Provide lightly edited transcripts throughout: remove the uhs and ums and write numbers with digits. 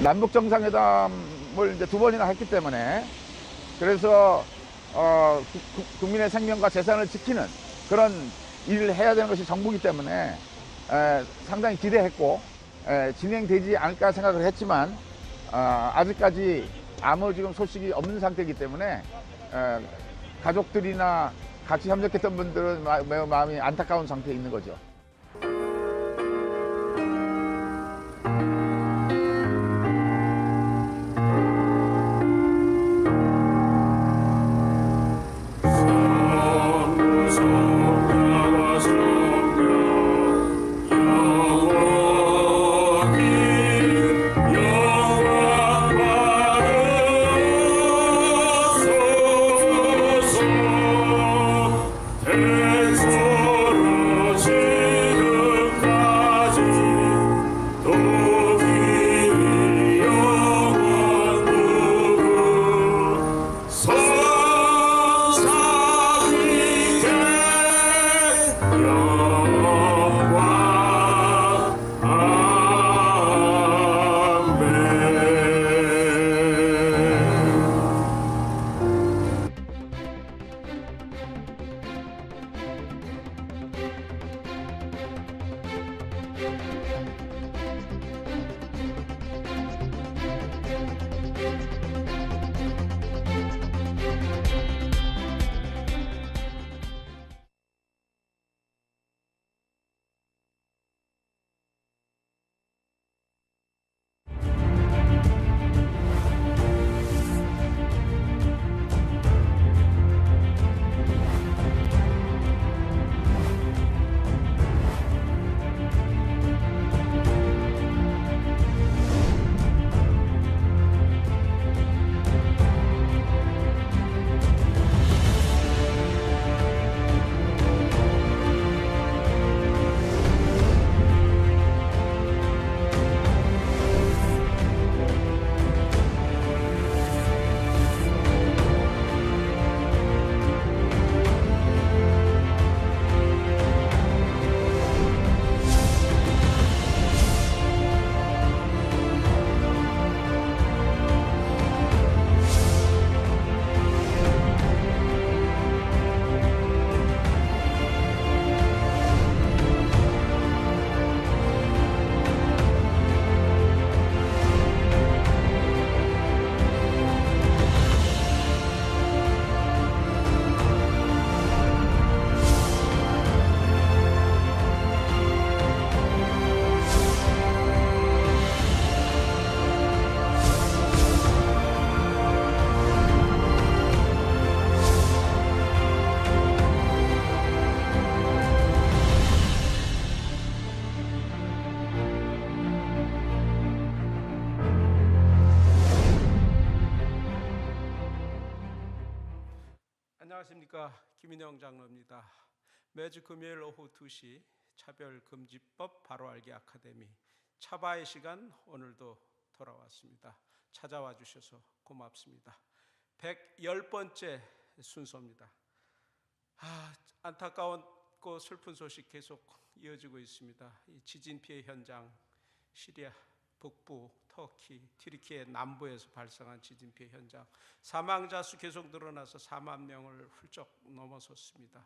남북 정상회담을 이제 2번이나 했기 때문에 그래서 국민의 생명과 재산을 지키는 그런 일을 해야 되는 것이 정부이기 때문에 상당히 기대했고 진행되지 않을까 생각을 했지만 아직까지 아무 지금 소식이 없는 상태이기 때문에 가족들이나 같이 협력했던 분들은 매우 마음이 안타까운 상태에 있는 거죠. 안녕하십니까, 김인영 장로입니다. 매주 금요일 오후 2시 차별금지법 바로알기 아카데미 차바의 시간 오늘도 돌아왔습니다. 찾아와 주셔서 고맙습니다. 110번째 순서입니다. 안타까웠고 슬픈 소식 계속 이어지고 있습니다. 이 지진 피해 현장, 시리아 북부, 터키, 튀르키예 남부에서 발생한 지진 피해 현장, 사망자 수 계속 늘어나서 4만 명을 훌쩍 넘어섰습니다.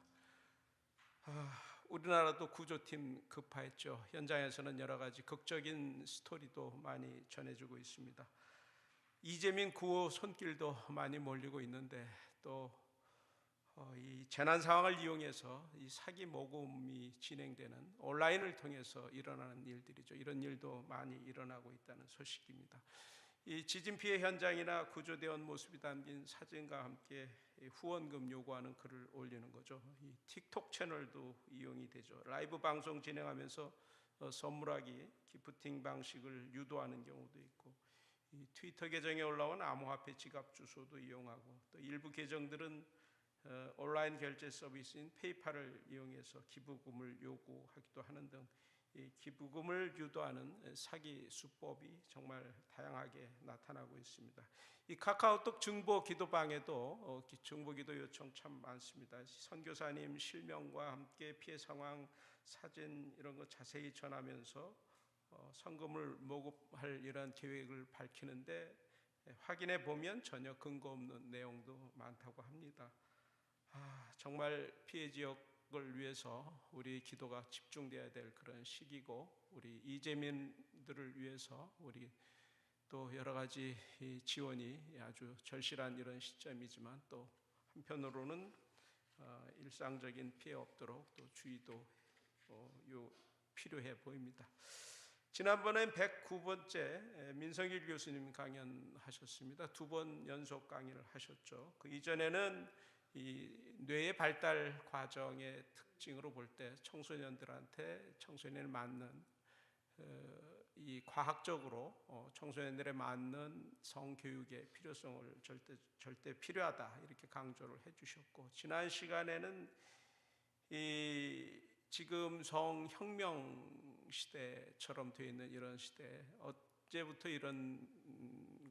우리나라도 구조팀 급파했죠. 현장에서는 여러 가지 극적인 스토리도 많이 전해지고 있습니다. 이재민 구호 손길도 많이 몰리고 있는데 또 이 재난 상황을 이용해서 이 사기 모금이 진행되는 온라인을 통해서 일어나는 일들이죠. 이런 일도 많이 일어나고 있다는 소식입니다. 이 지진 피해 현장이나 구조대원 모습이 담긴 사진과 함께 후원금 요구하는 글을 올리는 거죠. 이 틱톡 채널도 이용이 되죠. 라이브 방송 진행하면서 선물하기, 기프팅 방식을 유도하는 경우도 있고, 이 트위터 계정에 올라온 암호화폐 지갑 주소도 이용하고, 또 일부 계정들은 온라인 결제 서비스인 페이팔을 이용해서 기부금을 요구하기도 하는 등 이 기부금을 유도하는 사기 수법이 정말 다양하게 나타나고 있습니다. 이 카카오톡 중보 기도방에도 중보 기도 요청 참 많습니다. 선교사님 실명과 함께 피해 상황 사진 이런 거 자세히 전하면서 성금을 모금할 이런 계획을 밝히는데 확인해 보면 전혀 근거 없는 내용도 많다고 합니다. 정말 피해 지역을 위해서 우리 기도가 집중돼야 될 그런 시기고, 우리 이재민들을 위해서 우리 또 여러 가지 지원이 아주 절실한 이런 시점이지만, 또 한편으로는 일상적인 피해 없도록 또 주의도 필요해 보입니다. 지난번엔 109번째 민성길 교수님 강연하셨습니다. 2번 연속 강의를 하셨죠. 그 이전에는 이 뇌의 발달 과정의 특징으로 볼 때 청소년들한테 청소년에 맞는 이 과학적으로 청소년들에 맞는 성교육의 필요성을 절대 필요하다 이렇게 강조를 해주셨고, 지난 시간에는 이 지금 성혁명 시대처럼 되어 있는 이런 시대, 언제부터 이런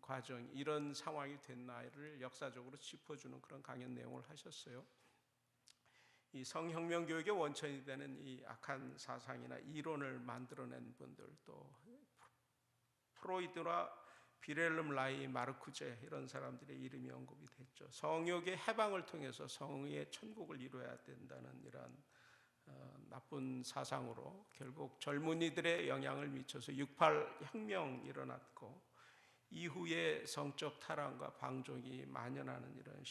과정, 이런 상황이 됐나를 역사적으로 짚어주는 그런 강연 내용을 하셨어요. 이 성혁명 교육의 원천이 되는 이 악한 사상이나 이론을 만들어낸 분들, 또 프로이드나 비렐름 라이, 마르쿠제 이런 사람들의 이름이 언급이 됐죠. 성욕의 해방을 통해서 성의 천국을 이루어야 된다는 이러한 나쁜 사상으로 결국 젊은이들의 영향을 미쳐서 68 혁명이 일어났고, 이후에 성적 타락과 방종이 만연하는 이런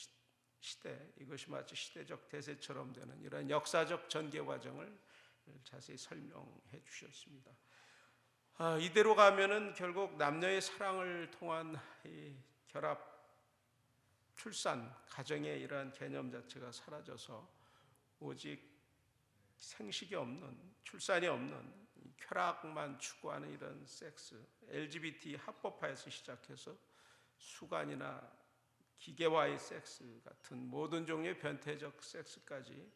시대, 이것이 마치 시대적 대세처럼 되는 이런 역사적 전개 과정을 자세히 설명해 주셨습니다. 이대로 가면은 결국 남녀의 사랑을 통한 이 결합, 출산, 가정의 이러한 개념 자체가 사라져서 오직 생식이 없는, 출산이 없는 쾌락만 추구하는 이런 섹스, LGBT 합법화에서 시작해서 수간이나 기계와의 섹스 같은 모든 종류의 변태적 섹스까지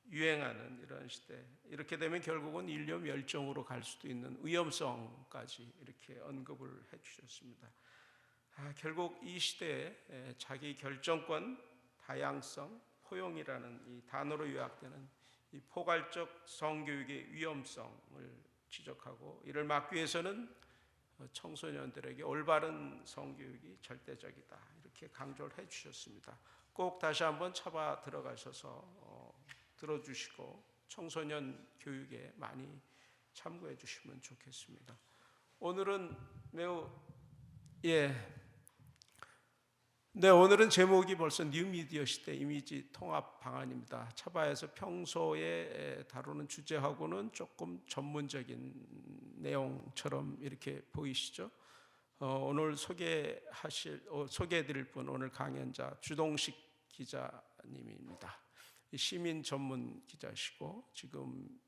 유행하는 이런 시대, 이렇게 되면 결국은 인류 멸종으로 갈 수도 있는 위험성까지 이렇게 언급을 해주셨습니다. 결국 이 시대에 자기 결정권, 다양성, 포용이라는 이 단어로 요약되는 이 포괄적 성교육의 위험성을 지적하고, 이를 막기 위해서는 청소년들에게 올바른 성교육이 절대적이다 이렇게 강조를 해주셨습니다. 꼭 다시 한번 잡아 들어가셔서 들어주시고 청소년 교육에 많이 참고해 주시면 좋겠습니다. 오늘은 오늘은 제목이 벌써 뉴미디어 시대 이미지 통합 방안입니다. 차바에서 평소에 다루는 주제하고는 조금 전문적인 내용처럼 이렇게 보이시죠? 오늘 소개해드릴 분, 오늘 강연자 주동식 기자님입니다. 시민 전문 기자시고 지금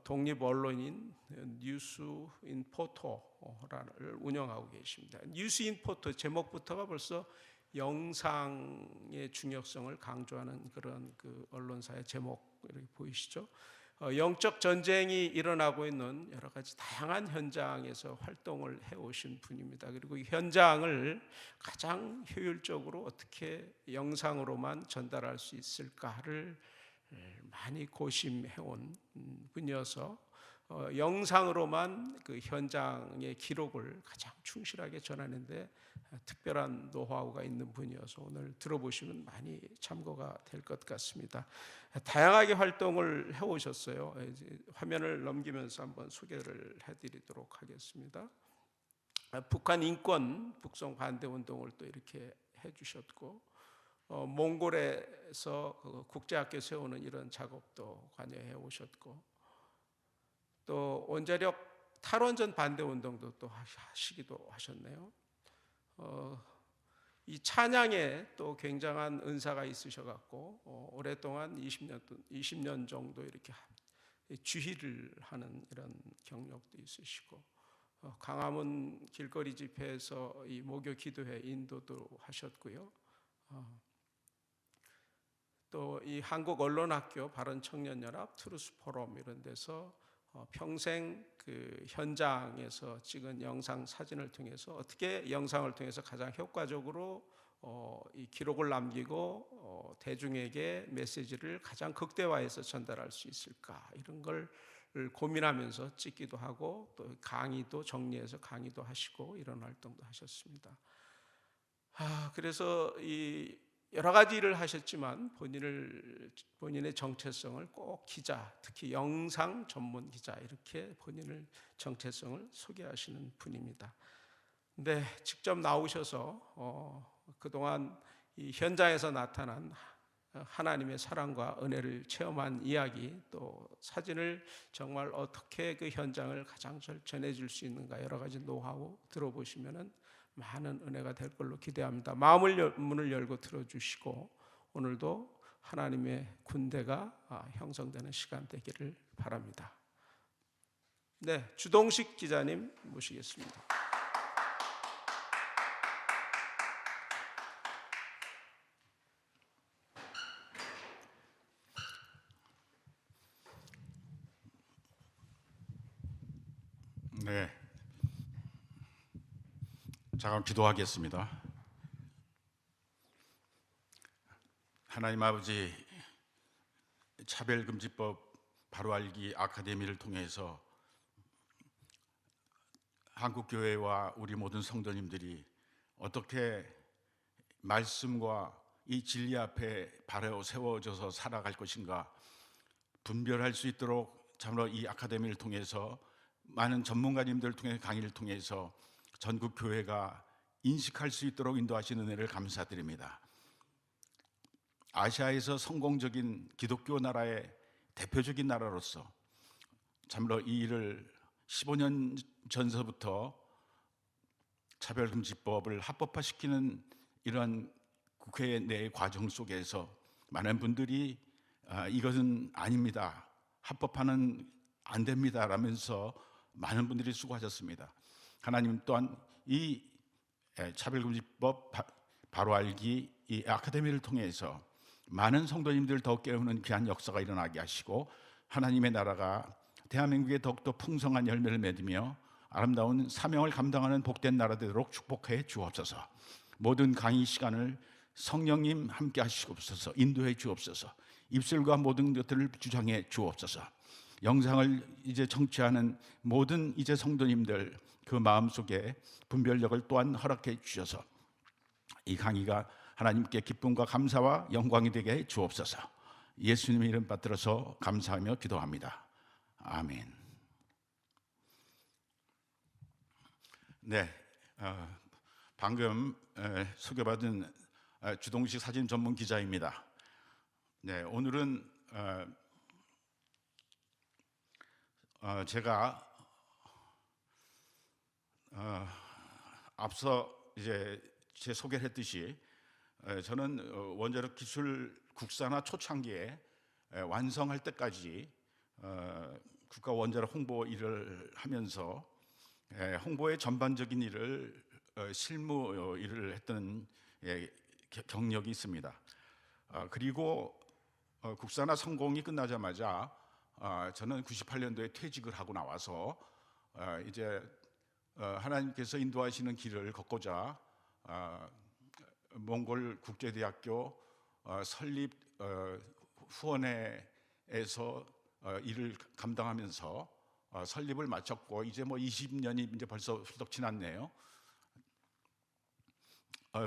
독립 언론인 뉴스인포터를 운영하고 계십니다. 뉴스인포터 제목부터가 벌써 영상의 중요성을 강조하는 그런 그 언론사의 제목 이렇게 보이시죠? 영적 전쟁이 일어나고 있는 여러 가지 다양한 현장에서 활동을 해오신 분입니다. 그리고 이 현장을 가장 효율적으로 어떻게 영상으로만 전달할 수 있을까를 많이 고심해온 분이어서 영상으로만 그 현장의 기록을 가장 충실하게 전하는데 특별한 노하우가 있는 분이어서 오늘 들어보시면 많이 참고가 될 것 같습니다. 다양하게 활동을 해오셨어요. 화면을 넘기면서 한번 소개를 해드리도록 하겠습니다. 북한 인권, 북송 반대 운동을 또 이렇게 해주셨고, 몽골에서 국제학교 세우는 이런 작업도 관여해 오셨고, 또 원자력 탈원전 반대 운동도 또 하시기도 하셨네요. 이 찬양에 또 굉장한 은사가 있으셔갖고 오랫동안 20년 정도 이렇게 주휘를 하는 이런 경력도 있으시고, 광화문 길거리 집회에서 이 목요 기도회 인도도 하셨고요. 또 이 한국 언론학교 바른청년연합 트루스 포럼 이런 데서 평생 그 현장에서 찍은 영상 사진을 통해서 어떻게 영상을 통해서 가장 효과적으로 이 기록을 남기고 대중에게 메시지를 가장 극대화해서 전달할 수 있을까, 이런 걸 고민하면서 찍기도 하고 또 강의도 정리해서 강의도 하시고 이런 활동도 하셨습니다. 그래서 이 여러 가지 일을 하셨지만 본인의 정체성을 꼭 기자, 특히 영상 전문 기자 이렇게 본인을 정체성을 소개하시는 분입니다. 근데 직접 나오셔서 그동안 이 현장에서 나타난 하나님의 사랑과 은혜를 체험한 이야기, 또 사진을 정말 어떻게 그 현장을 가장 잘 전해줄 수 있는가 여러 가지 노하우 들어보시면은 많은 은혜가 될 걸로 기대합니다. 문을 열고 들어주시고 오늘도 하나님의 군대가 형성되는 시간 되기를 바랍니다. 네, 주동식 기자님 모시겠습니다. 네, 잠깐 기도하겠습니다. 하나님 아버지, 차별금지법 바로알기 아카데미를 통해서 한국교회와 우리 모든 성도님들이 어떻게 말씀과 이 진리 앞에 바로 세워져서 살아갈 것인가 분별할 수 있도록 참으로 이 아카데미를 통해서 많은 전문가님들 통해 강의를 통해서 전국 교회가 인식할 수 있도록 인도하시는 은혜를 감사드립니다. 아시아에서 성공적인 기독교 나라의 대표적인 나라로서 참으로 이 일을 15년 전서부터 차별금지법을 합법화시키는 이러한 국회 내 과정 속에서 많은 분들이 이것은 아닙니다, 합법화는 안 됩니다 라면서 많은 분들이 수고하셨습니다. 하나님 또한 이 차별금지법 바로알기 이 아카데미를 통해서 많은 성도님들을 더 깨우는 귀한 역사가 일어나게 하시고 하나님의 나라가 대한민국에 더욱더 풍성한 열매를 맺으며 아름다운 사명을 감당하는 복된 나라 되도록 축복해 주옵소서. 모든 강의 시간을 성령님 함께 하시옵소서. 인도해 주옵소서. 입술과 모든 것들을 주장해 주옵소서. 영상을 이제 청취하는 모든 이제 성도님들 그 마음속에 분별력을 또한 허락해 주셔서 이 강의가 하나님께 기쁨과 감사와 영광이 되게 해 주옵소서. 예수님의 이름 받들어서 감사하며 기도합니다. 아멘. 네, 방금 소개받은 주동식 사진 전문 기자입니다. 네, 오늘은 제가 앞서 이제 제 소개를 했듯이 저는 원자력 기술 국산화 초창기에 완성할 때까지 국가 원자력 홍보 일을 하면서 홍보의 전반적인 일을 실무 일을 했던 경력이 있습니다. 그리고 국산화 성공이 끝나자마자 저는 98년도에 퇴직을 하고 나와서 이제 하나님께서 인도하시는 길을 걷고자 몽골 국제대학교 설립 후원회에서 일을 감당하면서 설립을 마쳤고 이제 뭐 20년이 이제 벌써 훌쩍 지났네요.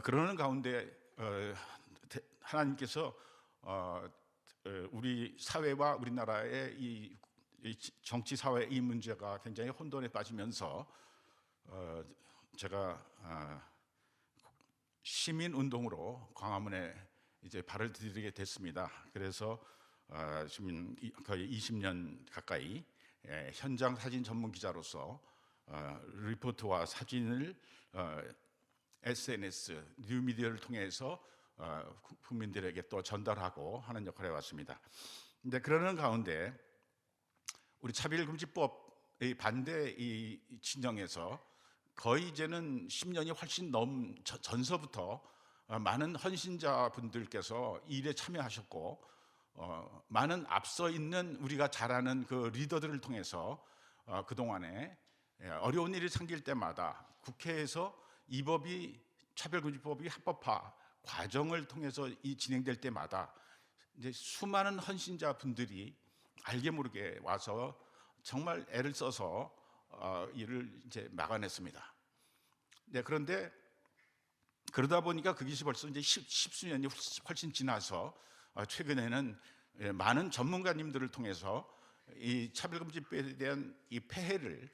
그러는 가운데 하나님께서 우리 사회와 우리나라의 이 정치 사회 이 문제가 굉장히 혼돈에 빠지면서 제가 시민 운동으로 광화문에 이제 발을 들이게 됐습니다. 그래서 지금 거의 20년 가까이 현장 사진 전문 기자로서 리포트와 사진을 SNS, 뉴미디어를 통해서 국민들에게 또 전달하고 하는 역할을 해왔습니다. 근데 그러는 가운데 우리 차별금지법의 반대 이 진영에서 거의 이제는 10년이 훨씬 전서부터 많은 헌신자 분들께서 이 일에 참여하셨고 많은 앞서 있는 우리가 잘 아는 그 리더들을 통해서 그동안에 어려운 일이 생길 때마다 국회에서 이 법이 차별금지법이 합법화 과정을 통해서 이 진행될 때마다 이제 수많은 헌신자 분들이 알게 모르게 와서 정말 애를 써서 이를 이제 막아냈습니다. 네, 그런데 그러다 보니까 그것이 벌써 이제 십수년이 훨씬 지나서 최근에는 많은 전문가님들을 통해서 이 차별금지법에 대한 이 폐해를,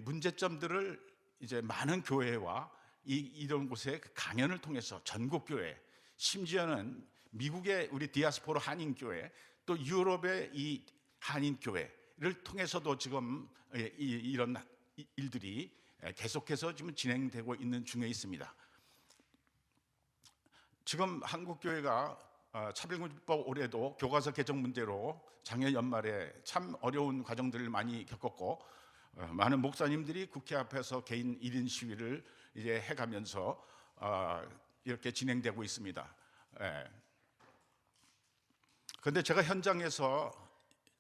문제점들을 이제 많은 교회와 이런 곳의 강연을 통해서 전국 교회, 심지어는 미국의 우리 디아스포라 한인 교회, 또 유럽의 이 한인 교회를 통해서도 지금 이런 일들이 계속해서 지금 진행되고 있는 중에 있습니다. 지금 한국 교회가 차별금지법 올해도 교과서 개정 문제로 작년 연말에 참 어려운 과정들을 많이 겪었고, 많은 목사님들이 국회 앞에서 개인 1인 시위를 이제 해가면서 이렇게 진행되고 있습니다. 그런데 제가 현장에서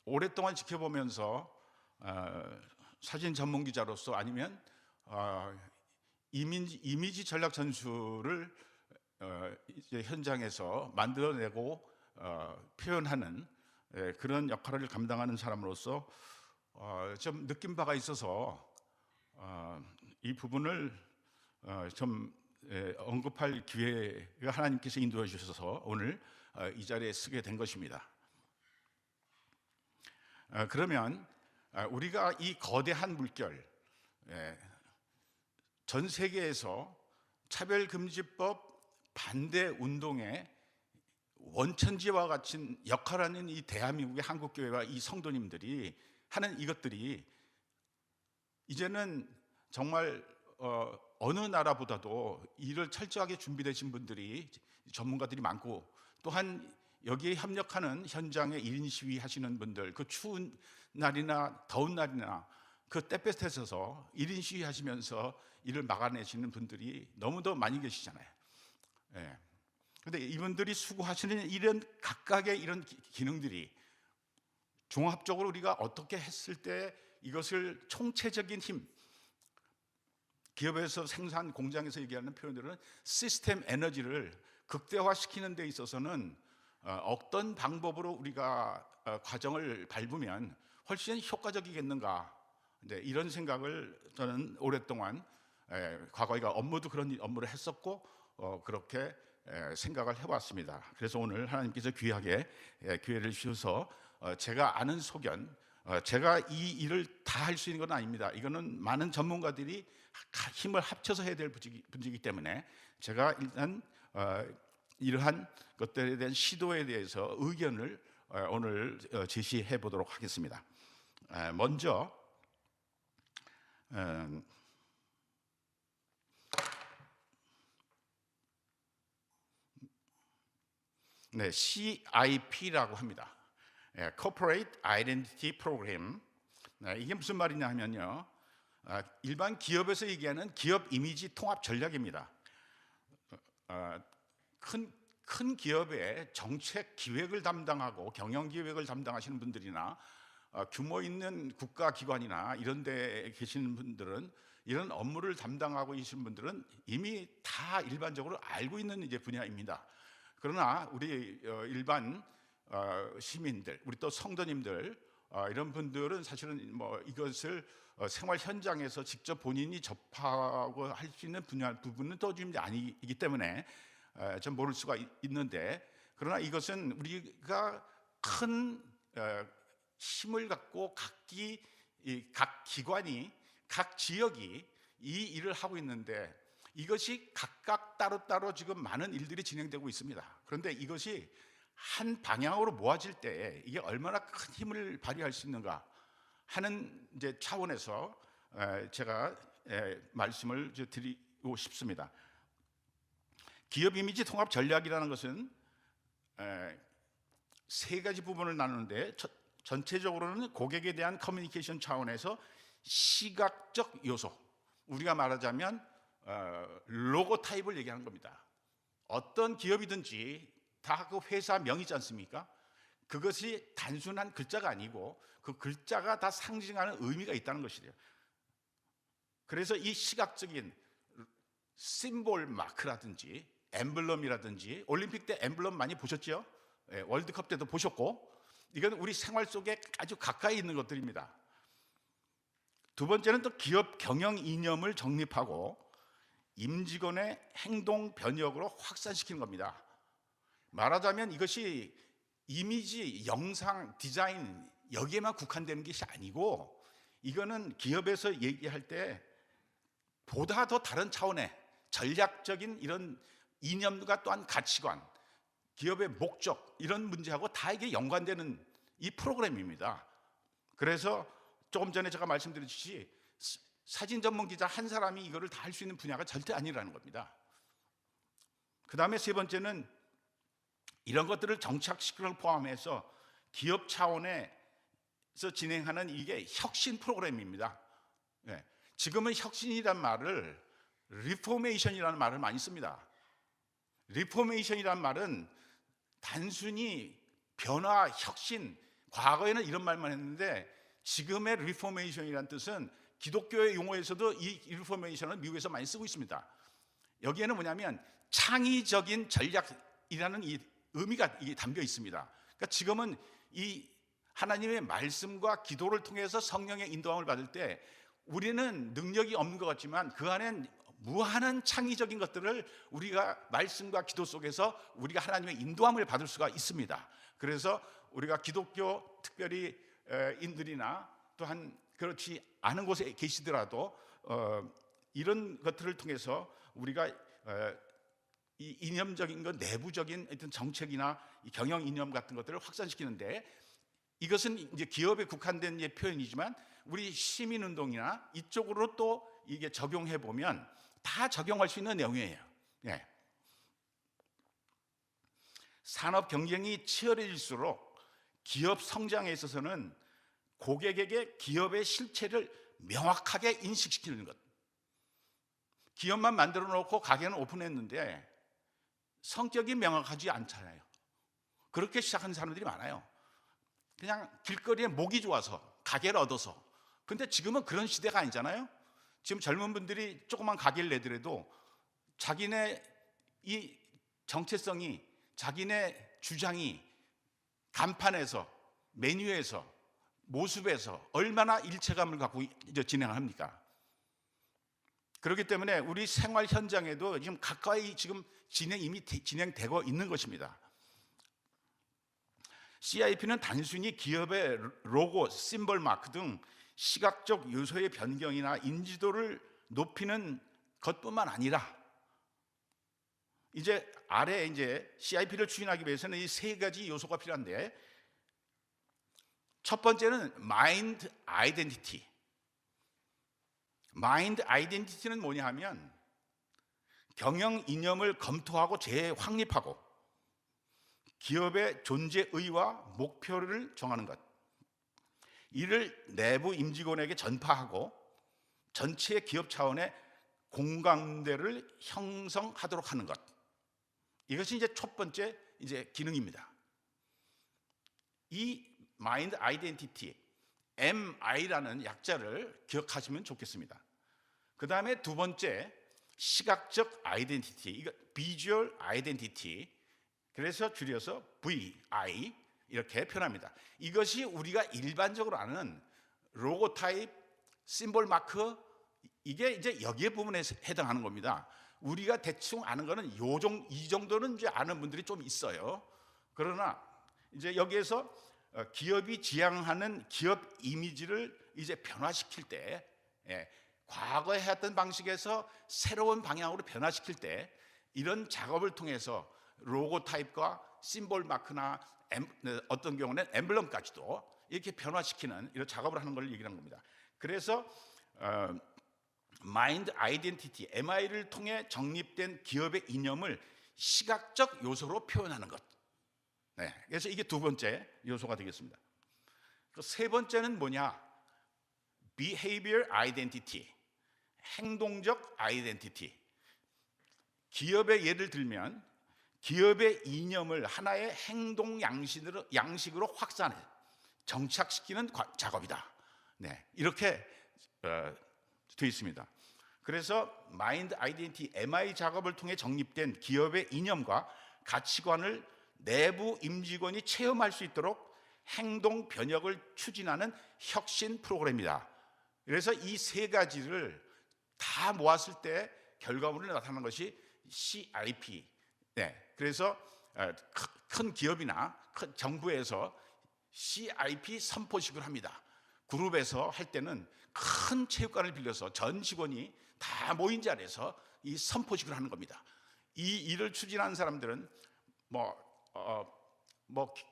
오랫동안 지켜보면서 사진 전문 기자로서 아니면 이미지 전략 전술을 이제 현장에서 만들어내고 표현하는 그런 역할을 감당하는 사람으로서 좀 느낀 바가 있어서 이 부분을 좀 언급할 기회가 하나님께서 인도해 주셔서 오늘 이 자리에 서게 된 것입니다. 그러면 우리가 이 거대한 물결, 전 세계에서 차별금지법 반대 운동의 원천지와 같은 역할을 하는 이 대한민국의 한국교회와 이 성도님들이 하는 이것들이 이제는 정말 어느 나라보다도 이를 철저하게 준비되신 분들이, 전문가들이 많고, 또한 여기에 협력하는 현장에 1인 시위 하시는 분들, 그 추운 날이나 더운 날이나 그 땡볕에서 1인 시위 하시면서 이를 막아내시는 분들이 너무도 많이 계시잖아요. 그런데 이분들이 수고하시는 이런 각각의 이런 기능들이 종합적으로 우리가 어떻게 했을 때 이것을 총체적인 힘, 기업에서 생산 공장에서 얘기하는 표현들은 시스템 에너지를 극대화시키는 데 있어서는 어떤 방법으로 우리가 과정을 밟으면 훨씬 효과적이겠는가, 이런 생각을 저는 오랫동안 과거에 업무도 그런 업무를 했었고 그렇게 생각을 해왔습니다. 그래서 오늘 하나님께서 귀하게 기회를 주셔서 제가 아는 소견, 제가 이 일을 다 할 수 있는 건 아닙니다. 이거는 많은 전문가들이 힘을 합쳐서 해야 될 문제이기 때문에 제가 일단 이러한 것들에 대한 시도에 대해서 의견을 오늘 제시해 보도록 하겠습니다. 먼저 CIP라고 합니다. Corporate Identity Program. 이게 무슨 말이냐 하면요, 일반 기업에서 얘기하는 기업 이미지 통합 전략입니다. 큰 기업의 정책 기획을 담당하고 경영 기획을 담당하시는 분들이나 규모 있는 국가기관이나 이런 데 계시는 분들은, 이런 업무를 담당하고 계신 분들은 이미 다 일반적으로 알고 있는 이제 분야입니다. 그러나 우리 일반 시민들, 우리 또 성도님들, 이런 분들은 사실은 이것을 생활 현장에서 직접 본인이 접하고 할 수 있는 부분은 또 좀 아니기 때문에 좀 모를 수가 있는데, 그러나 이것은 우리가 큰 힘을 갖고 각 기관이, 각 지역이 이 일을 하고 있는데, 이것이 각각 따로따로 지금 많은 일들이 진행되고 있습니다. 그런데 이것이 한 방향으로 모아질 때 이게 얼마나 큰 힘을 발휘할 수 있는가 하는 이제 차원에서 제가 말씀을 드리고 싶습니다. 기업 이미지 통합 전략이라는 것은 세 가지 부분을 나누는데, 전체적으로는 고객에 대한 커뮤니케이션 차원에서 시각적 요소, 우리가 말하자면 로고 타입을 얘기하는 겁니다. 어떤 기업이든지 다 그 회사 명이지 않습니까? 그것이 단순한 글자가 아니고 그 글자가 다 상징하는 의미가 있다는 것이래요. 그래서 이 시각적인 심볼 마크라든지 엠블럼이라든지, 올림픽 때 엠블럼 많이 보셨죠? 월드컵 때도 보셨고, 이건 우리 생활 속에 아주 가까이 있는 것들입니다. 두 번째는 또 기업 경영 이념을 정립하고 임직원의 행동 변혁으로 확산시키는 겁니다. 말하자면 이것이 이미지, 영상, 디자인 여기에만 국한되는 것이 아니고, 이거는 기업에서 얘기할 때 보다 더 다른 차원의 전략적인 이런 이념과 또한 가치관, 기업의 목적, 이런 문제하고 다 이게 연관되는 이 프로그램입니다. 그래서 조금 전에 제가 말씀드렸듯이 사진 전문 기자 한 사람이 이거를 다 할 수 있는 분야가 절대 아니라는 겁니다. 그 다음에 세 번째는 이런 것들을 정착시키는 걸 포함해서 기업 차원에서 진행하는 이게 혁신 프로그램입니다. 네. 지금은 혁신이란 말을 리포메이션이라는 말을 많이 씁니다. 리포메이션이란 말은 단순히 변화, 혁신, 과거에는 이런 말만 했는데 지금의 리포메이션이라는 뜻은 기독교의 용어에서도 이 리포메이션을 미국에서 많이 쓰고 있습니다. 여기에는 뭐냐면 창의적인 전략이라는 이 의미가 이게 담겨 있습니다. 그러니까 지금은 이 하나님의 말씀과 기도를 통해서 성령의 인도함을 받을 때 우리는 능력이 없는 것 같지만 그 안엔 무한한 창의적인 것들을 우리가 말씀과 기도 속에서 우리가 하나님의 인도함을 받을 수가 있습니다. 그래서 우리가 기독교 특별히 인들이나 또한 그렇지 않은 곳에 계시더라도 이런 것들을 통해서 우리가 이 이념적인 것, 내부적인 어떤 정책이나 경영 이념 같은 것들을 확산시키는데, 이것은 이제 기업에 국한된 표현이지만 우리 시민운동이나 이쪽으로 또 이게 적용해 보면 다 적용할 수 있는 내용이에요. 예. 산업 경쟁이 치열해질수록 기업 성장에 있어서는 고객에게 기업의 실체를 명확하게 인식시키는 것. 기업만 만들어 놓고 가게는 오픈했는데 성격이 명확하지 않잖아요. 그렇게 시작하는 사람들이 많아요. 그냥 길거리에 목이 좋아서 가게를 얻어서. 근데 지금은 그런 시대가 아니잖아요. 지금 젊은 분들이 조그만 가게를 내더라도 자기네 이 정체성이, 자기네 주장이 간판에서, 메뉴에서, 모습에서 얼마나 일체감을 갖고 이제 진행을 합니까? 그렇기 때문에 우리 생활 현장에도 지금 가까이 지금 이미 진행되고 있는 것입니다. CIP는 단순히 기업의 로고, 심볼 마크 등 시각적 요소의 변경이나 인지도를 높이는 것뿐만 아니라 이제 아래 이제 CIP를 추진하기 위해서는 이 세 가지 요소가 필요한데, 첫 번째는 마인드 아이덴티티. 마인드 아이덴티티는 뭐냐 하면 경영 이념을 검토하고 재확립하고 기업의 존재의와 목표를 정하는 것, 이를 내부 임직원에게 전파하고 전체 기업 차원의 공감대를 형성하도록 하는 것, 이것이 이제 첫 번째 이제 기능입니다. 이 마인드 아이덴티티, MI라는 약자를 기억하시면 좋겠습니다. 그 다음에 두 번째, 시각적 아이덴티티, 이거 비주얼 아이덴티티, 그래서 줄여서 VI 이렇게 표현합니다. 이것이 우리가 일반적으로 아는 로고 타입, 심볼 마크, 이게 이제 여기에 부분에 해당하는 겁니다. 우리가 대충 아는 거는 이 정도는 이제 아는 분들이 좀 있어요. 그러나 이제 여기에서 기업이 지향하는 기업 이미지를 이제 변화시킬 때, 과거에 했던 방식에서 새로운 방향으로 변화시킬 때 이런 작업을 통해서 로고 타입과 심볼 마크나 어떤 경우는 엠블럼까지도 이렇게 변화시키는 이런 작업을 하는 걸 얘기하는 겁니다. 그래서 마인드 아이덴티티, MI를 통해 정립된 기업의 이념을 시각적 요소로 표현하는 것. 그래서 이게 두 번째 요소가 되겠습니다. 세 번째는 뭐냐? Behavior Identity, 행동적 아이덴티티. 기업의 예를 들면 기업의 이념을 하나의 행동 양식으로 확산해 정착시키는 작업이다. 이렇게 되어 있습니다. 그래서 마인드 아이덴티티, MI 작업을 통해 정립된 기업의 이념과 가치관을 내부 임직원이 체험할 수 있도록 행동 변혁을 추진하는 혁신 프로그램이다. 그래서 이 세 가지를 다 모았을 때 결과물이 나타나는 것이 CIP. 네, 그래서 큰 기업이나 큰 정부에서 CIP 선포식을 합니다. 그룹에서 할 때는 큰 체육관을 빌려서 전 직원이 다 모인 자리에서 이 선포식을 하는 겁니다. 이 일을 추진하는 사람들은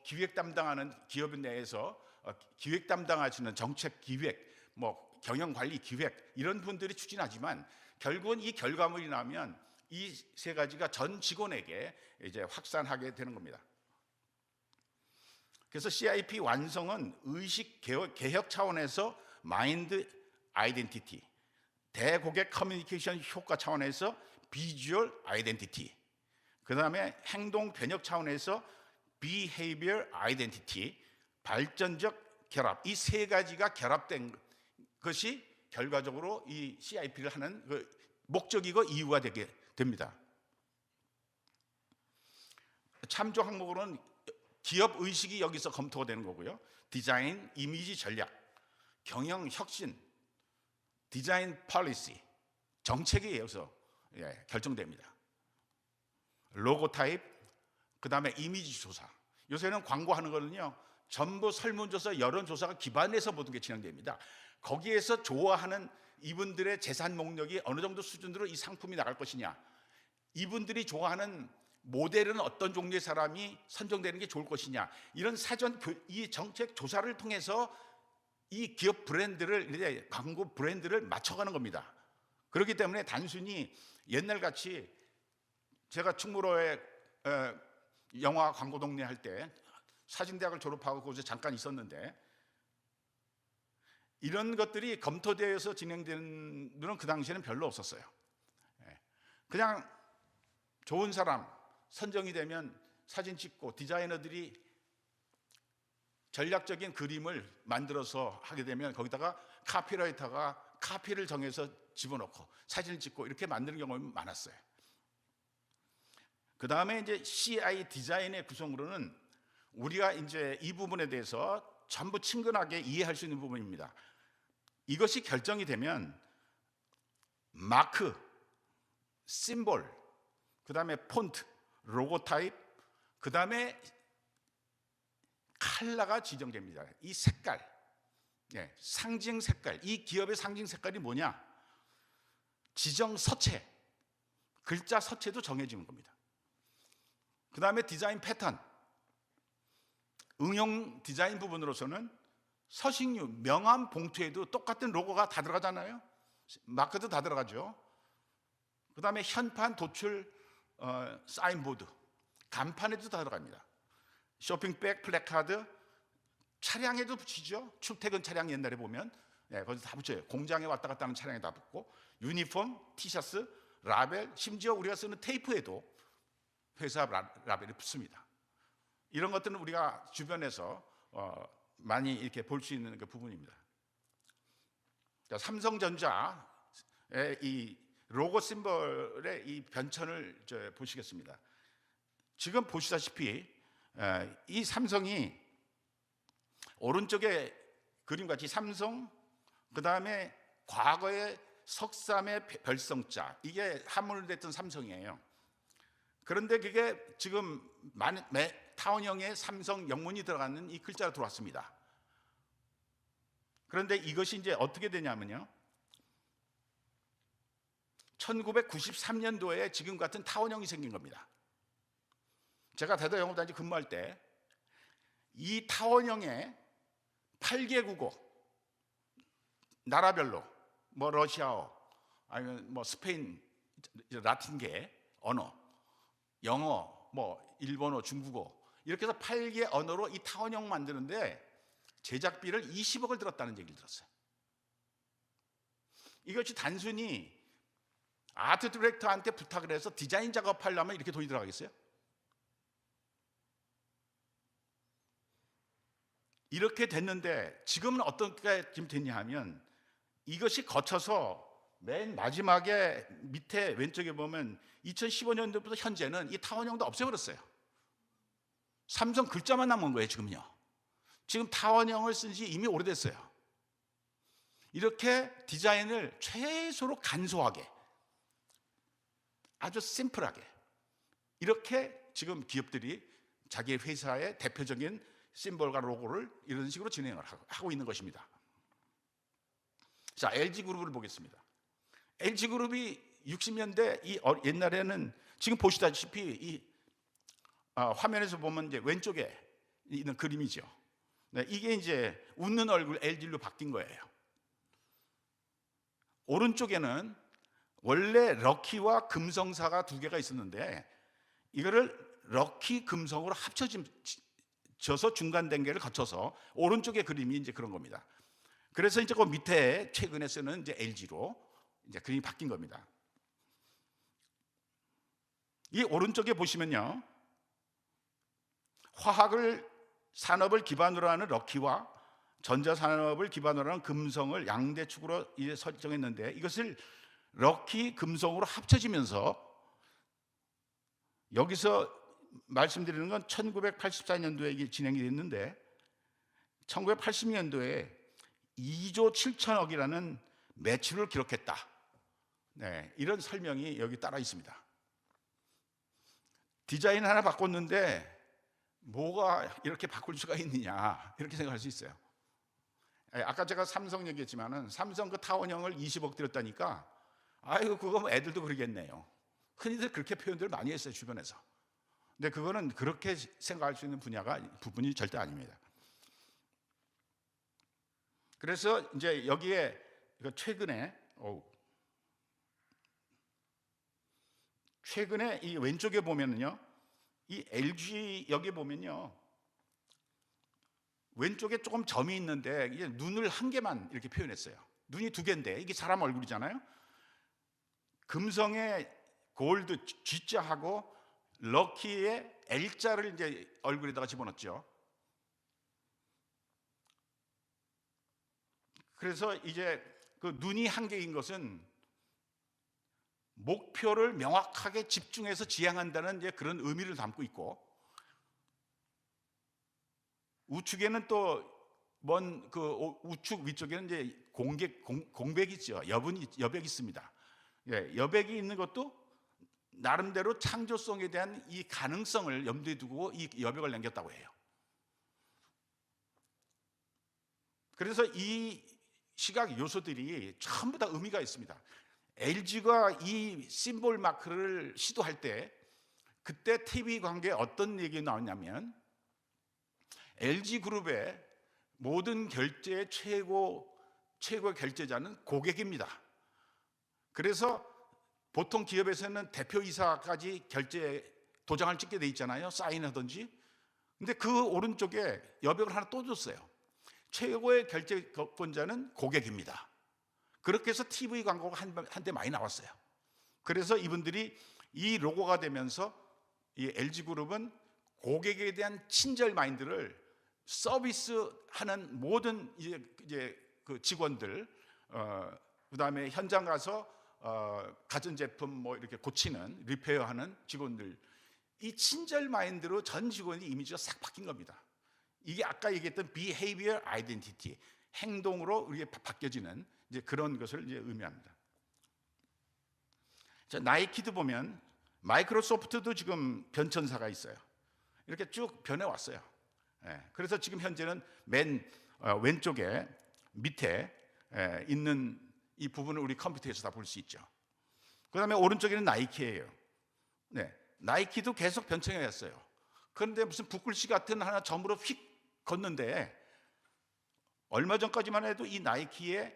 기획 담당하는 기업 내에서 기획 담당하시는 정책 기획, 경영 관리 기획 이런 분들이 추진하지만 결국은 이 결과물이 나면 이 세 가지가 전 직원에게 이제 확산하게 되는 겁니다. 그래서 CIP 완성은 의식 개혁 차원에서 마인드 아이덴티티, 대고객 커뮤니케이션 효과 차원에서 비주얼 아이덴티티, 그 다음에 행동 변혁 차원에서 비헤이비어 아이덴티티, 발전적 결합, 이 세 가지가 결합된 것이 결과적으로 이 CIP를 하는 그 목적이고 이유가 되게 됩니다. 참조 항목으로는 기업 의식이 여기서 검토가 되는 거고요. 디자인, 이미지 전략, 경영 혁신, 디자인 폴리시, 정책에 의해서 결정됩니다. 로고 타입, 그 다음에 이미지 조사. 요새는 광고하는 거는요, 전부 설문조사, 여론조사가 기반해서 모든 게 진행됩니다. 거기에서 좋아하는 이분들의 재산 목록이 어느 정도 수준으로 이 상품이 나갈 것이냐, 이분들이 좋아하는 모델은 어떤 종류의 사람이 선정되는 게 좋을 것이냐, 이런 사전 이 정책 조사를 통해서 이 기업 브랜드를, 이제 광고 브랜드를 맞춰가는 겁니다. 그렇기 때문에 단순히 옛날같이 제가 충무로에 영화 광고 동네 할 때 사진대학을 졸업하고 거기서 잠깐 있었는데, 이런 것들이 검토되어서 진행되는 분은 그 당시에는 별로 없었어요. 그냥 좋은 사람 선정이 되면 사진 찍고 디자이너들이 전략적인 그림을 만들어서 하게 되면 거기다가 카피라이터가 카피를 정해서 집어넣고 사진을 찍고 이렇게 만드는 경우가 많았어요. 그 다음에 이제 CI 디자인의 구성으로는 우리가 이제 이 부분에 대해서 전부 친근하게 이해할 수 있는 부분입니다. 이것이 결정이 되면 마크, 심볼, 그 다음에 폰트, 로고 타입, 그 다음에 컬러가 지정됩니다. 이 색깔, 상징 색깔, 이 기업의 상징 색깔이 뭐냐? 지정 서체, 글자 서체도 정해지는 겁니다. 그 다음에 디자인 패턴, 응용 디자인 부분으로서는 서식류, 명함 봉투에도 똑같은 로고가 다 들어가잖아요. 마크도 다 들어가죠. 그 다음에 현판, 도출, 사인보드, 간판에도 다 들어갑니다. 쇼핑백, 플래카드, 차량에도 붙이죠. 출퇴근 차량 옛날에 보면 거기서 다 붙여요. 공장에 왔다 갔다 하는 차량에 다 붙고, 유니폼, 티셔츠, 라벨, 심지어 우리가 쓰는 테이프에도 회사 라벨이 붙습니다. 이런 것들은 우리가 주변에서 많이 이렇게 볼 수 있는 그 부분입니다. 삼성전자의 이 로고 심볼의 이 변천을 보시겠습니다. 지금 보시다시피 이 삼성이 오른쪽에 그림같이 삼성, 그 다음에 과거의 석삼의 별성자, 이게 함몰됐던 삼성이에요. 그런데 그게 지금 타원형의 삼성 영문이 들어가는 이 글자로 들어왔습니다. 그런데 이것이 이제 어떻게 되냐면요, 1993년도에 지금 같은 타원형이 생긴 겁니다. 제가 대도영업단지 근무할 때 이 타원형의 8개 국어, 나라별로 러시아어, 아니면 스페인, 라틴계 언어, 영어, 일본어, 중국어, 이렇게 해서 8개 언어로 이 타원형 만드는데 제작비를 20억을 들었다는 얘기를 들었어요. 이것이 단순히 아트 디렉터한테 부탁을 해서 디자인 작업하려면 이렇게 돈이 들어가겠어요? 이렇게 됐는데 지금은 어떻게 지금 됐냐 하면, 이것이 거쳐서 맨 마지막에 밑에 왼쪽에 보면 2015년도부터 현재는 이 타원형도 없애버렸어요. 삼성 글자만 남은 거예요. 지금요. 지금 타원형을 쓴 지 이미 오래됐어요. 이렇게 디자인을 최소로 간소하게, 아주 심플하게, 이렇게 지금 기업들이 자기 회사의 대표적인 심볼과 로고를 이런 식으로 진행을 하고 있는 것입니다. 자, LG그룹을 보겠습니다. LG그룹이 60년대 옛날에는 지금 보시다시피 이 화면에서 보면 이제 왼쪽에 있는 그림이죠. 네, 이게 이제 웃는 얼굴 LG로 바뀐 거예요. 오른쪽에는 원래 럭키와 금성사가 두 개가 있었는데 이거를 럭키 금성으로 합쳐져서 중간 단계를 거쳐서 오른쪽의 그림이 이제 그런 겁니다. 그래서 이제 그 밑에 최근에 쓰는 이제 LG로 이제 그림이 바뀐 겁니다. 이 오른쪽에 보시면요, 산업을 기반으로 하는 럭키와 전자산업을 기반으로 하는 금성을 양대 축으로 이제 설정했는데 이것을 럭키 금성으로 합쳐지면서 여기서 말씀드리는 건 1984년도에 이게 진행이 됐는데 1980년도에 2조 7천억이라는 매출을 기록했다. 네, 이런 설명이 여기 따라 있습니다. 디자인 하나 바꿨는데 뭐가 이렇게 바꿀 수가 있느냐 이렇게 생각할 수 있어요. 아까 제가 삼성 얘기했지만은 삼성 그 타원형을 20억 들였다니까 아이고 그거 뭐 애들도 그러겠네요. 흔히들 그렇게 표현들을 많이 했어요, 주변에서. 근데 그거는 그렇게 생각할 수 있는 부분이 절대 아닙니다. 그래서 이제 여기에 최근에 이 왼쪽에 보면은요, 이 LG 여기 보면요, 왼쪽에 조금 점이 있는데 이게 눈을 한 개만 이렇게 표현했어요. 눈이 두 개인데 이게 사람 얼굴이잖아요. 금성의 골드 G자하고 럭키의 L자를 이제 얼굴에다가 집어넣었죠. 그래서 이제 그 눈이 한 개인 것은 목표를 명확하게 집중해서 지향한다는 이제 그런 의미를 담고 있고, 우측에는 또 먼 그 우측 위쪽에는 이제 공백이 있죠. 여백이 있습니다. 예, 여백이 있는 것도 나름대로 창조성에 대한 이 가능성을 염두에 두고 이 여백을 남겼다고 해요. 그래서 이 시각 요소들이 전부 다 의미가 있습니다. LG가 이 심볼 마크를 시도할 때 그때 TV 관계에 어떤 얘기 나왔냐면 LG그룹의 모든 결제의 최고 결제자는 고객입니다. 그래서 보통 기업에서는 대표이사까지 결제 도장을 찍게 돼 있잖아요, 사인하든지. 근데 그 오른쪽에 여백을 하나 또 줬어요. 최고의 결제권자는 고객입니다. 그렇게 해서 TV 광고가 한때 많이 나왔어요. 그래서 이분들이 이 로고가 되면서 이 LG그룹은 고객에 대한 친절 마인드를 서비스하는 모든 이제 그 직원들, 그다음에 현장 가서 가전제품 뭐 이렇게 고치는 리페어하는 직원들, 이 친절 마인드로 전 직원의 이미지가 싹 바뀐 겁니다. 이게 아까 얘기했던 behavior identity, 행동으로 우리가 바뀌어지는 이제 그런 것을 이제 의미합니다. 자, 나이키도 보면 마이크로소프트도 지금 변천사가 있어요. 이렇게 쭉 변해왔어요. 예, 그래서 지금 현재는 맨 왼쪽에 밑에 있는 이 부분을 우리 컴퓨터에서 다 볼 수 있죠. 그 다음에 오른쪽에는 나이키예요. 네, 나이키도 계속 변천해 왔어요. 그런데 무슨 붓글씨 같은 하나 점으로 휙 걷는데 얼마 전까지만 해도 이 나이키라는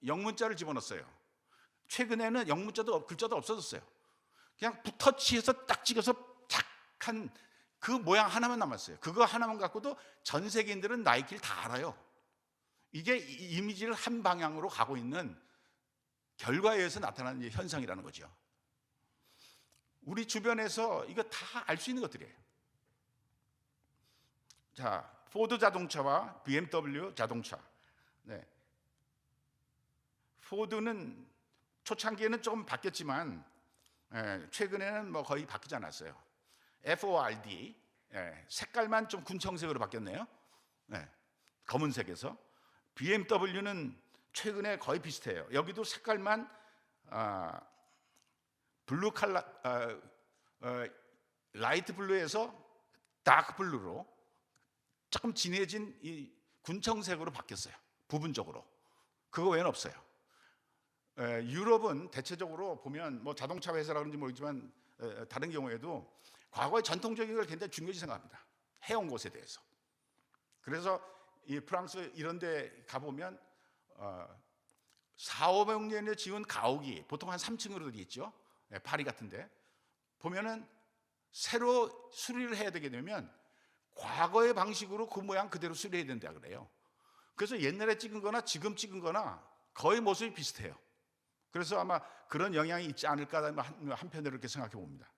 영문자를 집어넣었어요. 최근에는 영문자도 글자도 없어졌어요. 그냥 터치해서 딱 찍어서 착 한 그 모양 하나만 남았어요. 그거 하나만 갖고도 전 세계인들은 나이키를 다 알아요. 이게 이미지를 한 방향으로 가고 있는 결과에 의해서 나타나는 현상이라는 거죠. 우리 주변에서 이거 다 알 수 있는 것들이에요. 자, 포드 자동차와 BMW 자동차. 네. 포드는 초창기에는 조금 바뀌었지만 최근에는 뭐 거의 바뀌지 않았어요. FORD, 색깔만 좀 군청색으로 바뀌었네요. 검은색에서. BMW는 최근에 거의 비슷해요. 여기도 색깔만 블루 칼라, 라이트 블루에서 다크 블루로 조금 진해진 이 군청색으로 바뀌었어요. 부분적으로. 그거 외에는 없어요. 유럽은 대체적으로 보면 뭐 자동차 회사라 그런지 모르지만 다른 경우에도 과거의 전통적인 걸 굉장히 중요시 생각합니다. 해온 곳에 대해서. 그래서 이 프랑스 이런 데 가보면 4, 500년에 지은 가옥이 보통 한 3층으로 되어 있죠. 파리 같은데 보면은 새로 수리를 해야 되게 되면 과거의 방식으로 그 모양 그대로 수리해야 된다 그래요. 그래서 옛날에 찍은 거나 지금 찍은 거나 거의 모습이 비슷해요. 그래서 아마 그런 영향이 있지 않을까 한편으로 이렇게 생각해 봅니다.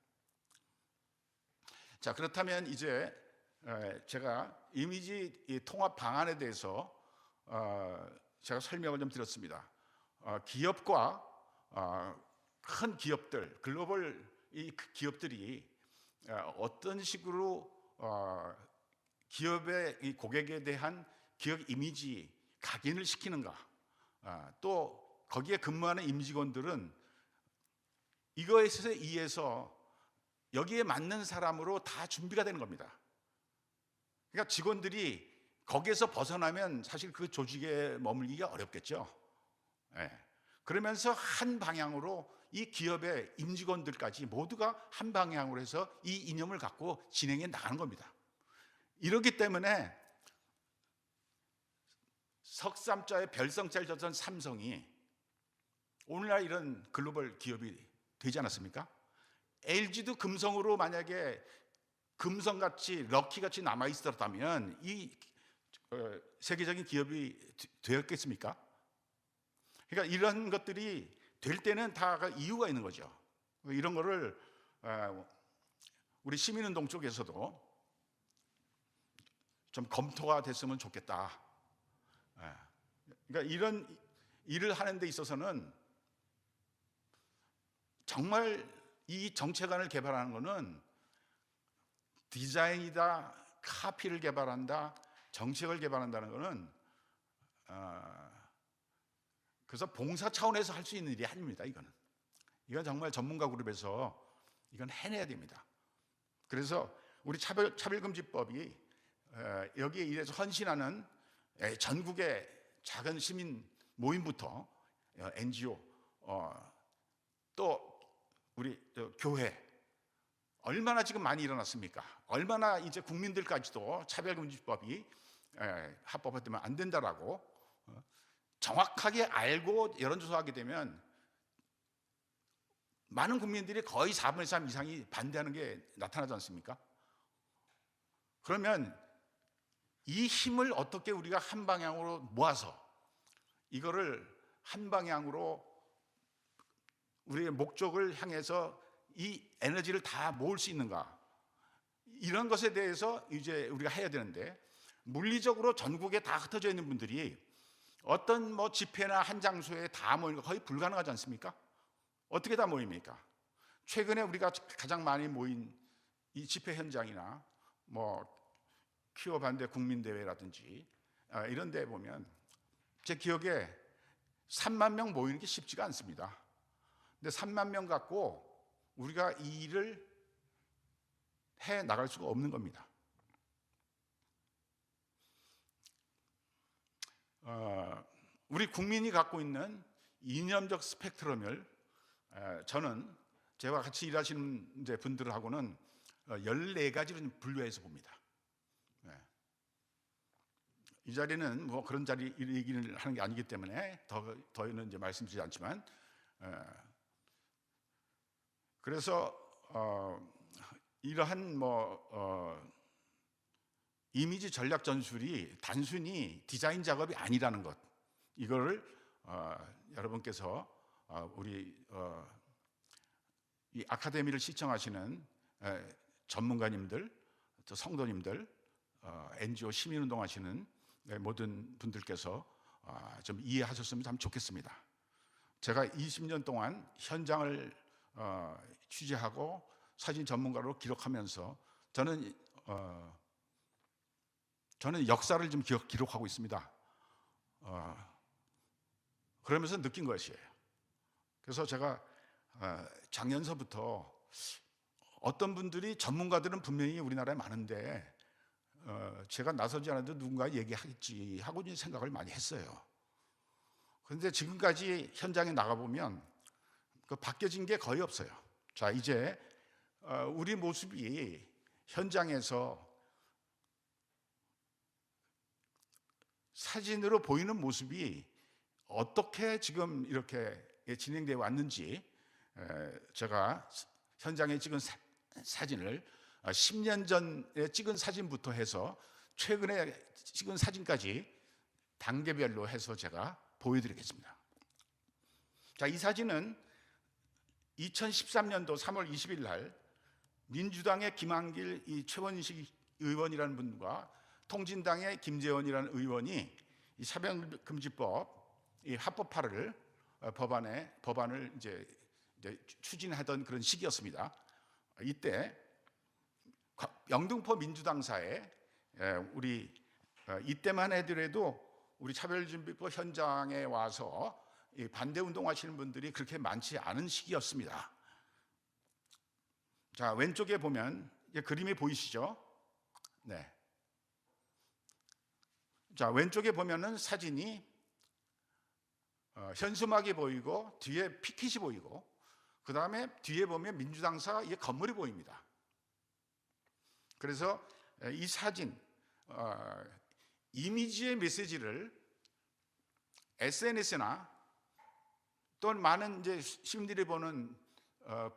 자, 그렇다면 이제 제가 이미지 통합 방안에 대해서 제가 설명을 좀 드렸습니다. 기업과 큰 기업들, 글로벌 이 기업들이 어떤 식으로 기업의 이 고객에 대한 기업 이미지 각인을 시키는가, 또 거기에 근무하는 임직원들은 이거에 의해서 여기에 맞는 사람으로 다 준비가 되는 겁니다. 그러니까 직원들이 거기에서 벗어나면 사실 그 조직에 머물기가 어렵겠죠. 그러면서 한 방향으로 이 기업의 임직원들까지 모두가 한 방향으로 해서 이 이념을 갖고 진행해 나가는 겁니다. 이렇기 때문에 석삼자의 별성자를 졌던 삼성이 오늘날 이런 글로벌 기업이 되지 않았습니까? LG도 금성으로 만약에 금성같이 럭키같이 남아있었다면 이 세계적인 기업이 되었겠습니까? 그러니까 이런 것들이 될 때는 다 이유가 있는 거죠. 이런 거를 우리 시민운동 쪽에서도 좀 검토가 됐으면 좋겠다. 그러니까 이런 일을 하는 데 있어서는 정말 이 정책안을 개발하는 것은 디자인이다, 카피를 개발한다, 정책을 개발한다는 것은 그래서 봉사 차원에서 할 수 있는 일이 아닙니다. 이건 정말 전문가 그룹에서 이건 해내야 됩니다. 그래서 우리 차별금지법이 여기에 이래서 헌신하는 전국의 작은 시민 모임부터 NGO 또 우리 교회 얼마나 지금 많이 일어났습니까? 얼마나 이제 국민들까지도 차별금지법이 합법화되면 안 된다라고 정확하게 알고 여론조사하게 되면 많은 국민들이 거의 4분의 3 이상이 반대하는 게 나타나지 않습니까? 그러면 이 힘을 어떻게 우리가 한 방향으로 모아서 이거를 한 방향으로 우리의 목적을 향해서 이 에너지를 다 모을 수 있는가, 이런 것에 대해서 이제 우리가 해야 되는데, 물리적으로 전국에 다 흩어져 있는 분들이 어떤 뭐 집회나 한 장소에 다 모이는 거 거의 불가능하지 않습니까? 어떻게 다 모입니까? 최근에 우리가 가장 많이 모인 이 집회 현장이나 뭐 퀴어 반대 국민대회라든지 이런 데 보면 제 기억에 3만 명 모이는 게 쉽지가 않습니다. 근데 3만 명 갖고 우리가 이 일을 해 나갈 수가 없는 겁니다. 우리 국민이 갖고 있는 이념적 스펙트럼을 저는 제가 같이 일하시는 분들하고는 14가지로 분류해서 봅니다. 이 자리는 뭐 그런 자리 얘기를 하는 게 아니기 때문에 더는 이제 말씀드리지 않지만, 그래서 이러한 이미지 전략 전술이 단순히 디자인 작업이 아니라는 것, 이거를 여러분께서 우리 이 아카데미를 시청하시는 전문가님들, 또 성도님들, NGO 시민운동 하시는 모든 분들께서 좀 이해하셨으면 참 좋겠습니다. 제가 20년 동안 현장을 취재하고 사진 전문가로 기록하면서 저는 역사를 좀 기록하고 있습니다. 그러면서 느낀 것이에요. 그래서 제가 작년서부터 어떤 분들이 전문가들은 분명히 우리나라에 많은데 제가 나서지 않아도 누군가 얘기하겠지 하고 이제 생각을 많이 했어요. 그런데 지금까지 현장에 나가보면 그 바뀌어진 게 거의 없어요. 자, 이제 우리 모습이 현장에서 사진으로 보이는 모습이 어떻게 지금 이렇게 진행되어 왔는지 제가 현장에 찍은 사진을 10년 전에 찍은 사진부터 해서 최근에 찍은 사진까지 단계별로 해서 제가 보여드리겠습니다. 자, 이 사진은 2013년도 3월 20일 날 민주당의 김한길 최원식 의원이라는 분과 통진당의 김재원이라는 의원이 이 차별금지법 이 합법화를 법안을 이제 추진하던 그런 시기였습니다. 이때 영등포 민주당사에 우리 이때만 해더라도 우리 차별금지법 현장에 와서 반대 운동하시는 분들이 그렇게 많지 않은 시기였습니다. 자, 왼쪽에 보면 그림이 보이시죠? 네. 자, 왼쪽에 보면은 사진이 현수막이 보이고 뒤에 피켓이 보이고 그 다음에 뒤에 보면 민주당사 건물이 보입니다. 그래서 이 사진 이미지의 메시지를 SNS나 또는 많은 이제 시민들이 보는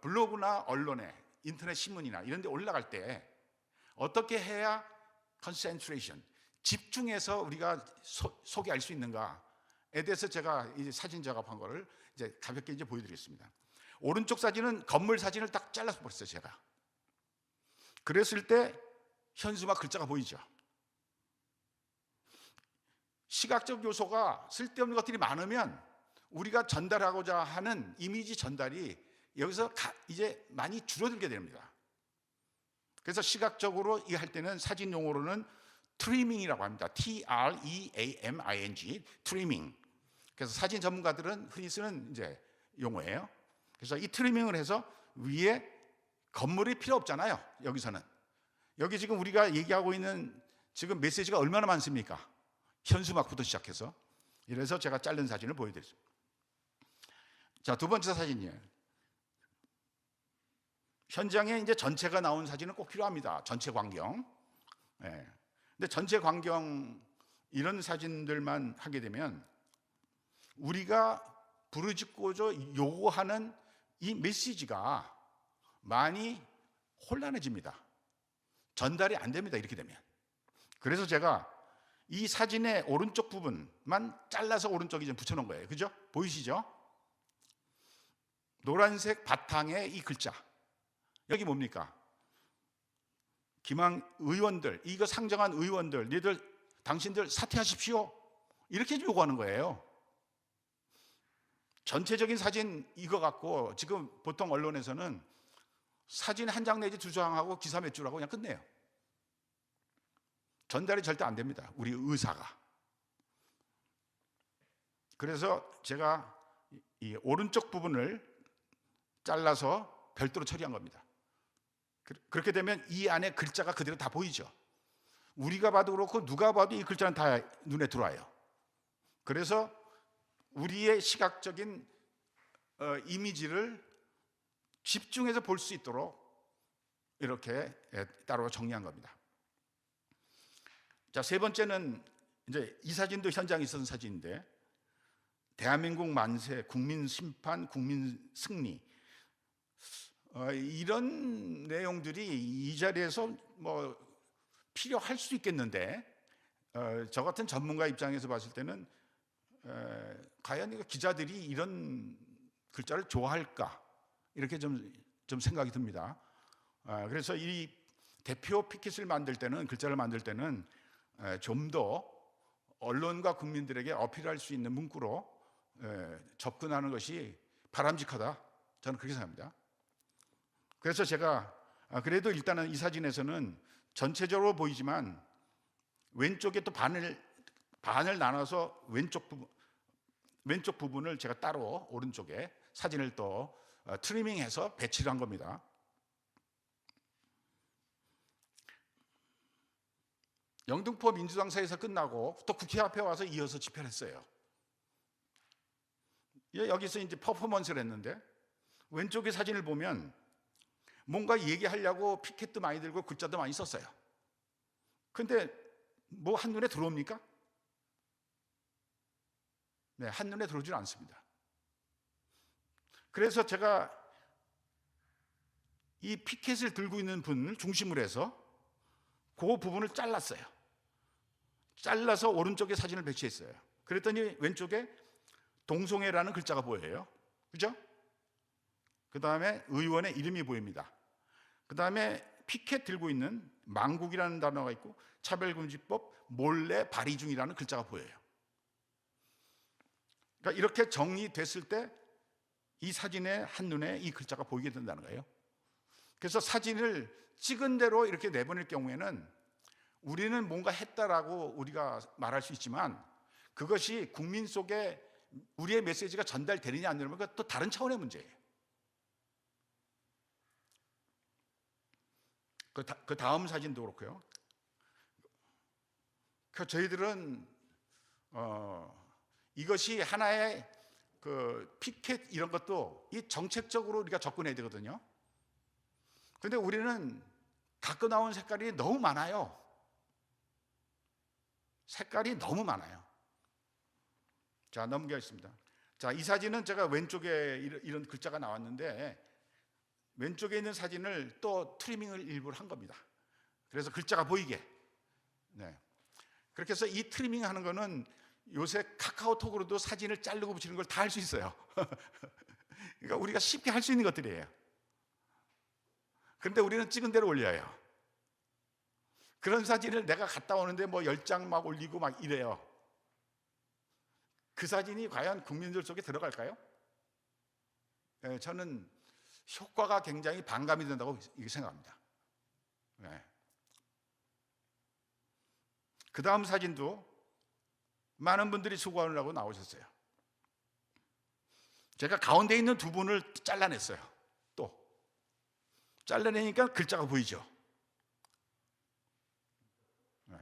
블로그나 언론에 인터넷 신문이나 이런 데 올라갈 때 어떻게 해야 컨센트레이션 집중해서 우리가 소개할 수 있는가에 대해서 제가 이제 사진 작업한 거를 이제 가볍게 이제 보여드리겠습니다. 오른쪽 사진은 건물 사진을 딱 잘라서 버렸어요, 제가. 그랬을 때 현수막 글자가 보이죠. 시각적 요소가 쓸데없는 것들이 많으면 우리가 전달하고자 하는 이미지 전달이 여기서 이제 많이 줄어들게 됩니다. 그래서 시각적으로 이 할 때는 사진 용어로는 트리밍이라고 합니다. T-R-E-A-M-I-N-G, 트리밍. 그래서 사진 전문가들은 흔히 쓰는 이제 용어예요. 그래서 이 트리밍을 해서 위에 건물이 필요 없잖아요. 여기서는 여기 지금 우리가 얘기하고 있는 지금 메시지가 얼마나 많습니까? 현수막부터 시작해서. 이래서 제가 자른 사진을 보여드렸습니다. 자, 두 번째 사진이에요. 현장에 이제 전체가 나온 사진은 꼭 필요합니다. 전체 광경. 네. 근데 전체 광경 이런 사진들만 하게 되면 우리가 부르짖고자 요구하는 이 메시지가 많이 혼란해집니다. 전달이 안 됩니다. 이렇게 되면. 그래서 제가 이 사진의 오른쪽 부분만 잘라서 오른쪽에 좀 붙여놓은 거예요. 그죠? 보이시죠? 노란색 바탕에 이 글자. 여기 뭡니까? 기망 의원들, 이거 상정한 의원들, 당신들 사퇴하십시오. 이렇게 요구하는 거예요. 전체적인 사진 이거 갖고 지금 보통 언론에서는 사진 한 장 내지 두 장하고 기사 몇 줄하고 그냥 끝내요. 전달이 절대 안 됩니다. 우리 의사가. 그래서 제가 이 오른쪽 부분을 잘라서 별도로 처리한 겁니다. 그렇게 되면 이 안에 글자가 그대로 다 보이죠. 우리가 봐도 그렇고 누가 봐도 이 글자는 다 눈에 들어와요. 그래서 우리의 시각적인 이미지를 집중해서 볼 수 있도록 이렇게 따로 정리한 겁니다. 자, 세 번째는 이제 이 사진도 현장에 있었던 사진인데 대한민국 만세, 국민 심판, 국민 승리 이런 내용들이 이 자리에서 뭐 필요할 수 있겠는데 저 같은 전문가 입장에서 봤을 때는 과연 기자들이 이런 글자를 좋아할까 이렇게 좀 생각이 듭니다. 그래서 이 대표 피켓을 만들 때는 글자를 만들 때는 좀 더 언론과 국민들에게 어필할 수 있는 문구로 접근하는 것이 바람직하다. 저는 그렇게 생각합니다. 그래서 제가 그래도 일단은 이 사진에서는 전체적으로 보이지만 왼쪽에 또 반을 나눠서 왼쪽 부분을 제가 따로 오른쪽에 사진을 또 트리밍해서 배치를 한 겁니다. 영등포 민주당사에서 끝나고 또 국회 앞에 와서 이어서 집회를 했어요. 여기서 이제 퍼포먼스를 했는데, 왼쪽의 사진을 보면 뭔가 얘기하려고 피켓도 많이 들고 글자도 많이 썼어요. 근데 뭐 한눈에 들어옵니까? 네, 한눈에 들어오질 않습니다. 그래서 제가 이 피켓을 들고 있는 분을 중심으로 해서 그 부분을 잘랐어요. 잘라서 오른쪽에 사진을 배치했어요. 그랬더니 왼쪽에 동성애라는 글자가 보여요. 그죠? 그 다음에 의원의 이름이 보입니다. 그 다음에 피켓 들고 있는 망국이라는 단어가 있고 차별금지법 몰래 발의 중이라는 글자가 보여요. 그러니까 이렇게 정리됐을 때 이 사진의 한눈에 이 글자가 보이게 된다는 거예요. 그래서 사진을 찍은 대로 이렇게 내보낼 경우에는 우리는 뭔가 했다라고 우리가 말할 수 있지만, 그것이 국민 속에 우리의 메시지가 전달되느냐 안 되느냐, 그건 또 다른 차원의 문제예요. 그 다음 사진도 그렇고요. 저희들은 이것이 하나의 그 피켓 이런 것도 이 정책적으로 우리가 접근해야 되거든요. 그런데 우리는 갖고 나온 색깔이 너무 많아요. 색깔이 너무 많아요. 자, 넘기겠습니다. 자, 이 사진은 제가 왼쪽에 이런 글자가 나왔는데, 왼쪽에 있는 사진을 또 트리밍을 일부러 한 겁니다. 그래서 글자가 보이게. 네. 그렇게 해서 이 트리밍 하는 거는 요새 카카오톡으로도 사진을 자르고 붙이는 걸 다 할 수 있어요. 그러니까 우리가 쉽게 할 수 있는 것들이에요. 그런데 우리는 찍은 대로 올려요. 그런 사진을 내가 갔다 오는데 뭐 10장 막 올리고 막 이래요. 그 사진이 과연 국민들 속에 들어갈까요? 네, 저는 효과가 굉장히 반감이 된다고 생각합니다. 네. 그 다음 사진도 많은 분들이 수고하느라고 나오셨어요. 제가 가운데 있는 두 분을 잘라냈어요. 또 잘라내니까 글자가 보이죠. 네.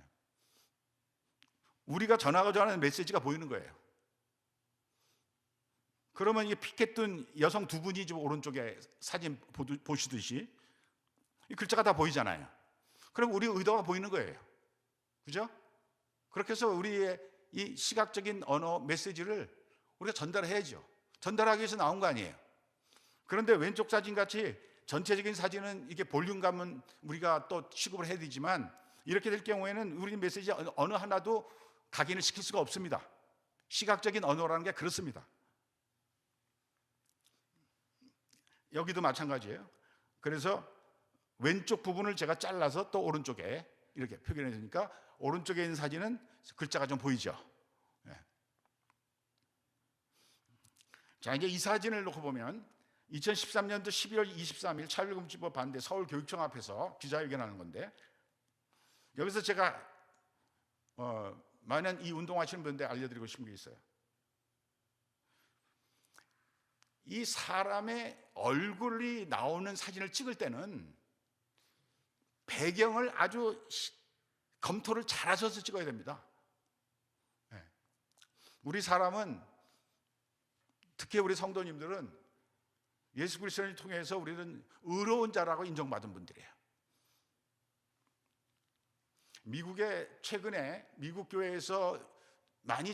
우리가 전하고자 하는 메시지가 보이는 거예요. 그러면 이 피켓 든 여성 두 분이 지금 오른쪽에 사진 보시듯이 이 글자가 다 보이잖아요. 그럼 우리 의도가 보이는 거예요. 그죠? 그렇게 해서 우리의 이 시각적인 언어 메시지를 우리가 전달해야죠. 전달하기 위해서 나온 거 아니에요. 그런데 왼쪽 사진 같이 전체적인 사진은 이게 볼륨감은 우리가 또 취급을 해야 되지만, 이렇게 될 경우에는 우리 메시지 어느 하나도 각인을 시킬 수가 없습니다. 시각적인 언어라는 게 그렇습니다. 여기도 마찬가지예요. 그래서 왼쪽 부분을 제가 잘라서 또 오른쪽에 이렇게 표현해 주니까 오른쪽에 있는 사진은 글자가 좀 보이죠. 네. 자, 이제 이 사진을 놓고 보면 2013년도 11월 23일 차별금지법 반대 서울교육청 앞에서 기자회견하는 건데, 여기서 제가 많은 이 운동하시는 분들 알려드리고 싶은 게 있어요. 이 사람의 얼굴이 나오는 사진을 찍을 때는 배경을 아주 검토를 잘 하셔서 찍어야 됩니다. 네. 우리 사람은, 특히 우리 성도님들은 예수 그리스도를 통해서 우리는 의로운 자라고 인정받은 분들이에요. 미국의 최근에 미국 교회에서 많이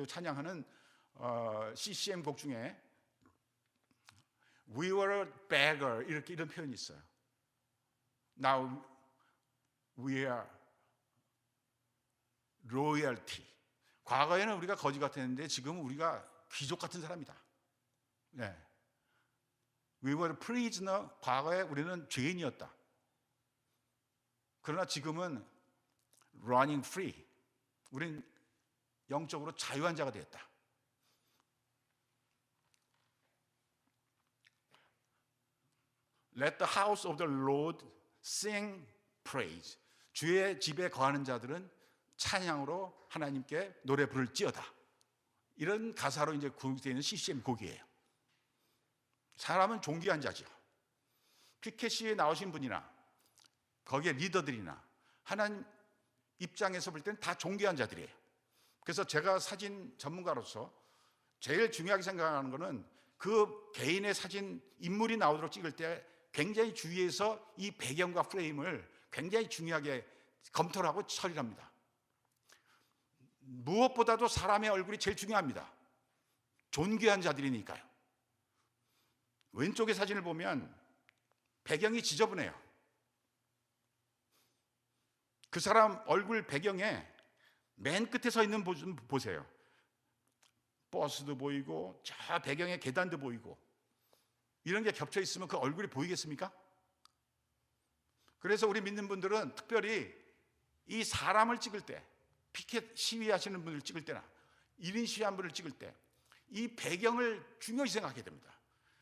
찬양하는 CCM 곡 중에 We were a beggar 이런 표현이 있어요. Now we are royalty. 과거에는 우리가 거지 같았는데 지금은 우리가 귀족 같은 사람이다. 네. We were a prisoner. 과거에 우리는 죄인이었다. 그러나 지금은 running free. 우린 영적으로 자유한 자가 되었다. Let the house of the Lord sing praise. 주의 집에 거하는 자들은 찬양으로 하나님께 노래 부를지어다. 이런 가사로 이제 구성되어 있는 CCM 곡이에요. 사람은 존귀한 자죠. 피켓시에 나오신 분이나 거기에 리더들이나 하나님 입장에서 볼 때는 다 존귀한 자들이에요. 그래서 제가 사진 전문가로서 제일 중요하게 생각하는 것은 그 개인의 사진 인물이 나오도록 찍을 때 굉장히 주의해서 이 배경과 프레임을 굉장히 중요하게 검토를 하고 처리를 합니다. 무엇보다도 사람의 얼굴이 제일 중요합니다. 존귀한 자들이니까요. 왼쪽의 사진을 보면 배경이 지저분해요. 그 사람 얼굴 배경에 맨 끝에 서 있는 분 보세요. 버스도 보이고 저 배경에 계단도 보이고 이런 게 겹쳐 있으면 그 얼굴이 보이겠습니까? 그래서 우리 믿는 분들은 특별히 이 사람을 찍을 때, 피켓 시위하시는 분을 찍을 때나 1인 시위한 분을 찍을 때 이 배경을 중요히 생각하게 됩니다.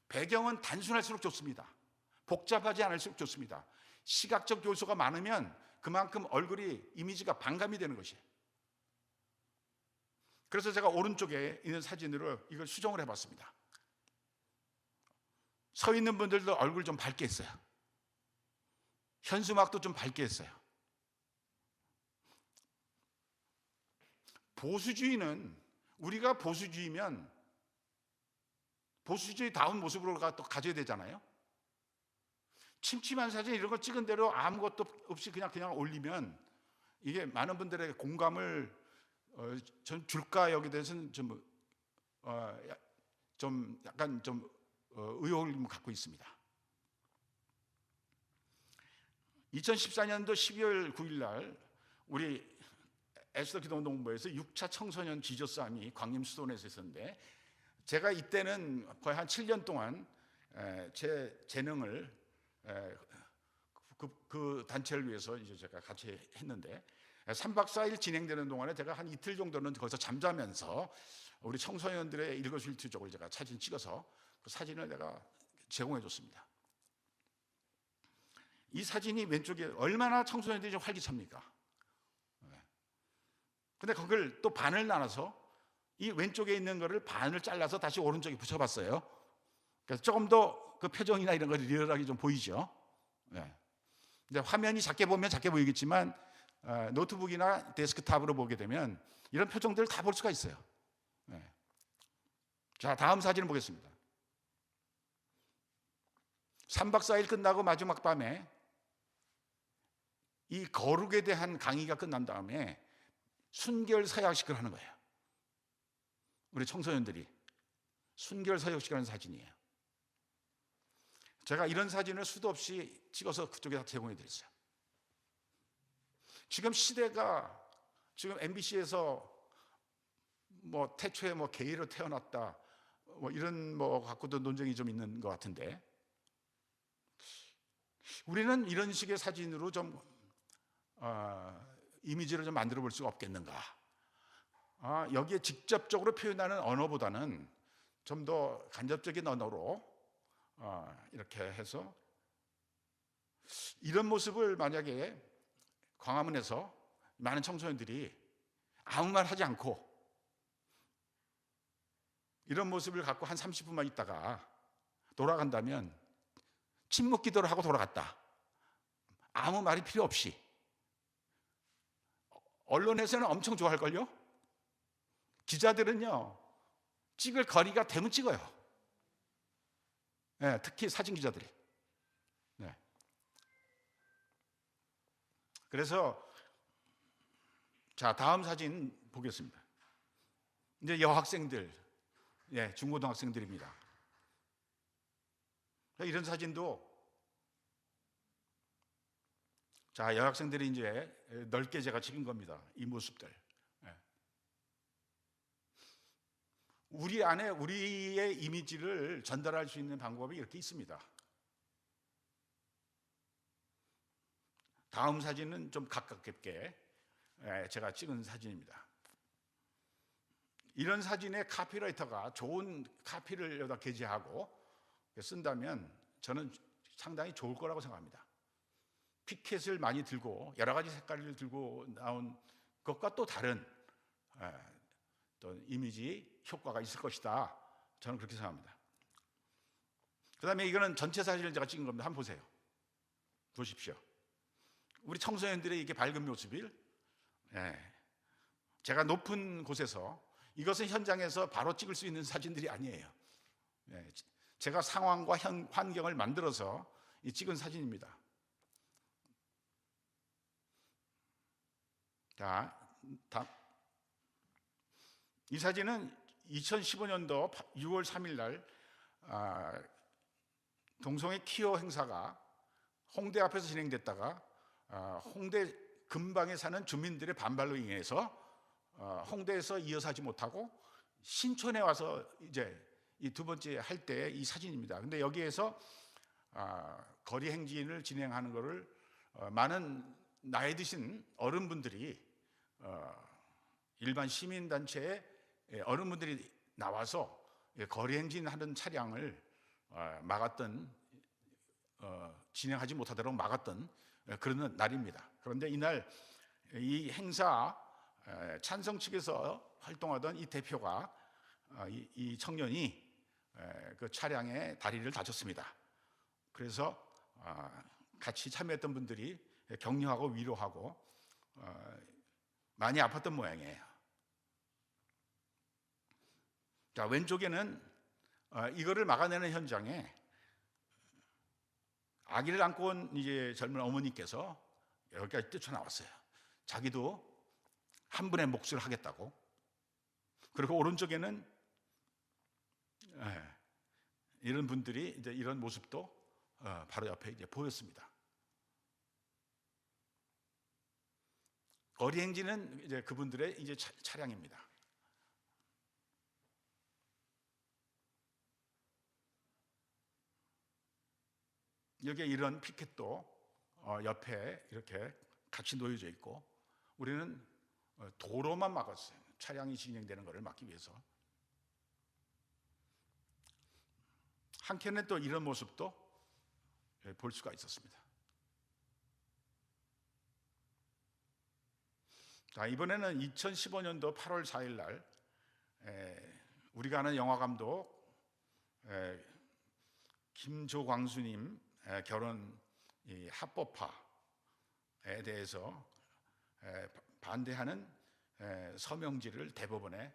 배경은 단순할수록 좋습니다. 복잡하지 않을수록 좋습니다. 시각적 요소가 많으면 그만큼 얼굴이 이미지가 반감이 되는 것이에요. 그래서 제가 오른쪽에 있는 사진으로 이걸 수정을 해봤습니다. 서 있는 분들도 얼굴 좀 밝게 했어요. 현수막도 좀 밝게 했어요. 보수주의는 우리가 보수주의면 보수주의다운 모습으로 또 가져야 되잖아요. 침침한 사진 이런 거 찍은 대로 아무것도 없이 그냥 올리면 이게 많은 분들에게 공감을 전 줄까 여기에 대해서는 약간 의혹을 갖고 있습니다. 2014년도 12월 9일 날 우리 에스더 기도운동부에서 6차 청소년 지저싸움이 광림수도원에서 있었는데 제가 이때는 거의 한 7년 동안 제 재능을 그 단체를 위해서 이제 제가 같이 했는데 3박 4일 진행되는 동안에 제가 한 이틀 정도는 거기서 잠자면서 우리 청소년들의 일거수일투족을 제가 사진 찍어서 그 사진을 내가 제공해 줬습니다. 이 사진이 왼쪽에 얼마나 청소년들이 좀 활기찹니까? 근데 그걸 또 반을 나눠서 이 왼쪽에 있는 거를 반을 잘라서 다시 오른쪽에 붙여봤어요. 그래서 조금 더 그 표정이나 이런 거 리얼하게 좀 보이죠. 근데 화면이 작게 보면 작게 보이겠지만 노트북이나 데스크탑으로 보게 되면 이런 표정들을 다 볼 수가 있어요. 자, 다음 사진을 보겠습니다. 3박 4일 끝나고 마지막 밤에 이 거룩에 대한 강의가 끝난 다음에 순결 서약식을 하는 거예요. 우리 청소년들이 순결 서약식을 하는 사진이에요. 제가 이런 사진을 수도 없이 찍어서 그쪽에 다 제공해 드렸어요. 지금 시대가 지금 MBC에서 뭐 태초에 뭐 게이로 태어났다 뭐 이런 뭐 갖고도 논쟁이 좀 있는 것 같은데 우리는 이런 식의 사진으로 좀 이미지를 좀 만들어 볼 수가 없겠는가? 여기에 직접적으로 표현하는 언어보다는 좀 더 간접적인 언어로 이렇게 해서 이런 모습을 만약에 광화문에서 많은 청소년들이 아무 말 하지 않고 이런 모습을 갖고 한 30분만 있다가 돌아간다면 침묵 기도를 하고 돌아갔다. 아무 말이 필요 없이. 언론에서는 엄청 좋아할걸요? 기자들은요, 찍을 거리가 되면 찍어요. 네, 특히 사진 기자들이. 네. 그래서 자, 다음 사진 보겠습니다. 이제 여학생들, 중고등학생들입니다. 이런 사진도 자, 여학생들이 이제 넓게 제가 찍은 겁니다. 이 모습들. 우리 안에 우리의 이미지를 전달할 수 있는 방법이 이렇게 있습니다. 다음 사진은 좀 가깝게 제가 찍은 사진입니다. 이런 사진에 카피라이터가 좋은 카피를 여기다 게재하고 쓴다면 저는 상당히 좋을 거라고 생각합니다. 피켓을 많이 들고 여러 가지 색깔을 들고 나온 그것과 또 다른 또 이미지 효과가 있을 것이다. 저는 그렇게 생각합니다. 그 다음에 이거는 전체 사진을 제가 찍은 겁니다. 한번 보세요. 보십시오. 우리 청소년들의 이렇게 밝은 모습을, 제가 높은 곳에서, 이것은 현장에서 바로 찍을 수 있는 사진들이 아니에요. 제가 상황과 환경을 만들어서 찍은 사진입니다. 자, 이 사진은 2015년도 6월 3일 날 동성애 키어 행사가 홍대 앞에서 진행됐다가 홍대 근방에 사는 주민들의 반발로 인해서 홍대에서 이어서 하지 못하고 신촌에 와서 이제 이 두 번째 할 때 이 사진입니다. 근데 여기에서 거리 행진을 진행하는 것을 많은 나이 드신 어른분들이 일반 시민단체의 어른분들이 나와서 거리 행진하는 차량을 막았던, 진행하지 못하도록 막았던 그런 날입니다. 그런데 이날 이 행사 찬성 측에서 활동하던 이 대표가 이 청년이 그 차량에 다리를 다쳤습니다. 그래서 같이 참여했던 분들이 격려하고 위로하고 많이 아팠던 모양이에요. 자, 왼쪽에는 이거를 막아내는 현장에 아기를 안고 온 이제 젊은 어머니께서 여기까지 뛰쳐나왔어요. 자기도 한 분의 몫을 하겠다고. 그리고 오른쪽에는 이런 분들이 이제 이런 모습도 바로 옆에 이제 보였습니다. 거리 행진은 이제 그분들의 이제 차량입니다. 여기에 이런 피켓도 옆에 이렇게 같이 놓여져 있고, 우리는 도로만 막았어요. 차량이 진행되는 것을 막기 위해서. 한켠에 또 이런 모습도 볼 수가 있었습니다. 자, 이번에는 2015년도 8월 4일 날 우리가 아는 영화 감독 김조광수님 결혼 합법화에 대해서 반대하는 서명지를 대법원에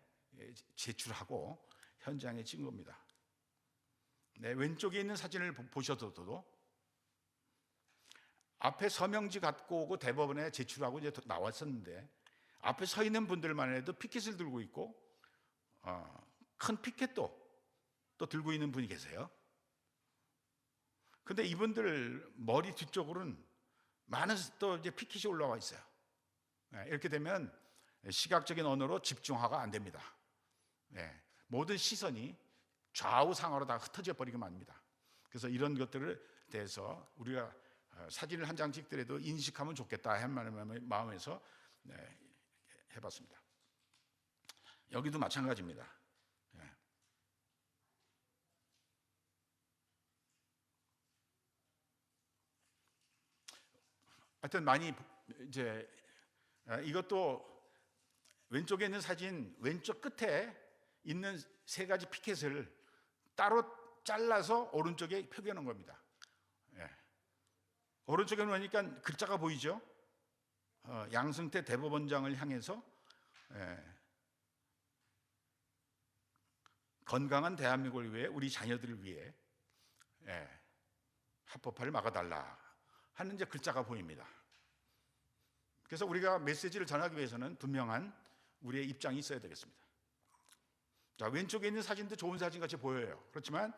제출하고 현장에 찍은 겁니다. 왼쪽에 있는 사진을 보셔도 앞에 서명지 갖고 오고 대법원에 제출하고 이제 나왔었는데, 앞에 서 있는 분들만 해도 피켓을 들고 있고 큰 피켓도 또 들고 있는 분이 계세요. 근데 이분들 머리 뒤쪽으로는 많은 또 이제 피켓이 올라와 있어요. 이렇게 되면 시각적인 언어로 집중화가 안 됩니다. 모든 시선이 좌우상하로 다 흩어져 버리기만 합니다. 그래서 이런 것들에 대해서 우리가 사진을 한 장 찍더라도 인식하면 좋겠다 하는 마음에서 해봤습니다. 여기도 마찬가지입니다. 하여튼 많이 이제 이것도 왼쪽에 있는 사진, 왼쪽 끝에 있는 세 가지 피켓을 따로 잘라서 오른쪽에 표기하는 겁니다. 오른쪽에 놓으니까 글자가 보이죠? 양승태 대법원장을 향해서 건강한 대한민국을 위해, 우리 자녀들을 위해 합법화를 막아달라 하는 이제 글자가 보입니다. 그래서 우리가 메시지를 전하기 위해서는 분명한 우리의 입장이 있어야 되겠습니다. 자, 왼쪽에 있는 사진도 좋은 사진 같이 보여요. 그렇지만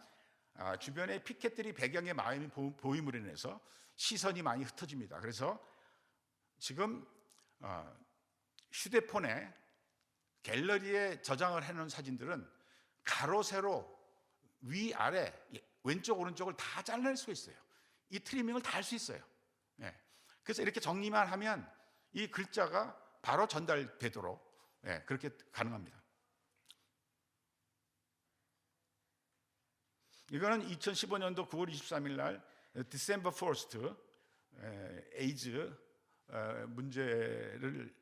주변에 피켓들이 배경에 많이 보임으로 인해서 시선이 많이 흩어집니다. 그래서 지금 휴대폰에 갤러리에 저장을 해놓은 사진들은 가로 세로 위아래 왼쪽 오른쪽을 다 잘라낼 수가 있어요. 이 트리밍을 다 할 수 있어요. 그래서 이렇게 정리만 하면 이 글자가 바로 전달되도록 그렇게 가능합니다. 이거는 2015년도 9월 23일 날 December 1st 에이즈 문제를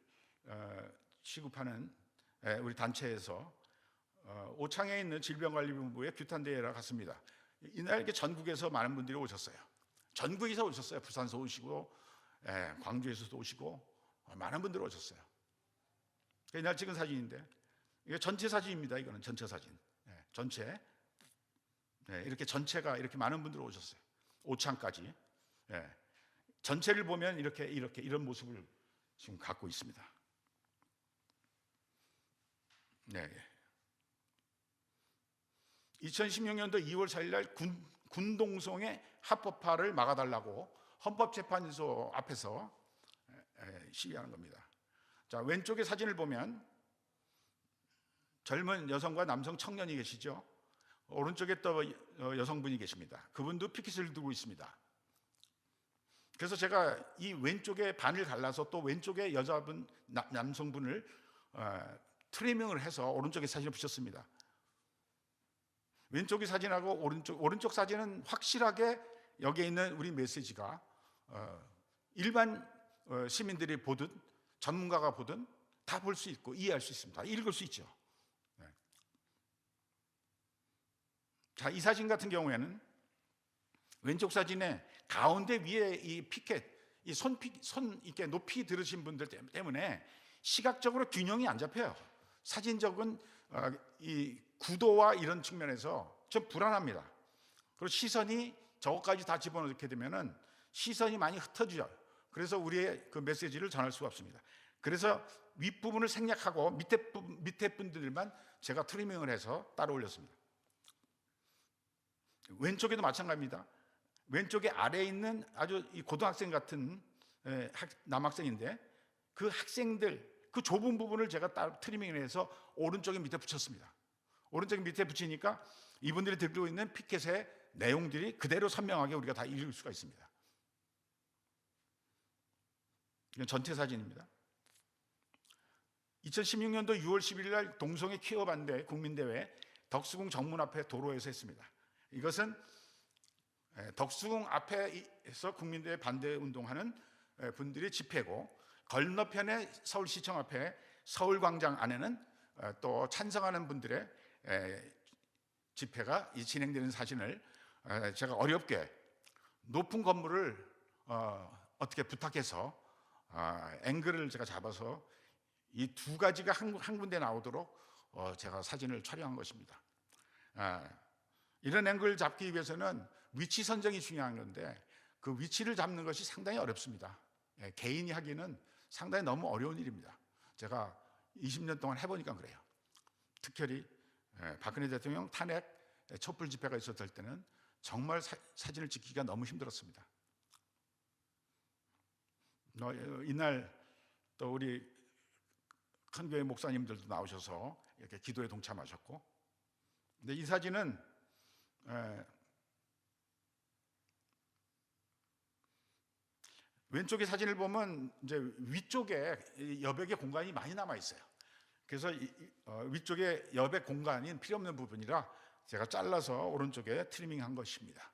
취급하는 우리 단체에서 오창에 있는 질병관리본부의 규탄대회를 갔습니다. 이날 이렇게 전국에서 많은 분들이 오셨어요. 전국에서 오셨어요. 부산에서 오시고 광주에서도 오시고 많은 분들이 오셨어요. 이날 찍은 사진인데 이게 전체 사진입니다. 이거는 전체 사진. 전체 이렇게 전체가 이렇게 많은 분들이 오셨어요. 오창까지. 전체를 보면 이런 모습을 지금 갖고 있습니다. 네. 2016년도 2월 4일 날 군동성의 합법화를 막아달라고 헌법재판소 앞에서 시위하는 겁니다. 자, 왼쪽의 사진을 보면 젊은 여성과 남성 청년이 계시죠. 오른쪽에 또 여성분이 계십니다. 그분도 피켓을 들고 있습니다. 그래서 제가 이 왼쪽에 반을 갈라서 또 왼쪽에 여자분, 남성분을 트리밍을 해서 오른쪽에 사진을 붙였습니다. 왼쪽의 사진하고 오른쪽 사진은 확실하게 여기에 있는 우리 메시지가 일반 시민들이 보든 전문가가 보든 다 볼 수 있고 이해할 수 있습니다. 읽을 수 있죠. 자, 이 사진 같은 경우에는 왼쪽 사진에 가운데 위에 이 피켓, 이 손 이렇게 높이 들으신 분들 때문에 시각적으로 균형이 안 잡혀요. 사진적인 이 구도와 이런 측면에서 좀 불안합니다. 그리고 시선이 저것까지 다 집어넣게 되면은 시선이 많이 흩어져요. 그래서 우리의 그 메시지를 전할 수가 없습니다. 그래서 윗부분을 생략하고 밑에 분들만 제가 트리밍을 해서 따로 올렸습니다. 왼쪽에도 마찬가지입니다. 왼쪽에 아래에 있는 아주 이 고등학생 같은 남학생인데 그 학생들 그 좁은 부분을 제가 따로 트리밍을 해서 오른쪽에 밑에 붙였습니다. 오른쪽 밑에 붙이니까 이분들이 들고 있는 피켓의 내용들이 그대로 선명하게 우리가 다 읽을 수가 있습니다. 이건 전체 사진입니다. 2016년도 6월 11일 날 동성애 퀴어 반대 국민대회 덕수궁 정문 앞에 도로에서 했습니다. 이것은 덕수궁 앞에서 국민대회 반대 운동하는 분들의 집회고 건너편에 서울시청 앞에 서울광장 안에는 또 찬성하는 분들의 집회가 진행되는 사진을 제가 어렵게 높은 건물을 어떻게 부탁해서 앵글을 제가 잡아서 이 두 가지가 한 군데 나오도록 제가 사진을 촬영한 것입니다. 이런 앵글 잡기 위해서는 위치 선정이 중요한 건데 그 위치를 잡는 것이 상당히 어렵습니다. 개인이 하기는 상당히 너무 어려운 일입니다. 제가 20년 동안 해보니까 그래요. 특별히 박근혜 대통령 탄핵 촛불 집회가 있었을 때는 정말 사진을 찍기가 너무 힘들었습니다. 이날 또 우리 큰 교회 목사님들도 나오셔서 이렇게 기도에 동참하셨고, 근데 이 사진은 왼쪽의 사진을 보면 이제 위쪽에 여백의 공간이 많이 남아 있어요. 그래서 위쪽에 여백 공간이 필요 없는 부분이라 제가 잘라서 오른쪽에 트리밍한 것입니다.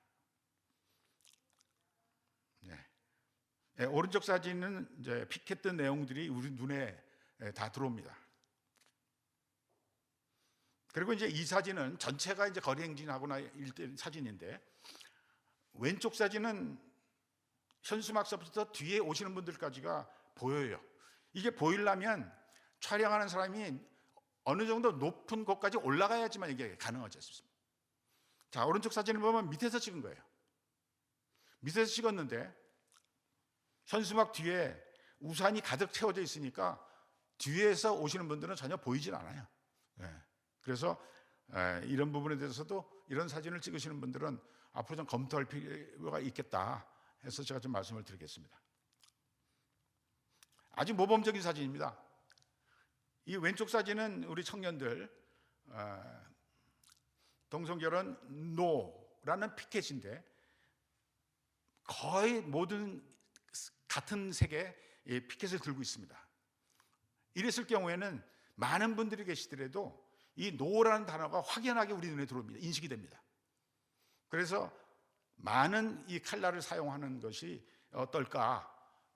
네, 오른쪽 사진은 이제 피켓된 내용들이 우리 눈에 다 들어옵니다. 그리고 이제 이 사진은 전체가 이제 거리 행진하고 나일 사진인데 왼쪽 사진은 현수막서부터 뒤에 오시는 분들까지가 보여요. 이게 보이려면 촬영하는 사람이 어느 정도 높은 곳까지 올라가야지만 이게 가능하지 않습니까? 자, 오른쪽 사진을 보면 밑에서 찍은 거예요. 밑에서 찍었는데 현수막 뒤에 우산이 가득 채워져 있으니까 뒤에서 오시는 분들은 전혀 보이질 않아요. 그래서 이런 부분에 대해서도 이런 사진을 찍으시는 분들은 앞으로 좀 검토할 필요가 있겠다 해서 제가 좀 말씀을 드리겠습니다. 아주 모범적인 사진입니다. 이 왼쪽 사진은 우리 청년들 동성결혼 NO라는 피켓인데 거의 모든 같은 색의 피켓을 들고 있습니다. 이랬을 경우에는 많은 분들이 계시더라도 이 NO라는 단어가 확연하게 우리 눈에 들어옵니다. 인식이 됩니다. 그래서 많은 이 컬러를 사용하는 것이 어떨까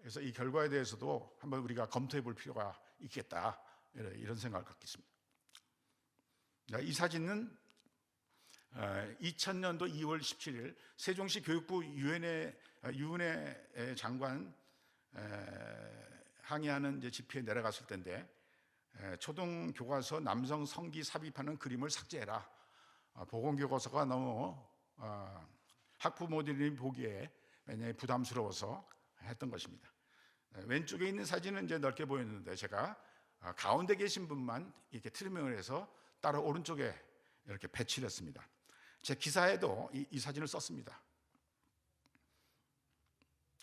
해서 이 결과에 대해서도 한번 우리가 검토해 볼 필요가 있겠다, 이런 생각을 갖고 있습니다. 이 사진은 2000년도 2월 17일 세종시 교육부 유은혜 장관 항의하는 이제 집회에 내려갔을 때인데, 초등 교과서 남성 성기 삽입하는 그림을 삭제해라. 보건 교과서가 너무 학부모들이 보기에 굉장히 부담스러워서 했던 것입니다. 왼쪽에 있는 사진은 이제 넓게 보였는데, 제가 가운데 계신 분만 이렇게 트리밍을 해서 따로 오른쪽에 이렇게 배치를 했습니다. 제 기사에도 이 사진을 썼습니다.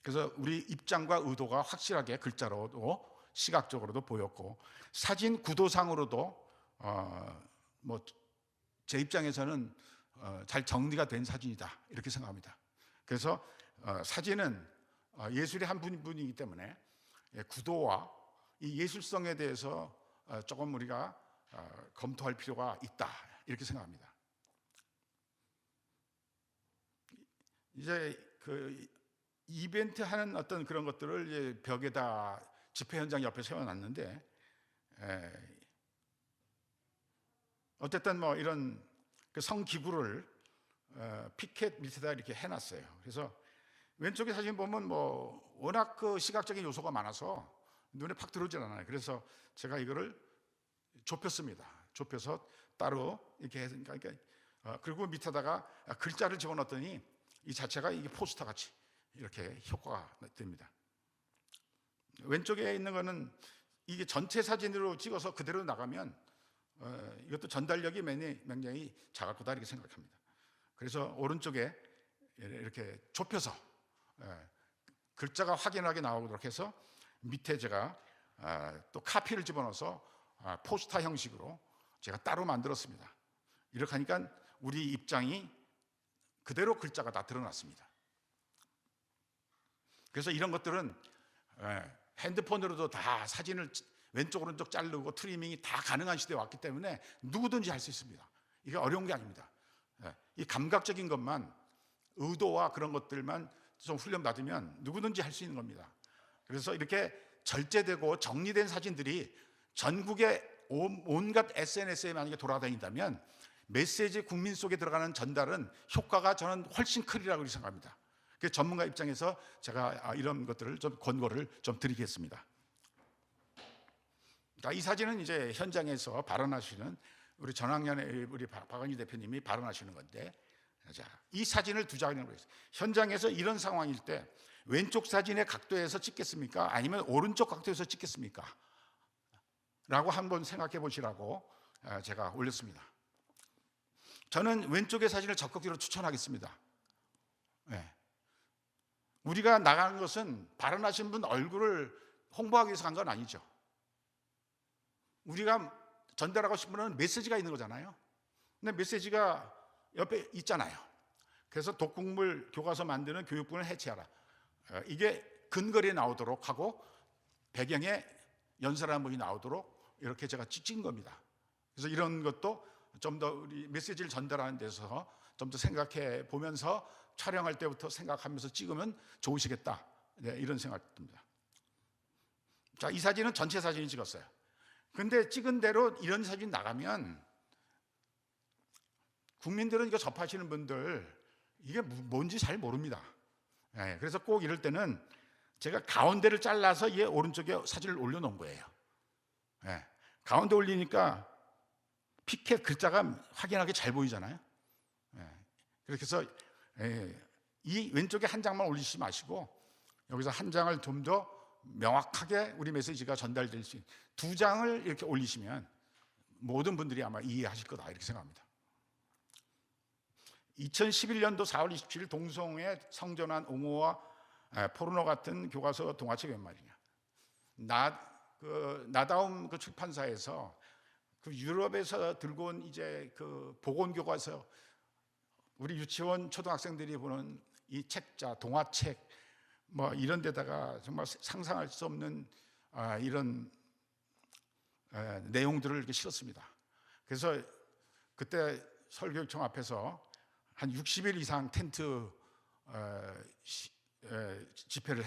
그래서 우리 입장과 의도가 확실하게 글자로도 시각적으로도 보였고, 사진 구도상으로도 뭐 제 입장에서는 잘 정리가 된 사진이다, 이렇게 생각합니다. 그래서 사진은 예술의 한 분이기 때문에 구도와 이 예술성에 대해서 조금 우리가 검토할 필요가 있다, 이렇게 생각합니다. 이제 그 이벤트 하는 어떤 그런 것들을 이제 벽에다 집회 현장 옆에 세워놨는데, 어쨌든 뭐 이런 그 성기구를 피켓 밑에다 이렇게 해놨어요. 그래서 왼쪽에 사진 보면 뭐 워낙 그 시각적인 요소가 많아서 눈에 팍 들어오질 않아요. 그래서 제가 이거를 좁혔습니다. 좁혀서 따로 이렇게 했으니까, 그리고 밑에다가 글자를 집어넣었더니 이 자체가 이게 포스터 같이 이렇게 효과가 됩니다. 왼쪽에 있는 거는 이게 전체 사진으로 찍어서 그대로 나가면 이것도 전달력이 굉장히 작을 거다, 이렇게 생각합니다. 그래서 오른쪽에 이렇게 좁혀서 글자가 확연하게 나오도록 해서 밑에 제가 또 카피를 집어넣어서 포스터 형식으로 제가 따로 만들었습니다. 이렇게 하니까 우리 입장이 그대로 글자가 다 드러났습니다. 그래서 이런 것들은 핸드폰으로도 다 사진을 왼쪽 오른쪽 자르고 트리밍이 다 가능한 시대에 왔기 때문에 누구든지 할 수 있습니다. 이게 어려운 게 아닙니다. 이 감각적인 것만, 의도와 그런 것들만 좀 훈련받으면 누구든지 할 수 있는 겁니다. 그래서 이렇게 절제되고 정리된 사진들이 전국의 온갖 SNS에 만약에 돌아다닌다면 메시지 국민 속에 들어가는 전달은 효과가 저는 훨씬 크리라고 생각합니다. 그 전문가 입장에서 제가 이런 것들을 좀 권고를 좀 드리겠습니다. 이 사진은 이제 현장에서 발언하시는 우리 전학년의 우리 박은희 대표님이 발언하시는 건데, 자, 이 사진을 두 장으로 했어요. 현장에서 이런 상황일 때 왼쪽 사진의 각도에서 찍겠습니까? 아니면 오른쪽 각도에서 찍겠습니까? 라고 한번 생각해 보시라고 제가 올렸습니다. 저는 왼쪽의 사진을 적극적으로 추천하겠습니다. 우리가 나가는 것은 발언하신 분 얼굴을 홍보하기 위해서 간 건 아니죠. 우리가 전달하고 싶은 건 메시지가 있는 거잖아요. 근데 메시지가 옆에 있잖아요. 그래서 독극물 교과서 만드는 교육부를 해체하라. 이게 근거리에 나오도록 하고 배경에 연설하는 분이 나오도록 이렇게 제가 찍은 겁니다. 그래서 이런 것도 좀 더 우리 메시지를 전달하는 데서 좀 더 생각해 보면서 촬영할 때부터 생각하면서 찍으면 좋으시겠다, 이런 생각이 듭니다. 자, 이 사진은 전체 사진을 찍었어요. 근데 찍은 대로 이런 사진 나가면 국민들은 이거 접하시는 분들 이게 뭔지 잘 모릅니다. 그래서 꼭 이럴 때는 제가 가운데를 잘라서 얘 오른쪽에 사진을 올려놓은 거예요. 가운데 올리니까 피켓 글자가 확연하게 잘 보이잖아요. 그렇게 해서 이 왼쪽에 한 장만 올리시지 마시고 여기서 한 장을 좀 더 명확하게 우리 메시지가 전달될 수 있는 두 장을 이렇게 올리시면 모든 분들이 아마 이해하실 거다, 이렇게 생각합니다. 2011년도 4월 27일 동성애 성전환 옹호와 포르노 같은 교과서 동화책 몇 마리냐. 나다움 그 출판사에서 그 유럽에서 들고 온 이제 그 보건 교과서, 우리 유치원 초등학생들이 보는 이 책자, 동화책 뭐 이런 데다가 정말 상상할 수 없는 이런 내용들을 이렇게 실었습니다. 그래서 그때 서울교육청 앞에서 한 60일 이상 텐트 집회를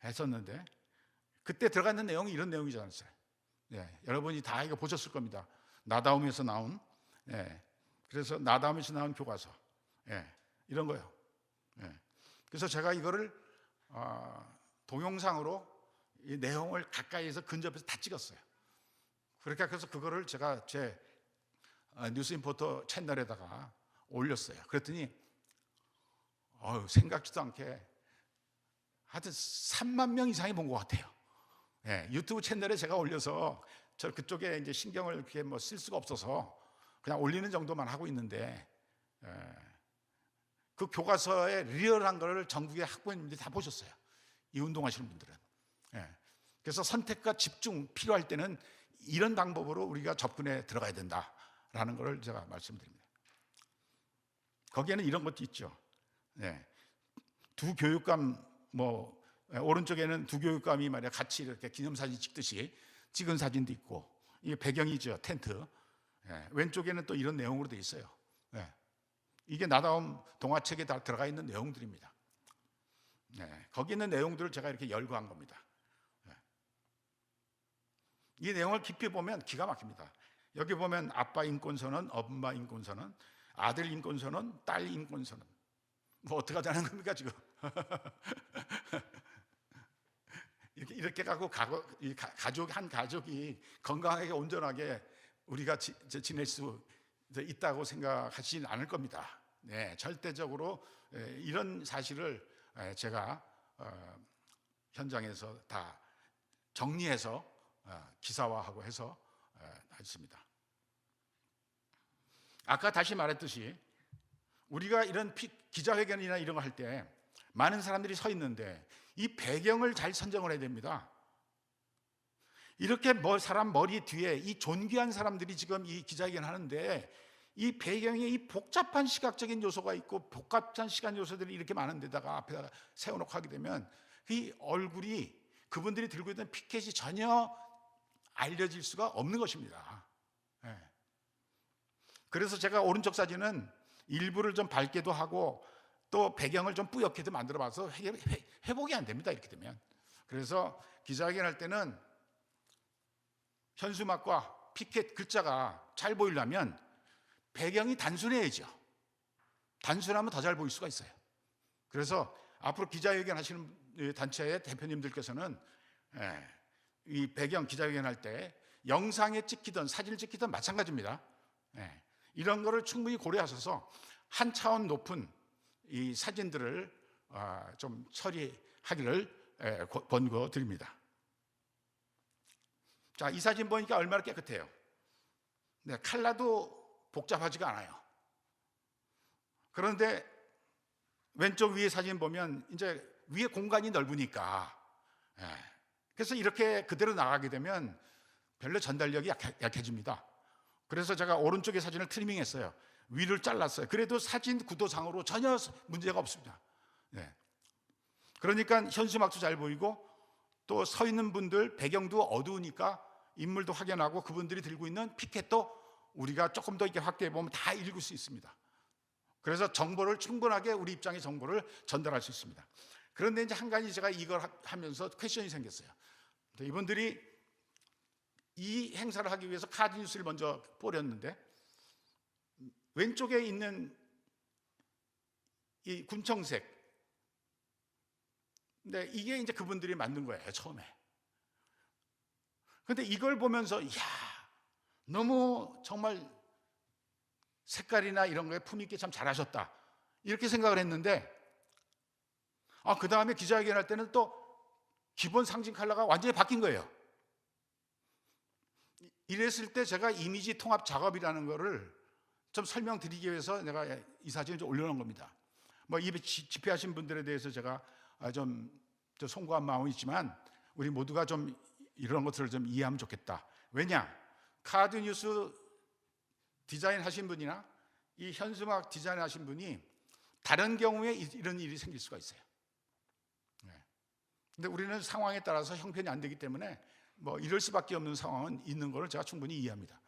했었는데, 그때 들어가 있는 내용이 이런 내용이지 않았어요. 여러분이 다 이거 보셨을 겁니다. 나다움에서 나온, 그래서 나다움에서 나온 교과서, 이런 거요. 그래서 제가 이거를 동영상으로 이 내용을 가까이에서 근접해서 다 찍었어요. 그러니까 그래서 그거를 제가 제 뉴스인포터 채널에다가 올렸어요. 그랬더니 생각지도 않게 하여튼 3만 명 이상이 본 것 같아요. 유튜브 채널에 제가 올려서 저 그쪽에 이제 신경을 이렇게 뭐 쓸 수가 없어서 그냥 올리는 정도만 하고 있는데, 그 교과서에 리얼한 거를 전국의 학부모님들이 다 보셨어요. 이 운동하시는 분들은. 그래서 선택과 집중 필요할 때는 이런 방법으로 우리가 접근해 들어가야 된다라는 것을 제가 말씀드립니다. 거기에는 이런 것도 있죠. 두 교육감, 오른쪽에는 두 교육감이 말이야 같이 이렇게 기념사진 찍듯이 찍은 사진도 있고, 이게 배경이죠, 텐트. 왼쪽에는 또 이런 내용으로 되어 있어요. 이게 나다움 동화책에 다 들어가 있는 내용들입니다. 거기 있는 내용들을 제가 이렇게 열거한 겁니다. 이 내용을 깊이 보면 기가 막힙니다. 여기 보면 아빠 인권선언, 엄마 인권선언, 아들 인권선언, 딸 인권선언. 뭐 어떻게 하자는 겁니까 지금? 이렇게 갖고 한 가족이 건강하게 온전하게 우리가 지낼 수 있다고 생각하시진 않을 겁니다. 절대적으로 이런 사실을 제가 현장에서 다 정리해서 기사화하고 해서 했습니다. 아까 다시 말했듯이 우리가 이런 기자회견이나 이런 거 할 때 많은 사람들이 서 있는데 이 배경을 잘 선정을 해야 됩니다. 이렇게 사람 머리 뒤에 이 존귀한 사람들이 지금 이 기자회견 하는데 이 배경에 이 복잡한 시각적인 요소가 있고 복잡한 시간 요소들이 이렇게 많은 데다가 앞에다가 세워놓고 하게 되면 이 얼굴이, 그분들이 들고 있는 피켓이 전혀 알려질 수가 없는 것입니다. 그래서 제가 오른쪽 사진은 일부를 좀 밝게도 하고 또 배경을 좀 뿌옇게도 만들어 봐서 회복이 안 됩니다, 이렇게 되면. 그래서 기자회견 할 때는 현수막과 피켓 글자가 잘 보이려면 배경이 단순해야죠. 단순하면 더 잘 보일 수가 있어요. 그래서 앞으로 기자회견 하시는 단체의 대표님들께서는 이 배경 기자회견 할 때 영상에 찍히든 사진을 찍히든 마찬가지입니다. 이런 거를 충분히 고려하셔서 한 차원 높은 이 사진들을 좀 처리하기를 권고드립니다. 자, 이 사진 보니까 얼마나 깨끗해요. 컬러도 복잡하지가 않아요. 그런데 왼쪽 위에 사진 보면 이제 위에 공간이 넓으니까, 그래서 이렇게 그대로 나가게 되면 별로 전달력이 약해집니다. 그래서 제가 오른쪽의 사진을 트리밍했어요. 위를 잘랐어요. 그래도 사진 구도상으로 전혀 문제가 없습니다. 그러니까 현수막도 잘 보이고 또 서 있는 분들 배경도 어두우니까 인물도 확연하고 그분들이 들고 있는 피켓도 우리가 조금 더 이렇게 확대해 보면 다 읽을 수 있습니다. 그래서 정보를 충분하게 우리 입장의 정보를 전달할 수 있습니다. 그런데 이제 한 가지 제가 이걸 하면서 퀘션이 생겼어요. 이분들이 이 행사를 하기 위해서 카드 뉴스를 먼저 뿌렸는데 왼쪽에 있는 이 군청색, 근데 이게 이제 그분들이 만든 거예요, 처음에. 근데 이걸 보면서 이야, 너무 정말 색깔이나 이런 거에 품위 있게 참 잘하셨다, 이렇게 생각을 했는데, 그 다음에 기자회견 할 때는 또 기본 상징 컬러가 완전히 바뀐 거예요. 이랬을 때 제가 이미지 통합 작업이라는 거를 좀 설명드리기 위해서 내가 이 사진을 좀 올려놓은 겁니다. 이 집회하신 분들에 대해서 제가 좀 송구한 마음은 있지만 우리 모두가 좀 이런 것들을 좀 이해하면 좋겠다. 왜냐? 카드 뉴스 디자인 하신 분이나 이 현수막 디자인 하신 분이 다른 경우에 이런 일이 생길 수가 있어요. 근데 우리는 상황에 따라서 형편이 안 되기 때문에 이럴 수밖에 없는 상황은 있는 것을 제가 충분히 이해합니다.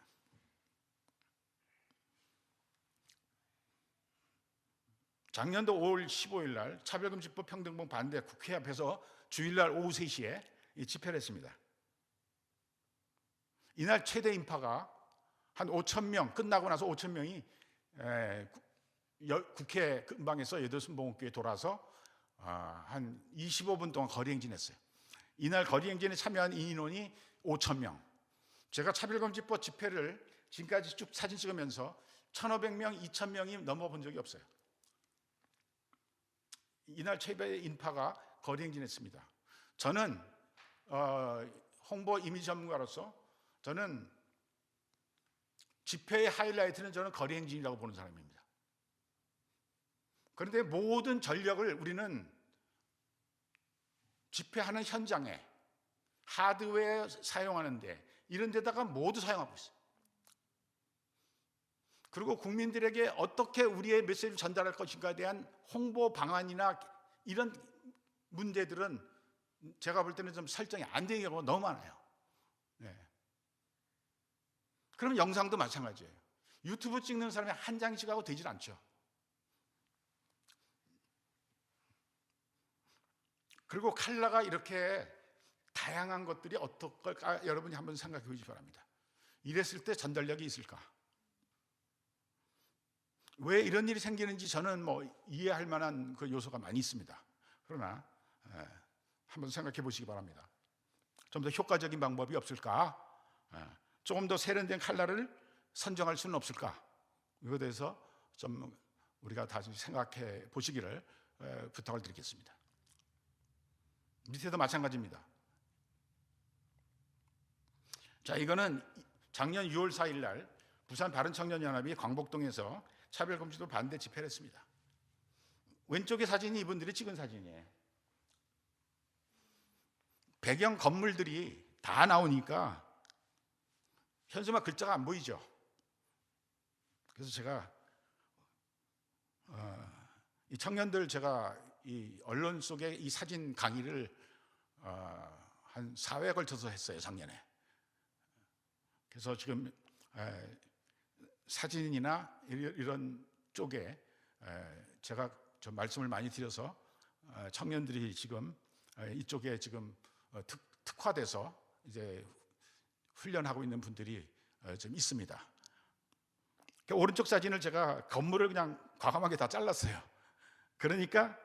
작년도 5월 15일 날 차별금지법 평등법 반대 국회 앞에서 주일날 오후 3시에 집회를 했습니다. 이날 최대 인파가 한 5천 명, 끝나고 나서 5천 명이 국회 근방에서 여도순복음교회 돌아서 한 25분 동안 거리 행진했어요. 이날 거리 행진에 참여한 인원이 5천 명. 제가 차별금지법 집회를 지금까지 쭉 사진 찍으면서 1,500명, 2,000명이 넘어본 적이 없어요. 이날 최대 인파가 거리 행진했습니다. 저는 홍보 이미지 전문가로서 저는 집회의 하이라이트는 저는 거리 행진이라고 보는 사람입니다. 그런데 모든 전력을 우리는 집회하는 현장에 하드웨어 사용하는데 이런 데다가 모두 사용하고 있어요. 그리고 국민들에게 어떻게 우리의 메시지를 전달할 것인가에 대한 홍보 방안이나 이런 문제들은 제가 볼 때는 좀 설정이 안 되는 경우가 너무 많아요. 네. 그럼 영상도 마찬가지예요. 유튜브 찍는 사람이 한 장씩 하고 되질 않죠. 그리고 칼라가 이렇게 다양한 것들이 어떨까 여러분이 한번 생각해 보시기 바랍니다. 이랬을 때 전달력이 있을까? 왜 이런 일이 생기는지 저는 이해할 만한 그 요소가 많이 있습니다. 그러나 한번 생각해 보시기 바랍니다. 좀 더 효과적인 방법이 없을까? 조금 더 세련된 칼라를 선정할 수는 없을까? 이거에 대해서 좀 우리가 다시 생각해 보시기를 부탁을 드리겠습니다. 밑에도 마찬가지입니다. 자, 이거는 작년 6월 4일 날 부산 바른청년연합이 광복동에서 차별금지도 반대 집회를 했습니다. 왼쪽의 사진이 이분들이 찍은 사진이에요. 배경 건물들이 다 나오니까 현수막 글자가 안 보이죠. 그래서 제가 이 청년들 제가 이 언론 속에 이 사진 강의를 한 4회에 걸쳐서 했어요, 작년에. 그래서 지금 사진이나 이런 쪽에 제가 좀 말씀을 많이 드려서 청년들이 지금 이쪽에 지금 특화돼서 이제 훈련하고 있는 분들이 좀 있습니다. 오른쪽 사진을 제가 건물을 그냥 과감하게 다 잘랐어요. 그러니까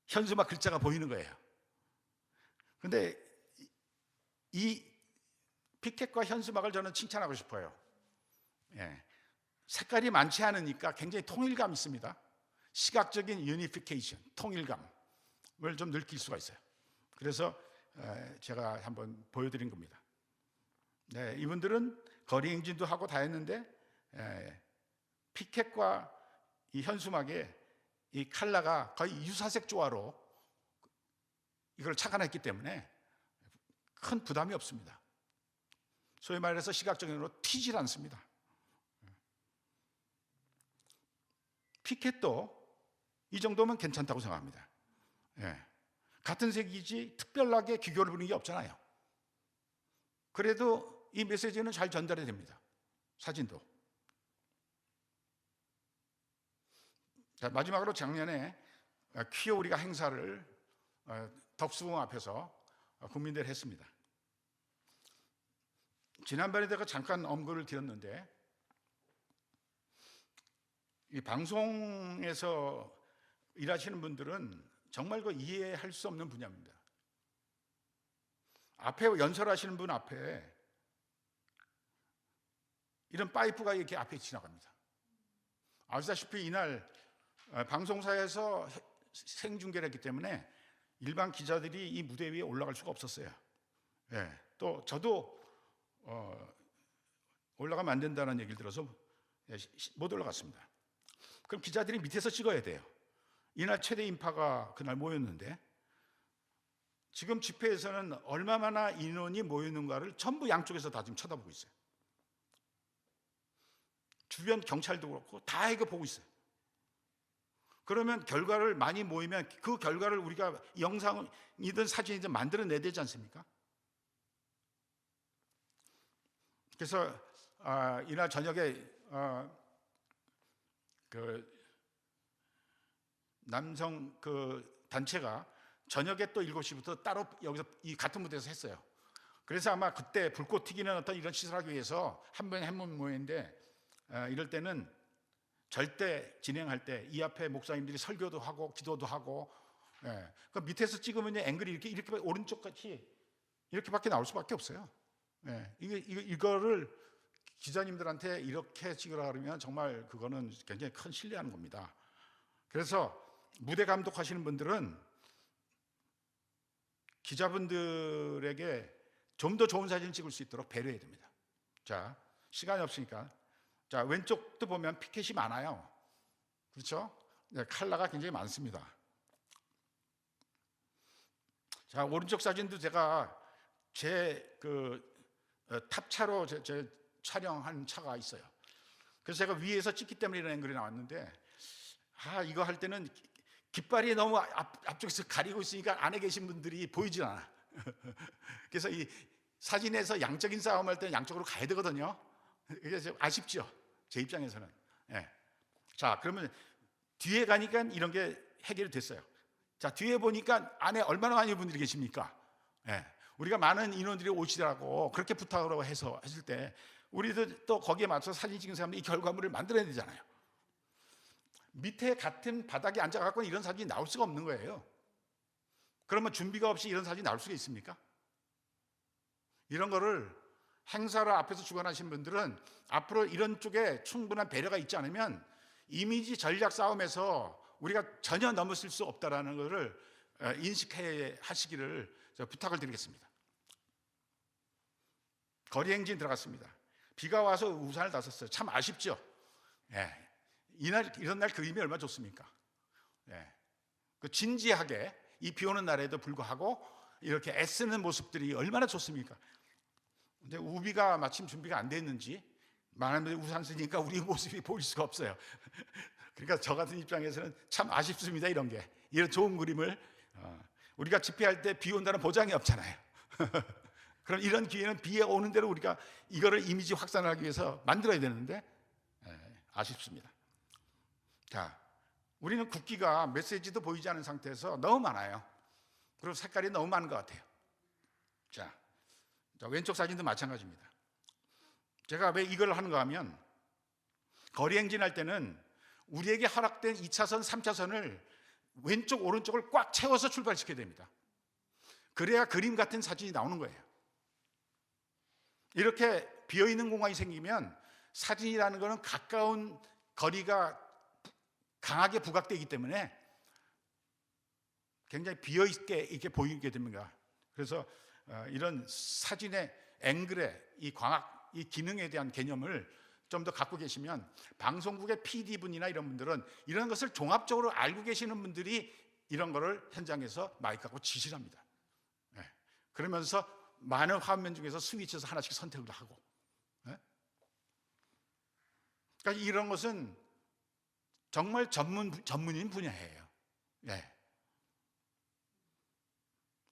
현수막 글자가 보이는 거예요. 그런데 이 피켓과 현수막을 저는 칭찬하고 싶어요. 색깔이 많지 않으니까 굉장히 통일감 있습니다. 시각적인 유니피케이션, 통일감을 좀 느낄 수가 있어요. 그래서 제가 한번 보여드린 겁니다. 네, 이분들은 거리 행진도 하고 다 했는데 피켓과 이 현수막에 이 칼라가 거의 유사색 조화로 이걸 착안했기 때문에 큰 부담이 없습니다. 소위 말해서 시각적으로 튀질 않습니다. 피켓도 이 정도면 괜찮다고 생각합니다. 같은 색이지 특별하게 기교를 부리는 게 없잖아요. 그래도 이 메시지는 잘 전달이 됩니다. 사진도. 자, 마지막으로 작년에 퀴어 우리가 행사를 덕수궁 앞에서 국민대회를 했습니다. 지난번에 제가 잠깐 언급을 드렸는데 이 방송에서 일하시는 분들은 정말 그 이해할 수 없는 분야입니다. 앞에 연설하시는 분 앞에 이런 파이프가 이렇게 앞에 지나갑니다. 아시다시피 이날 방송사에서 생중계를 했기 때문에 일반 기자들이 이 무대 위에 올라갈 수가 없었어요. 또 저도 올라가면 안 된다는 얘기를 들어서 못 올라갔습니다. 그럼 기자들이 밑에서 찍어야 돼요. 이날 최대 인파가 그날 모였는데 지금 집회에서는 얼마나 인원이 모이는가를 전부 양쪽에서 다 지금 쳐다보고 있어요. 주변 경찰도 그렇고 다 이거 보고 있어요. 그러면 결과를 많이 모이면 그 결과를 우리가 영상이든 사진이든 만들어내야 되지 않습니까? 그래서 이날 저녁에 그 남성 그 단체가 저녁에 또 7시부터 따로 여기서 이 같은 무대에서 했어요. 그래서 아마 그때 불꽃 튀기는 어떤 이런 시설을 하기 위해서 한 번에 한번 모였는데, 이럴 때는 절대 진행할 때 이 앞에 목사님들이 설교도 하고 기도도 하고, 그 밑에서 찍으면 앵글이 이렇게 오른쪽같이 이렇게밖에 나올 수밖에 없어요. 이거를 기자님들한테 이렇게 찍으라 그러면 정말 그거는 굉장히 큰 신뢰하는 겁니다. 그래서 무대 감독하시는 분들은 기자분들에게 좀 더 좋은 사진을 찍을 수 있도록 배려해야 됩니다. 자, 시간이 없으니까. 자, 왼쪽도 보면 피켓이 많아요. 그렇죠? 컬러가 굉장히 많습니다. 자, 오른쪽 사진도 제가 제 탑차로 제 촬영한 차가 있어요. 그래서 제가 위에서 찍기 때문에 이런 앵글이 나왔는데, 이거 할 때는 깃발이 너무 앞쪽에서 가리고 있으니까 안에 계신 분들이 보이질 않아. 그래서 이 사진에서 양적인 싸움할 때는 양쪽으로 가야 되거든요. 그래서 아쉽죠, 제 입장에서는. 자, 그러면 뒤에 가니까 이런 게 해결이 됐어요. 자, 뒤에 보니까 안에 얼마나 많은 분들이 계십니까? 우리가 많은 인원들이 오시라고 그렇게 부탁을 해서 했을 때 우리도 또 거기에 맞춰서 사진 찍은 사람들이 이 결과물을 만들어야 되잖아요. 밑에 같은 바닥에 앉아갖고 이런 사진이 나올 수가 없는 거예요. 그러면 준비가 없이 이런 사진이 나올 수가 있습니까? 이런 거를 행사를 앞에서 주관하신 분들은 앞으로 이런 쪽에 충분한 배려가 있지 않으면 이미지 전략 싸움에서 우리가 전혀 넘어설 수 없다라는 것을 인식해 하시기를 부탁을 드리겠습니다. 거리 행진 들어갔습니다. 비가 와서 우산을 다 썼어요. 참 아쉽죠. 이런 날 그림이 얼마나 좋습니까? 그 진지하게 이 비 오는 날에도 불구하고 이렇게 애쓰는 모습들이 얼마나 좋습니까? 근데 우비가 마침 준비가 안 됐는지 많은 분들이 우산 쓰니까 우리 모습이 보일 수가 없어요. 그러니까 저 같은 입장에서는 참 아쉽습니다. 이런 좋은 그림을 우리가 집회할 때 비 온다는 보장이 없잖아요. 그럼 이런 기회는 비에 오는 대로 우리가 이거를 이미지 확산하기 위해서 만들어야 되는데 아쉽습니다. 자, 우리는 국기가 메시지도 보이지 않은 상태에서 너무 많아요. 그리고 색깔이 너무 많은 것 같아요. 자, 왼쪽 사진도 마찬가지입니다. 제가 왜 이걸 하는가 하면 거리 행진할 때는 우리에게 허락된 2차선, 3차선을 왼쪽, 오른쪽을 꽉 채워서 출발시켜야 됩니다. 그래야 그림 같은 사진이 나오는 거예요. 이렇게 비어있는 공간이 생기면 사진이라는 것은 가까운 거리가 강하게 부각되기 때문에 굉장히 비어있게 이렇게 보이게 됩니다. 그래서 이런 사진의 앵글의 이 광학, 이 기능에 대한 개념을 좀 더 갖고 계시면 방송국의 PD분이나 이런 분들은 이런 것을 종합적으로 알고 계시는 분들이 이런 거를 현장에서 마이크 갖고 지시를 합니다. 그러면서 많은 화면 중에서 스위치에서 하나씩 선택을 하고, 그러니까 이런 것은 정말 전문인 분야예요.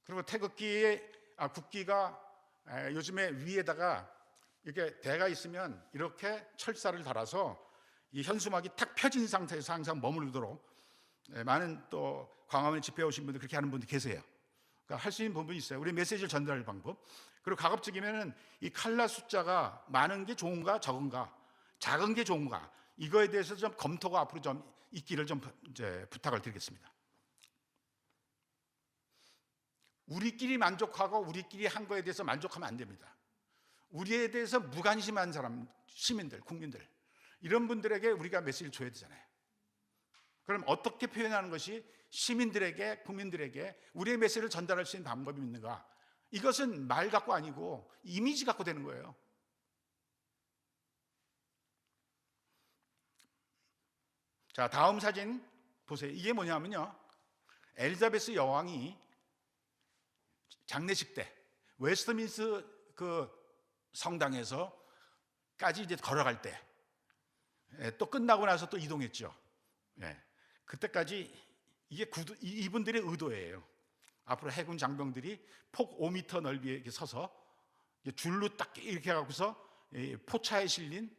그리고 태극기의 국기가 요즘에 위에다가 이렇게 대가 있으면 이렇게 철사를 달아서 이 현수막이 탁 펴진 상태에서 항상 머무르도록 많은 또 광화문에 집회 오신 분들 그렇게 하는 분들 계세요. 그러니까 할 수 있는 부분이 있어요. 우리 메시지를 전달할 방법. 그리고 가급적이면은 이 칼라 숫자가 많은 게 좋은가 적은가, 작은 게 좋은가, 이거에 대해서 좀 검토가 앞으로 좀 있기를 좀 이제 부탁을 드리겠습니다. 우리끼리 만족하고 우리끼리 한 거에 대해서 만족하면 안 됩니다. 우리에 대해서 무관심한 사람, 시민들, 국민들, 이런 분들에게 우리가 메시지를 줘야 되잖아요. 그럼 어떻게 표현하는 것이 시민들에게, 국민들에게 우리의 메시지를 전달할 수 있는 방법이 있는가? 이것은 말 갖고 아니고 이미지 갖고 되는 거예요. 자, 다음 사진 보세요. 이게 뭐냐면요, 엘리자베스 여왕이 장례식 때 웨스트민스 그 성당에서까지 이제 걸어갈 때, 또 끝나고 나서 또 이동했죠. 그때까지 이게 이분들의 의도예요. 앞으로 해군 장병들이 폭 5m 넓이에 이렇게 서서 줄로 딱 이렇게 해갖고서 포차에 실린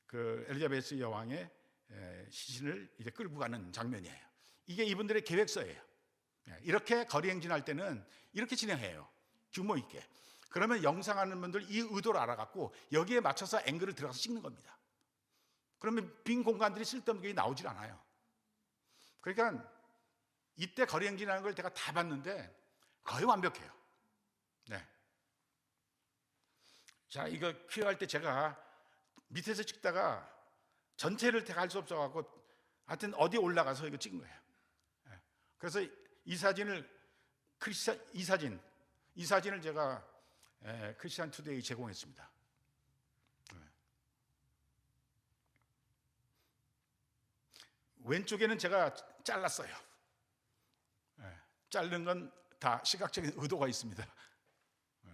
그 엘리자베스 여왕의 시신을 이제 끌고 가는 장면이에요. 이게 이분들의 계획서예요. 이렇게 거리 행진할 때는 이렇게 진행해요. 규모 있게. 그러면 영상하는 분들 이 의도를 알아갖고 여기에 맞춰서 앵글을 들어가서 찍는 겁니다. 그러면 빈 공간들이 쓸데없는 게 나오질 않아요. 그러니까 이때 거리 행진하는 걸 제가 다 봤는데 거의 완벽해요. 네. 자, 이거 퀴어할 때 제가 밑에서 찍다가 전체를 다 할 수 없어갖고 하여튼 어디 올라가서 이거 찍은 거예요. 네. 그래서 이 사진을 이 사진을 제가 크리스찬 투데이 제공했습니다. 네. 왼쪽에는 제가 잘랐어요. 네. 자른 건 다 시각적인 의도가 있습니다. 네.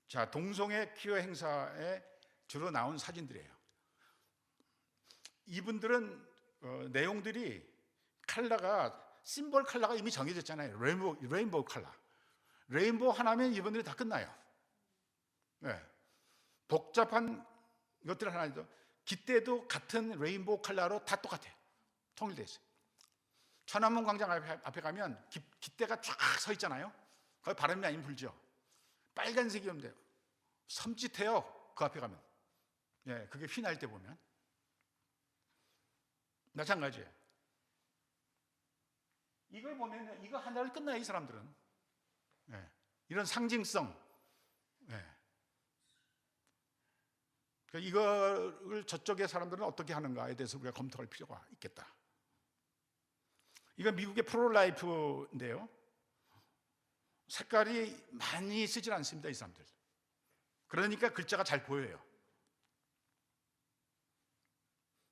자, 동성애 퀴어 행사에 주로 나온 사진들이에요. 이분들은 내용들이 컬러가 심볼 컬러가 이미 정해졌잖아요. 레인보우 컬러. 레인보우 하나면 이분들이 다 끝나요. 네. 복잡한 것들 하나도 깃대도 같은 레인보우 컬러로 다 똑같아요. 통일되어 있어요. 천안문 광장 앞에 가면 깃대가 쫙 서 있잖아요. 거기 바람이 많이 불죠. 빨간색이면 돼요. 섬찟해요. 그 앞에 가면. 예, 그게 휘날 때 보면. 마찬가지예요. 이걸 보면 이거 하나를 끝나요, 이 사람들은. 예, 이런 상징성. 예. 그러니까 이거를 저쪽의 사람들은 어떻게 하는가에 대해서 우리가 검토할 필요가 있겠다. 이건 미국의 프로라이프인데요. 색깔이 많이 쓰질 않습니다, 이 사람들. 그러니까 글자가 잘 보여요.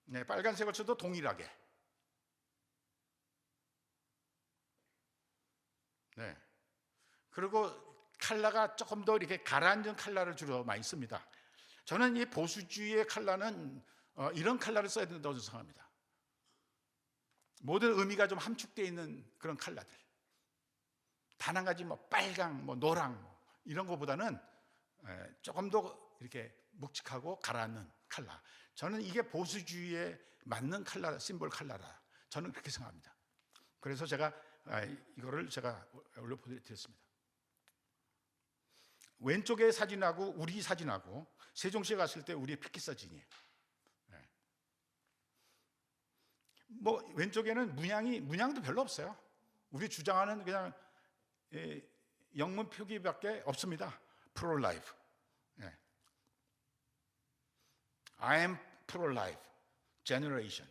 네, 빨간색을 써도 동일하게. 네. 그리고 컬러가 조금 더 이렇게 가라앉은 컬러를 주로 많이 씁니다. 저는 이 보수주의의 컬러는 이런 컬러를 써야 된다고 생각합니다. 모든 의미가 좀 함축되어 있는 그런 컬러들. 단 한 가지 뭐 빨강, 뭐 노랑 이런 것보다는 조금 더 이렇게 묵직하고 가라앉는 컬러. 저는 이게 보수주의에 맞는 컬러, 심볼 컬러라. 저는 그렇게 생각합니다. 그래서 제가 이거를 제가 올려드렸습니다. 왼쪽의 사진하고 우리 사진하고 세종시에 갔을 때 우리의 피켓 사진이에요. 뭐 왼쪽에는 문양도 별로 없어요. 우리 주장하는 그냥 영문 표기밖에 없습니다. pro-life. I am pro-life generation.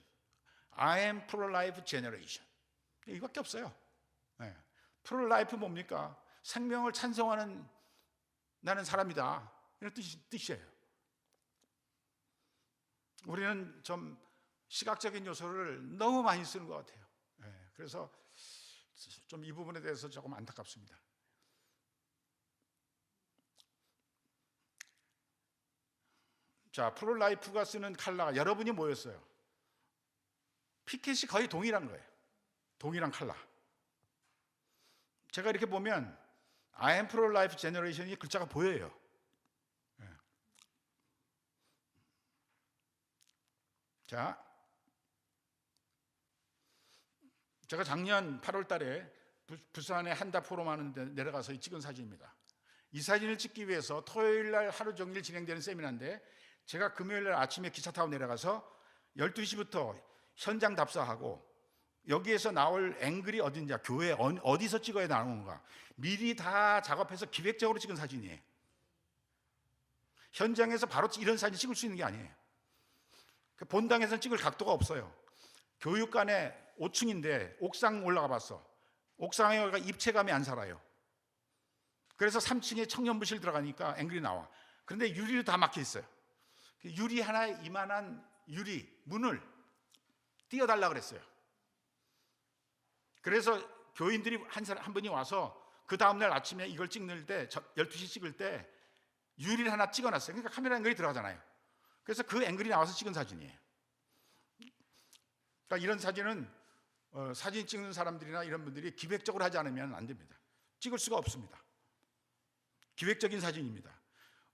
I am pro-life generation. 이거밖에 없어요. pro-life 뭡니까? 생명을 찬성하는 나는 사람이다. 이런 뜻이에요. 우리는 좀 시각적인 요소를 너무 많이 쓰는 것 같아요. 그래서 좀 이 부분에 대해서 조금 안타깝습니다. 자, 프로라이프가 쓰는 컬러가 여러분이 뭐였어요? 피켓이 거의 동일한 거예요. 동일한 컬러. 제가 이렇게 보면 I am pro-life generation이 글자가 보여요. 자, 제가 작년 8월 달에 부산의 한다 포럼 하는 데 내려가서 찍은 사진입니다. 이 사진을 찍기 위해서 토요일 날 하루 종일 진행되는 세미나인데 제가 금요일 날 아침에 기차 타고 내려가서 12시부터 현장 답사하고 여기에서 나올 앵글이 어딘지, 교회 어디서 찍어야 나오는가 미리 다 작업해서 기획적으로 찍은 사진이에요. 현장에서 바로 이런 사진 찍을 수 있는 게 아니에요. 본당에서는 찍을 각도가 없어요. 교육관에 5층인데 옥상 올라가 봤어. 옥상에 입체감이 안 살아요. 그래서 3층에 청년부실 들어가니까 앵글이 나와. 그런데 유리로 다 막혀 있어요. 유리 하나에 이만한 유리 문을 띄워달라 그랬어요. 그래서 교인들이 한 분이 와서 그 다음날 아침에 이걸 찍는 때 12시 찍을 때 유리를 하나 찍어놨어요. 그러니까 카메라 앵글이 들어가잖아요. 그래서 그 앵글이 나와서 찍은 사진이에요. 그러니까 이런 사진은 사진 찍는 사람들이나 이런 분들이 기획적으로 하지 않으면 안 됩니다. 찍을 수가 없습니다. 기획적인 사진입니다.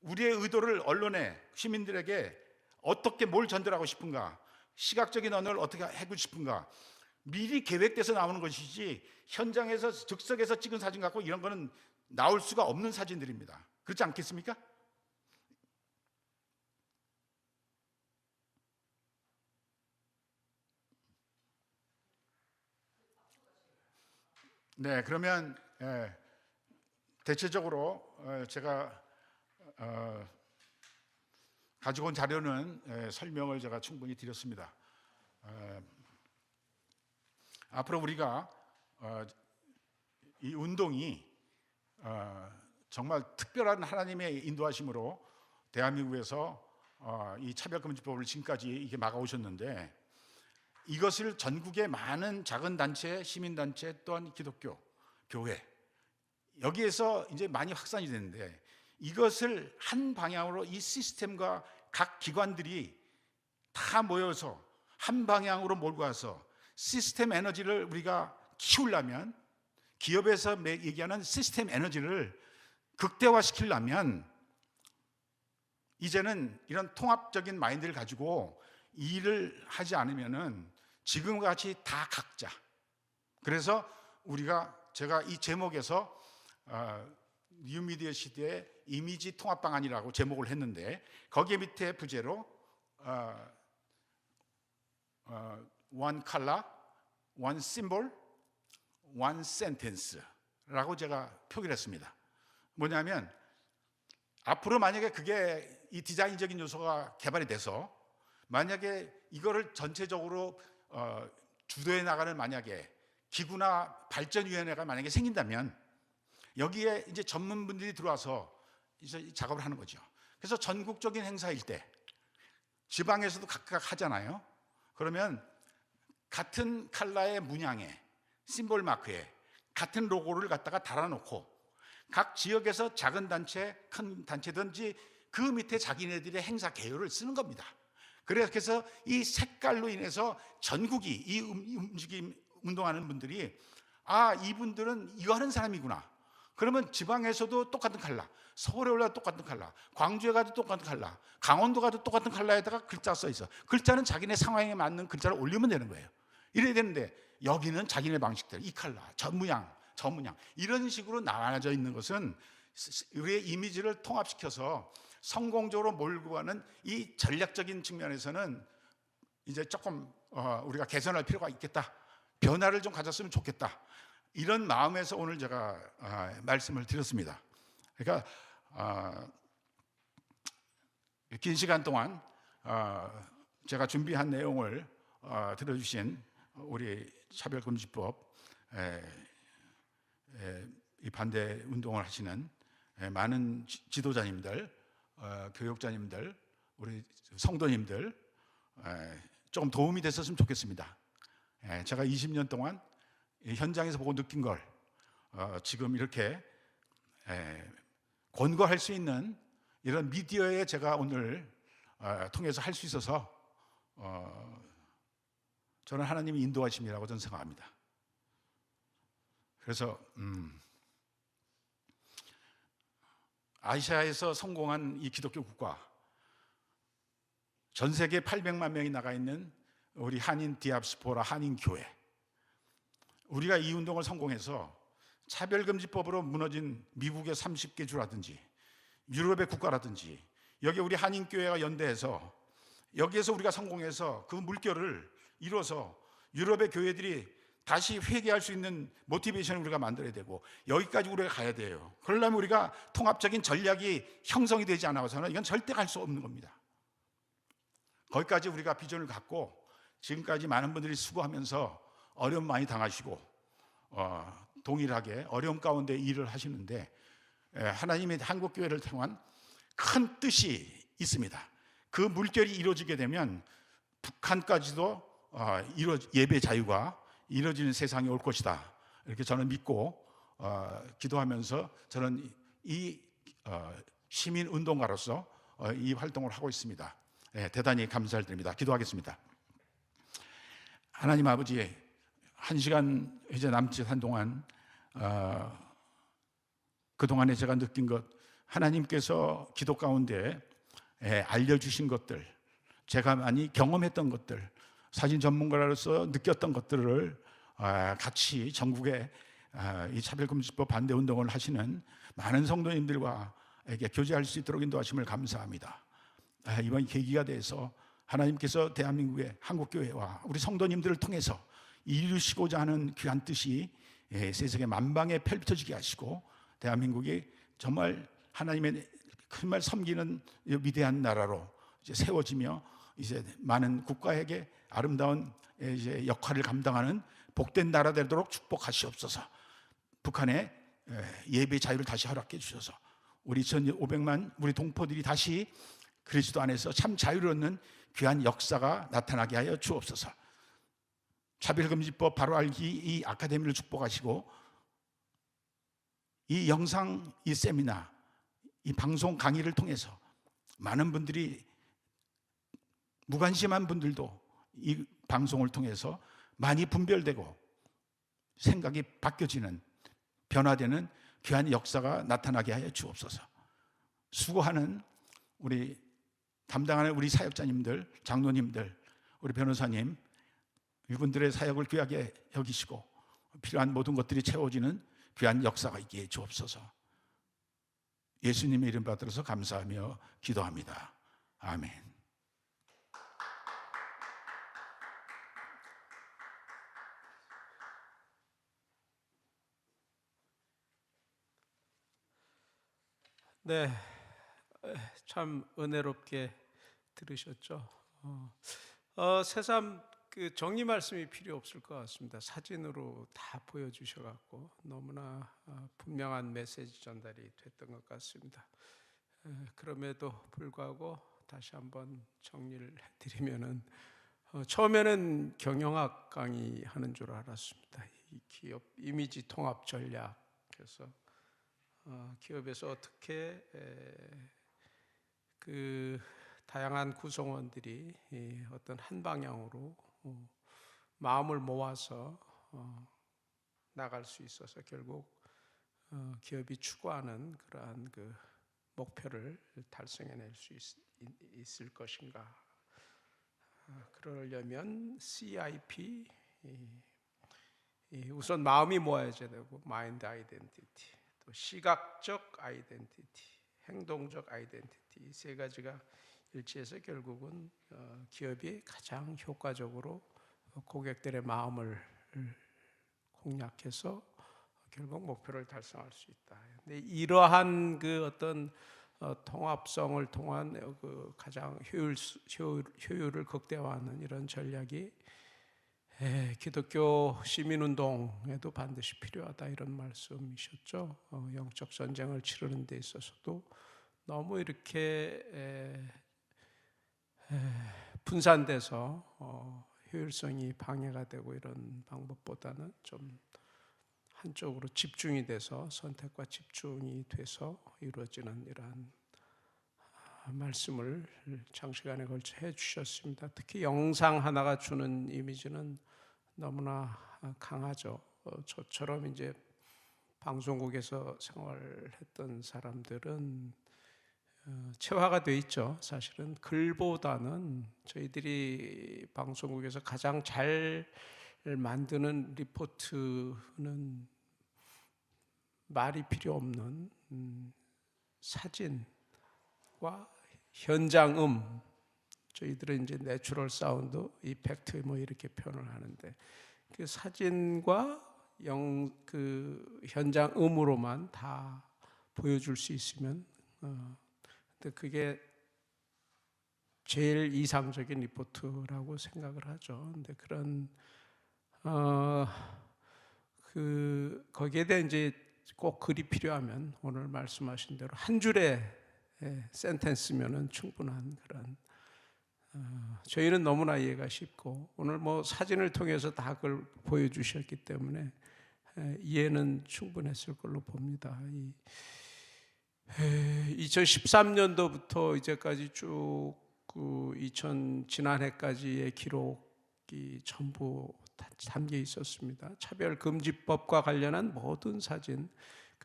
우리의 의도를 언론에 시민들에게 어떻게 뭘 전달하고 싶은가, 시각적인 언어를 어떻게 하고 싶은가, 미리 계획돼서 나오는 것이지 현장에서 즉석에서 찍은 사진 갖고 이런 거는 나올 수가 없는 사진들입니다. 그렇지 않겠습니까? 네, 그러면 대체적으로 제가 가지고 온 자료는 설명을 제가 충분히 드렸습니다. 앞으로 우리가 이 운동이 정말 특별한 하나님의 인도하심으로 대한민국에서 이 차별금지법을 지금까지 이게 막아오셨는데, 이것을 전국의 많은 작은 단체, 시민단체 또한 기독교, 교회 여기에서 이제 많이 확산이 되는데, 이것을 한 방향으로 이 시스템과 각 기관들이 다 모여서 한 방향으로 몰고 와서 시스템 에너지를 우리가 키우려면, 기업에서 얘기하는 시스템 에너지를 극대화시키려면 이제는 이런 통합적인 마인드를 가지고 일을 하지 않으면은 지금과 같이 다 각자. 그래서 제가 이 제목에서 뉴미디어 시대의 이미지 통합 방안이라고 제목을 했는데, 거기에 밑에 부제로 one color, one symbol, one sentence라고 제가 표기를 했습니다. 뭐냐면 앞으로 만약에 그게 이 디자인적인 요소가 개발이 돼서 만약에 이거를 전체적으로 주도해 나가는 만약에 기구나 발전위원회가 만약에 생긴다면 여기에 이제 전문분들이 들어와서 이제 작업을 하는 거죠. 그래서 전국적인 행사일 때 지방에서도 각각 하잖아요. 그러면 같은 컬러의 문양에 심볼 마크에 같은 로고를 갖다가 달아놓고 각 지역에서 작은 단체, 큰 단체든지 그 밑에 자기네들의 행사 개요를 쓰는 겁니다. 그래서 이 색깔로 인해서 전국이 이 움직임 운동하는 분들이 이분들은 이거 하는 사람이구나. 그러면 지방에서도 똑같은 컬러, 서울에 올라도 똑같은 컬러, 광주에 가도 똑같은 컬러, 강원도 가도 똑같은 컬러에다가 글자 써 있어. 글자는 자기네 상황에 맞는 글자를 올리면 되는 거예요. 이래야 되는데 여기는 자기네 방식대로 이 컬러, 저 문양, 저 문양 이런 식으로 나눠져 있는 것은 우리의 이미지를 통합시켜서 성공적으로 몰고 가는 이 전략적인 측면에서는 이제 조금 우리가 개선할 필요가 있겠다. 변화를 좀 가졌으면 좋겠다. 이런 마음에서 오늘 제가 말씀을 드렸습니다. 그러니까 긴 시간 동안 제가 준비한 내용을 들어주신 우리 차별금지법 이 반대 운동을 하시는 많은 지도자님들, 교육자님들, 우리 성도님들 조금 도움이 됐었으면 좋겠습니다. 제가 20년 동안 현장에서 보고 느낀 걸 지금 이렇게 권고할 수 있는 이런 미디어에 제가 오늘 통해서 할 수 있어서 저는 하나님의 인도하심이라고 저는 생각합니다. 그래서 아시아에서 성공한 이 기독교 국가, 전 세계 800만 명이 나가 있는 우리 한인 디아스포라 한인 교회, 우리가 이 운동을 성공해서 차별금지법으로 무너진 미국의 30개 주라든지 유럽의 국가라든지 여기 우리 한인교회가 연대해서 여기에서 우리가 성공해서 그 물결을 이뤄서 유럽의 교회들이 다시 회개할 수 있는 모티베이션을 우리가 만들어야 되고 여기까지 우리가 가야 돼요. 그러려면 우리가 통합적인 전략이 형성이 되지 않아서는 이건 절대 갈 수 없는 겁니다. 거기까지 우리가 비전을 갖고 지금까지 많은 분들이 수고하면서 어려움 많이 당하시고 동일하게 어려움 가운데 일을 하시는데 하나님의 한국교회를 통한 큰 뜻이 있습니다. 그 물결이 이루어지게 되면 북한까지도 예배 자유가 이루어지는 세상이 올 것이다. 이렇게 저는 믿고 기도하면서 저는 이 시민 운동가로서 이 활동을 하고 있습니다. 대단히 감사를 드립니다. 기도하겠습니다. 하나님 아버지, 1시간 이제 남짓 한동안 그동안에 제가 느낀 것, 하나님께서 기도 가운데 알려주신 것들, 제가 많이 경험했던 것들, 사진 전문가로서 느꼈던 것들을 같이 전국에 이 차별금지법 반대 운동을 하시는 많은 성도님들과에게 교제할 수 있도록 인도하심을 감사합니다. 이번 계기가 돼서 하나님께서 대한민국의 한국교회와 우리 성도님들을 통해서 이루시고자 하는 귀한 뜻이 세상에 만방에 펼쳐지게 하시고 대한민국이 정말 하나님의 정말 섬기는 위대한 나라로 이제 세워지며 이제 많은 국가에게 아름다운 이제 역할을 감당하는 복된 나라 되도록 축복하시옵소서. 북한의 예배 자유를 다시 허락해 주셔서 우리 2,500만 우리 동포들이 다시 그리스도 안에서 참 자유를 얻는 귀한 역사가 나타나게 하여 주옵소서. 차별금지법 바로 알기 이 아카데미를 축복하시고 이 영상, 이 세미나, 이 방송 강의를 통해서 많은 분들이 무관심한 분들도 이 방송을 통해서 많이 분별되고 생각이 바뀌어지는 변화되는 귀한 역사가 나타나게 하여 주옵소서. 수고하는 우리 담당하는 우리 사역자님들, 장로님들, 우리 변호사님 이분들의 사역을 귀하게 여기시고 필요한 모든 것들이 채워지는 귀한 역사가 있기에 주옵소서. 예수님의 이름 받들어서 감사하며 기도합니다. 아멘. 네, 참 은혜롭게 들으셨죠. 새삼 그 정리 말씀이 필요 없을 것 같습니다. 사진으로 다 보여주셔갖고 너무나 분명한 메시지 전달이 됐던 것 같습니다. 그럼에도 불구하고 다시 한번 정리를 해드리면은 처음에는 경영학 강의 하는 줄 알았습니다. 이 기업 이미지 통합 전략, 그래서 기업에서 어떻게 그 다양한 구성원들이 어떤 한 방향으로 마음을 모아서 나갈 수 있어서 결국 기업이 추구하는 그러한 그 목표를 달성해낼 수 있을 것인가. 그러려면 CIP, 우선 마음이 모아져야 되고 마인드 아이덴티티, 또 시각적 아이덴티티, 행동적 아이덴티티, 이 세 가지가 일치해서 결국은 기업이 가장 효과적으로 고객들의 마음을 공략해서 결국 목표를 달성할 수 있다. 근데 이러한 그 어떤 통합성을 통한 그 가장 효율을 극대화하는 이런 전략이 기독교 시민운동에도 반드시 필요하다, 이런 말씀이셨죠. 영적 전쟁을 치르는 데 있어서도 너무 이렇게 분산돼서 효율성이 방해가 되고 이런 방법보다는 좀 한쪽으로 집중이 돼서 선택과 집중이 돼서 이루어지는 이러한 말씀을 장시간에 걸쳐 해주셨습니다. 특히 영상 하나가 주는 이미지는 너무나 강하죠. 저처럼 이제 방송국에서 생활했던 사람들은 체화가 돼 있죠. 사실은 글보다는 저희들이 방송국에서 가장 잘 만드는 리포트는 말이 필요 없는 사진과 현장음, 저희들은 이제 내추럴 사운드, 이펙트 뭐 이렇게 표현을 하는데 그 사진과 그 현장 음으로만 다 보여줄 수 있으면 근데 그게 제일 이상적인 리포트라고 생각을 하죠. 근데 그런 거기에 대해 이제 꼭 글이 필요하면 오늘 말씀하신 대로 한 줄의 센텐스면은 충분한 그런 저희는 너무나 이해가 쉽고 오늘 뭐 사진을 통해서 다 그걸 보여주셨기 때문에 이해는 충분했을 걸로 봅니다. 2013년도부터 이제까지 쭉 지난해까지의 기록이 전부 담겨 있었습니다. 차별금지법과 관련한 모든 사진,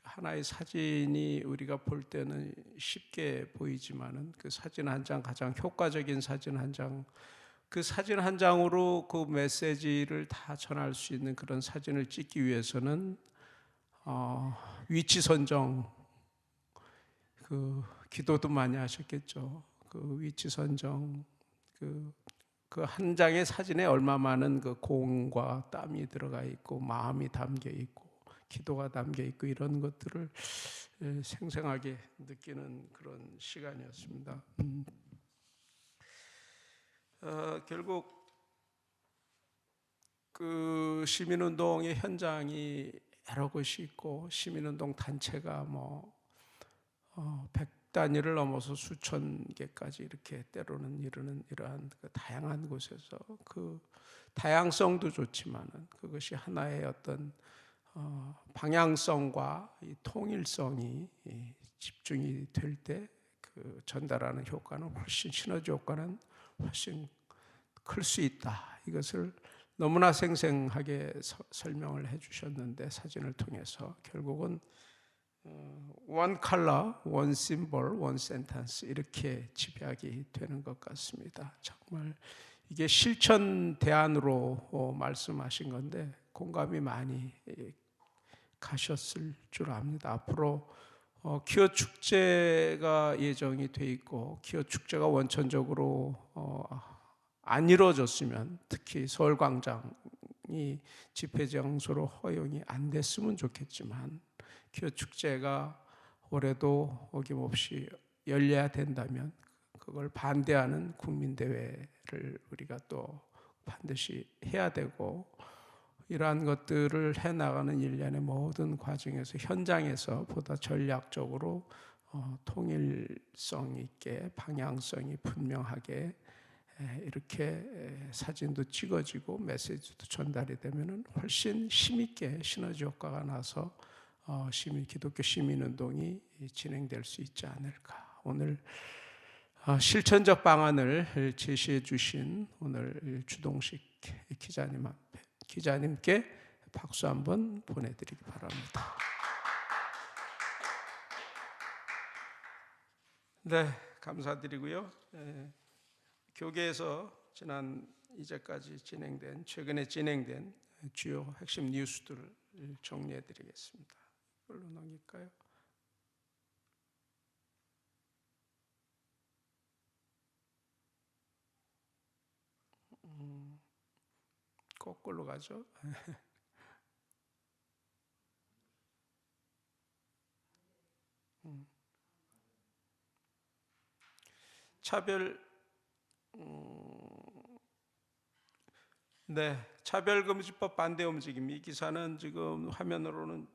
하나의 사진이 우리가 볼 때는 쉽게 보이지만은 그 사진 한 장, 가장 효과적인 사진 한 장 그 사진 한 장으로 그 메시지를 다 전할 수 있는 그런 사진을 찍기 위해서는 위치 선정, 그 기도도 많이 하셨겠죠. 그 위치 선정, 그 한 장의 사진에 얼마 많은 그 공과 땀이 들어가 있고 마음이 담겨 있고 기도가 담겨 있고 이런 것들을 생생하게 느끼는 그런 시간이었습니다. 결국 그 시민운동의 현장이 여러 곳이 있고 시민운동 단체가 100 단위를 넘어서 수천 개까지 이렇게 때로는 이르는 이러한 그 다양한 곳에서 그 다양성도 좋지만은 그것이 하나의 어떤 방향성과 이 통일성이 집중이 될 때 그 전달하는 효과는 훨씬 시너지 효과는 훨씬 클 수 있다. 이것을 너무나 생생하게 설명을 해주셨는데 사진을 통해서 결국은 one color, one symbol, one sentence 이렇게 집약이 되는 것 같습니다. 정말 이게 실천 대안으로 말씀하신 건데 공감이 많이 가셨을 줄 압니다. 앞으로 기어 축제가 예정이 돼 있고 기어 축제가 원천적으로 안 이루어졌으면 특히 서울광장이 집회 장소로 허용이 안 됐으면 좋겠지만 기어 축제가 올해도 어김없이 열려야 된다면 그걸 반대하는 국민대회를 우리가 또 반드시 해야 되고 이러한 것들을 해나가는 일련의 모든 과정에서 현장에서 보다 전략적으로 통일성 있게 방향성이 분명하게 이렇게 사진도 찍어지고 메시지도 전달이 되면 훨씬 힘있게 시너지 효과가 나서 기독교 시민운동이 진행될 수 있지 않을까. 오늘 실천적 방안을 제시해 주신 오늘 주동식 기자님께 박수 한번 보내드리기 바랍니다. 네, 감사드리고요. 교계에서 최근에 진행된 주요 핵심 뉴스들을 정리해 드리겠습니다. 이걸로 넘길까요? 거꾸로 가죠. 차별금지법 반대 움직임. 이 기사는 지금 화면으로는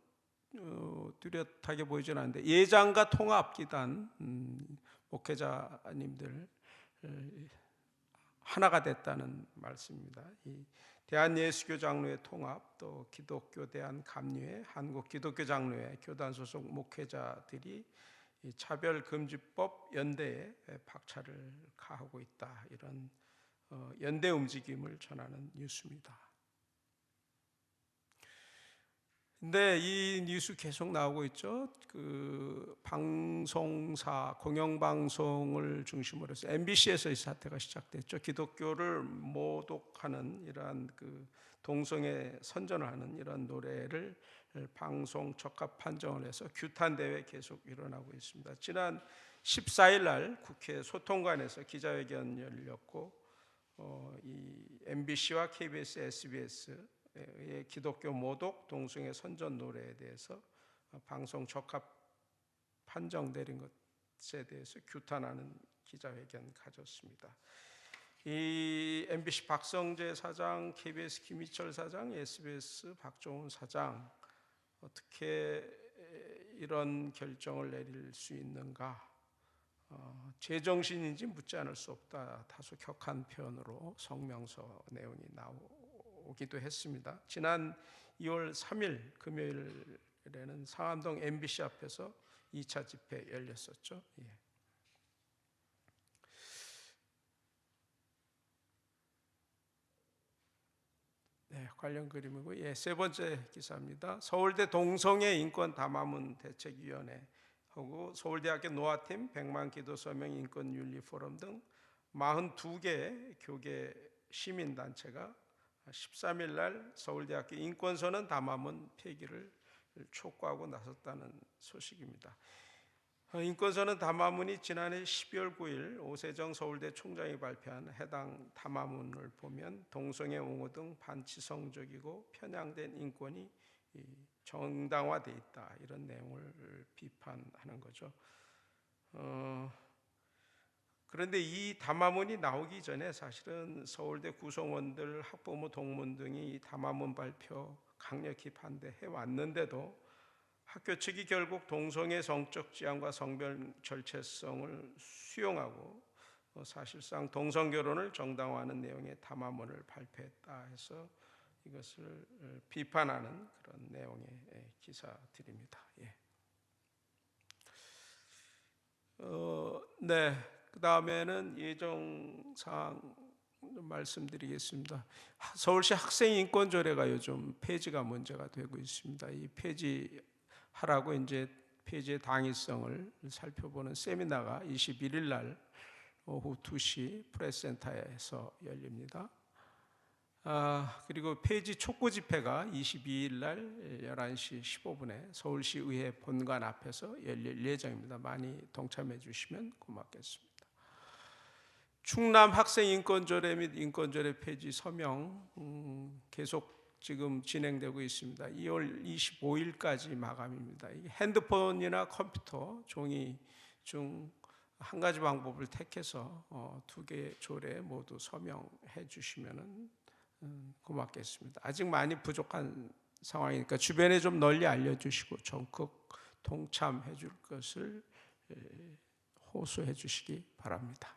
뚜렷하게 보이진 않는데 예장과 통합기단 목회자님들 하나가 됐다는 말씀입니다. 이 대한예수교 장로회 통합 또 기독교 대한감리회 한국기독교 장로회 교단 소속 목회자들이 이 차별금지법 연대에 박차를 가하고 있다. 이런 연대 움직임을 전하는 뉴스입니다. 근데 이 뉴스 계속 나오고 있죠. 그 방송사 공영방송을 중심으로 해서 MBC에서 이 사태가 시작됐죠. 기독교를 모독하는 이러한 그 동성애 선전을 하는 이런 노래를 방송 적합 판정을 해서 규탄 대회 계속 일어나고 있습니다. 지난 14일 날 국회 소통관에서 기자회견 열렸고 이 MBC와 KBS, SBS의 기독교 모독 동성애 선전 노래에 대해서 방송 적합 판정 내린 것에 대해서 규탄하는 기자회견 가졌습니다. 이 MBC 박성재 사장, KBS 김희철 사장, SBS 박종훈 사장 어떻게 이런 결정을 내릴 수 있는가? 제정신인지 묻지 않을 수 없다. 다소 격한 표현으로 성명서 내용이 나오기도 했습니다. 지난 2월 3일 금요일에는 상암동 MBC 앞에서 2차 집회 열렸었죠. 네, 관련 그림이고, 세 번째 기사입니다. 서울대 동성애 인권 담화문 대책위원회 하고 서울대학교 노아팀 100만 기도 서명 인권 윤리 포럼 등 42개 교계 시민단체가 13일 날 서울대학교 인권선언 담화문 폐기를 촉구하고 나섰다는 소식입니다. 인권선언 담화문이 지난해 12월 9일 오세정 서울대 총장이 발표한 해당 담화문을 보면 동성애 옹호 등 반치성적이고 편향된 인권이 정당화되어 있다, 이런 내용을 비판하는 거죠. 그런데 이 담화문이 나오기 전에 사실은 서울대 구성원들, 학부모, 동문 등이 이 담화문 발표 강력히 반대해 왔는데도 학교 측이 결국 동성애 성적 지향과 성별 절체성을 수용하고 사실상 동성결혼을 정당화하는 내용의 담화문을 발표했다 해서 이것을 비판하는 그런 내용의 기사들입니다. 네, 그 다음에는 예정사항 말씀드리겠습니다. 서울시 학생인권조례가 요즘 폐지가 문제가 되고 있습니다. 이 폐지하라고 이제 폐지의 당위성을 살펴보는 세미나가 21일 날 오후 2시 프레스센터에서 열립니다. 그리고 폐지 촉구 집회가 22일 날 11시 15분에 서울시 의회 본관 앞에서 열릴 예정입니다. 많이 동참해 주시면 고맙겠습니다. 충남 학생인권조례 및 인권조례 폐지 서명 계속 지금 진행되고 있습니다. 2월 25일까지 마감입니다. 핸드폰이나 컴퓨터, 종이 중 한 가지 방법을 택해서 2개의 조례 모두 서명해 주시면 고맙겠습니다. 아직 많이 부족한 상황이니까 주변에 좀 널리 알려주시고 적극 동참해 줄 것을 호소해 주시기 바랍니다.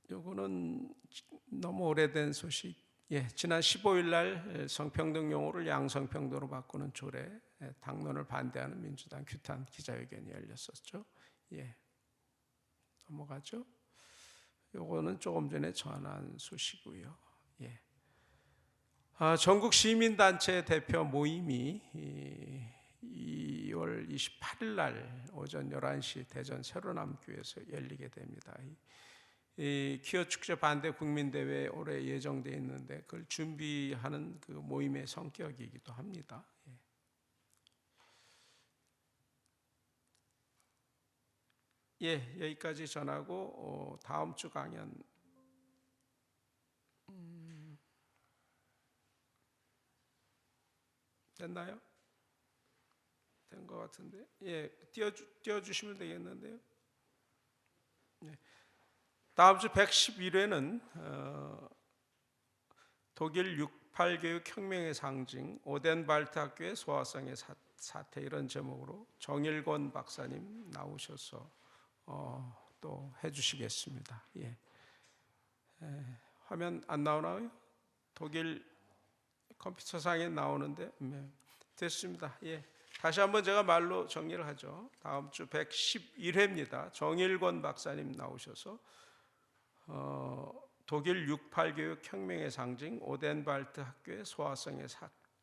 요거는 너무 오래된 소식. 지난 15일 날 성평등 용어를 양성평등으로 바꾸는 조례 당론을 반대하는 민주당 규탄 기자회견이 열렸었죠. 넘어가죠. 요거는 조금 전에 전한 소식이고요. 전국 시민단체 대표 모임이 2월 28일 날 오전 11시 대전 세로남교에서 열리게 됩니다. 이 기어 축제 반대 국민대회 올해 예정되어 있는데 그걸 준비하는 그 모임의 성격이기도 합니다. 여기까지 전하고 다음 주 강연 됐나요? 된 것 같은데 띄워주시면 되겠는데요. 다음 주 111회는 독일 68교육 혁명의 상징 오덴발트 학교의 소아성의 사태, 이런 제목으로 정일권 박사님 나오셔서 또 해주시겠습니다. 화면 안 나오나요? 독일 컴퓨터상에 나오는데 됐습니다. 다시 한번 제가 말로 정리를 하죠. 다음 주 111회입니다. 정일권 박사님 나오셔서 독일 68교육 혁명의 상징 오덴발트 학교의 소아성의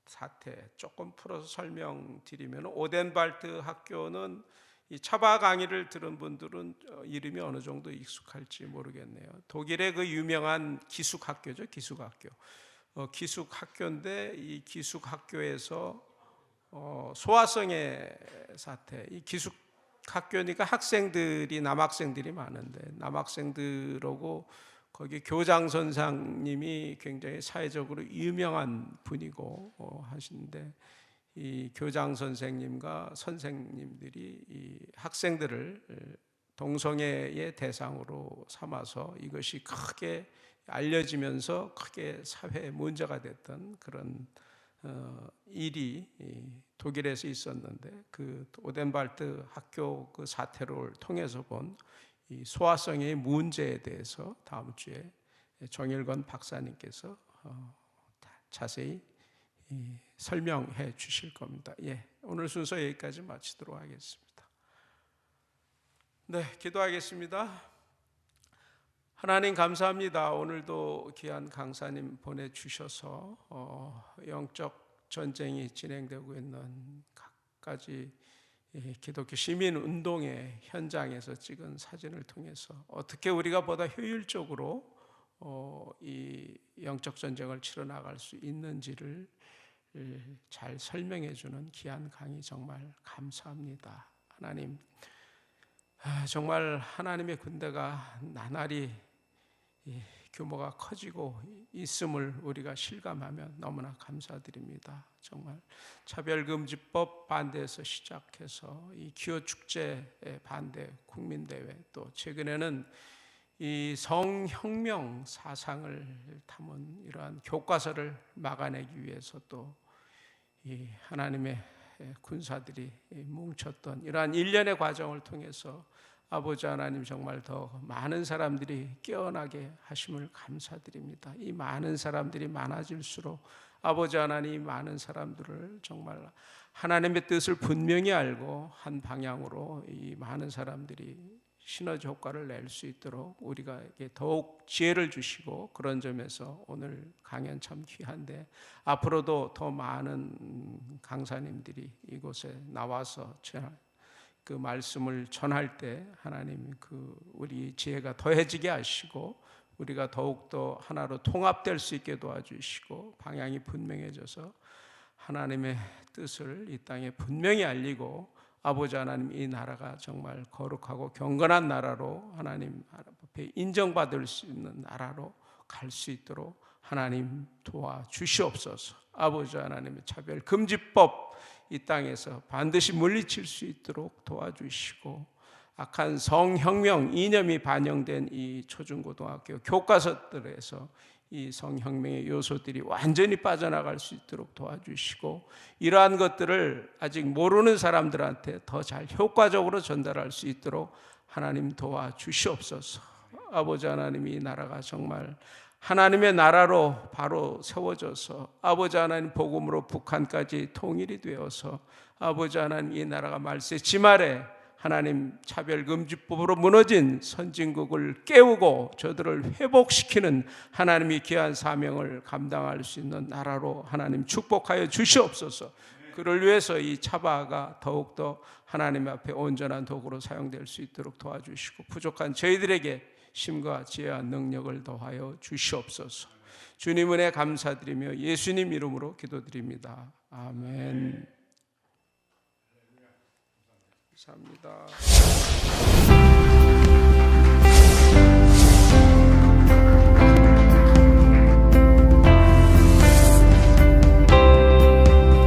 사태 조금 풀어서 설명드리면, 오덴발트 학교는 이 차바 강의를 들은 분들은 이름이 어느 정도 익숙할지 모르겠네요. 독일의 그 유명한 기숙학교죠. 기숙학교. 기숙학교인데 이 기숙학교에서 소아성의 사태, 이 기숙학교니까 학생들이 남학생들이 많은데 남학생들하고 거기 교장 선생님이 굉장히 사회적으로 유명한 분이고 하시는데 이 교장 선생님과 선생님들이 이 학생들을 동성애의 대상으로 삼아서 이것이 크게 알려지면서 크게 사회 문제가 됐던 그런 일이 독일에서 있었는데, 그 오덴발트 학교 그 사태를 통해서 본 이 소아성의 문제에 대해서 다음 주에 정일권 박사님께서 자세히 설명해 주실 겁니다. 오늘 순서 여기까지 마치도록 하겠습니다. 기도하겠습니다. 하나님 감사합니다. 오늘도 귀한 강사님 보내주셔서 영적 전쟁이 진행되고 있는 각가지 기독교 시민 운동의 현장에서 찍은 사진을 통해서 어떻게 우리가 보다 효율적으로 이 영적 전쟁을 치러 나갈 수 있는지를 잘 설명해 주는 귀한 강의 정말 감사합니다. 하나님, 정말 하나님의 군대가 나날이 규모가 커지고 있음을 우리가 실감하며 너무나 감사드립니다. 정말 차별금지법 반대에서 시작해서 이 기호 축제 반대 국민대회, 또 최근에는 이 성혁명 사상을 담은 이러한 교과서를 막아내기 위해서 또 이 하나님의 군사들이 뭉쳤던 이러한 일련의 과정을 통해서 아버지 하나님, 정말 더 많은 사람들이 깨어나게 하심을 감사드립니다. 이 많은 사람들이 많아질수록 아버지 하나님, 많은 사람들을 정말 하나님의 뜻을 분명히 알고 한 방향으로 이 많은 사람들이 시너지 효과를 낼 수 있도록 우리가 더욱 지혜를 주시고, 그런 점에서 오늘 강연 참 귀한데 앞으로도 더 많은 강사님들이 이곳에 나와서 그 말씀을 전할 때 하나님 우리 지혜가 더해지게 하시고 우리가 더욱더 하나로 통합될 수 있게 도와주시고 방향이 분명해져서 하나님의 뜻을 이 땅에 분명히 알리고 아버지 하나님, 이 나라가 정말 거룩하고 경건한 나라로 하나님 앞에 인정받을 수 있는 나라로 갈 수 있도록 하나님 도와주시옵소서. 아버지 하나님의 차별금지법 이 땅에서 반드시 물리칠 수 있도록 도와주시고, 악한 성혁명 이념이 반영된 이 초중고등학교 교과서들에서 이 성혁명의 요소들이 완전히 빠져나갈 수 있도록 도와주시고, 이러한 것들을 아직 모르는 사람들한테 더 잘 효과적으로 전달할 수 있도록 하나님 도와주시옵소서. 아버지 하나님, 이 나라가 정말 하나님의 나라로 바로 세워져서 아버지 하나님 복음으로 북한까지 통일이 되어서 아버지 하나님, 이 나라가 말세 지말에 하나님 차별금지법으로 무너진 선진국을 깨우고 저들을 회복시키는 하나님의 귀한 사명을 감당할 수 있는 나라로 하나님 축복하여 주시옵소서. 그를 위해서 이 차바가 더욱더 하나님 앞에 온전한 도구로 사용될 수 있도록 도와주시고, 부족한 저희들에게 힘과 지혜와 능력을 더하여 주시옵소서. 주님 은혜 감사드리며 예수님 이름으로 기도드립니다. 아멘. 감사합니다.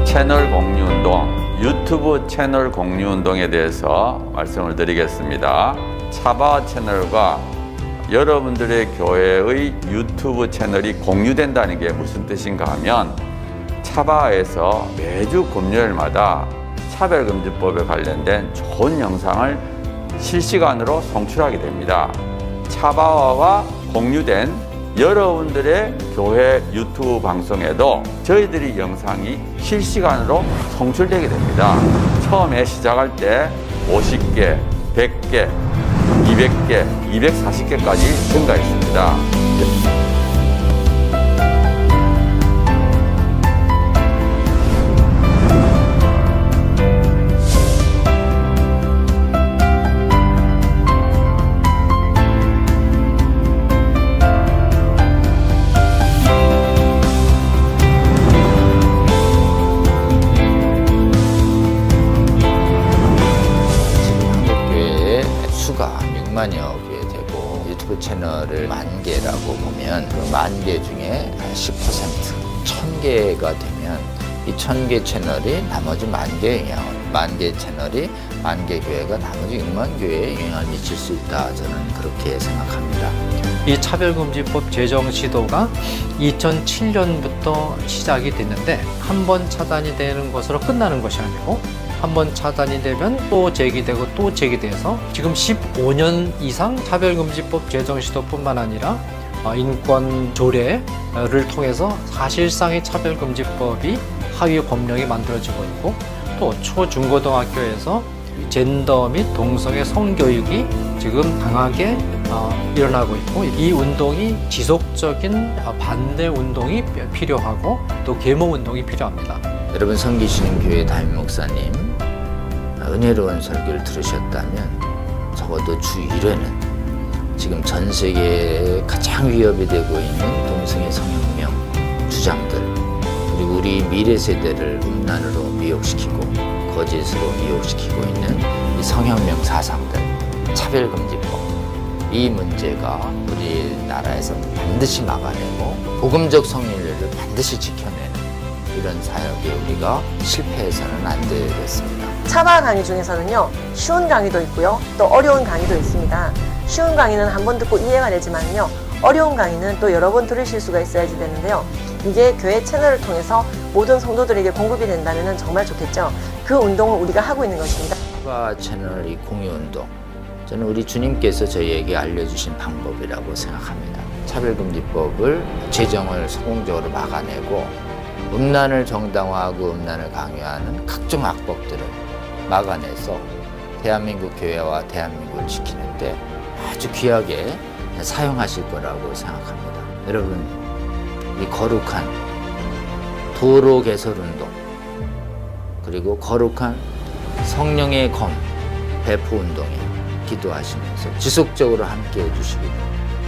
채널 공유운동, 유튜브 채널 공유운동에 대해서 말씀을 드리겠습니다. 차바 채널과 여러분들의 교회의 유튜브 채널이 공유된다는 게 무슨 뜻인가 하면, 차바에서 매주 금요일마다 차별금지법에 관련된 좋은 영상을 실시간으로 송출하게 됩니다. 차바와가 공유된 여러분들의 교회 유튜브 방송에도 저희들이 영상이 실시간으로 송출되게 됩니다. 처음에 시작할 때 50개, 100개, 200개, 240개까지 증가했습니다. 만여 개 되고, 유튜브 채널을 10,000개라고 보면 그 10,000개 중에 10%, 1,000개가 되면 이 1,000개 채널이 나머지 10,000개에 영향을, 10,000개 채널이 10,000개 교회가 나머지 6만 교회에 영향을 미칠 수 있다, 저는 그렇게 생각합니다. 이 차별금지법 제정 시도가 2007년부터 시작이 됐는데, 한 번 차단이 되는 것으로 끝나는 것이 아니고 한 번 차단이 되면 또 제기되고 또 제기돼서 지금 15년 이상 차별금지법 제정 시도뿐만 아니라 인권 조례를 통해서 사실상의 차별금지법이 하위 법령이 만들어지고 있고, 또 초중고등학교에서 젠더 및 동성애 성교육이 지금 강하게 일어나고 있고, 이 운동이 지속적인 반대 운동이 필요하고 또 계몽 운동이 필요합니다. 여러분, 섬기시는 교회 담임 목사님, 은혜로운 설교를 들으셨다면 적어도 주 1회는 지금 전 세계에 가장 위협이 되고 있는 동성애 성혁명 주장들, 그리고 우리 미래 세대를 음란으로 미혹시키고 거짓으로 미혹시키고 있는 이 성혁명 사상들, 차별금지법, 이 문제가 우리나라에서 반드시 막아내고 복음적 성인례를 반드시 지켜내는 이런 사역에 우리가 실패해서는 안 되겠습니다. 차바 강의 중에서는요, 쉬운 강의도 있고요, 또 어려운 강의도 있습니다. 쉬운 강의는 한 번 듣고 이해가 되지만요, 어려운 강의는 또 여러 번 들으실 수가 있어야지 되는데요. 이게 교회 채널을 통해서 모든 성도들에게 공급이 된다면 정말 좋겠죠. 그 운동을 우리가 하고 있는 것입니다. 차바 채널 이 공유운동, 저는 우리 주님께서 저희에게 알려주신 방법이라고 생각합니다. 차별금지법을 제정을 성공적으로 막아내고 음란을 정당화하고 음란을 강요하는 각종 악법들을 막아내서 대한민국 교회와 대한민국을 지키는데 아주 귀하게 사용하실 거라고 생각합니다. 여러분, 이 거룩한 도로 개설운동, 그리고 거룩한 성령의 검 배포 운동에 기도하시면서 지속적으로 함께 해주시기를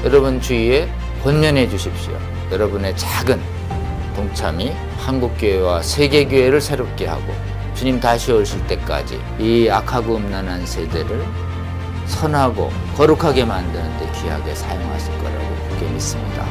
여러분 주위에 권면해 주십시오. 여러분의 작은 동참이 한국교회와 세계교회를 새롭게 하고 주님 다시 오실 때까지 이 악하고 음란한 세대를 선하고 거룩하게 만드는 데 귀하게 사용하실 거라고 그렇게 믿습니다.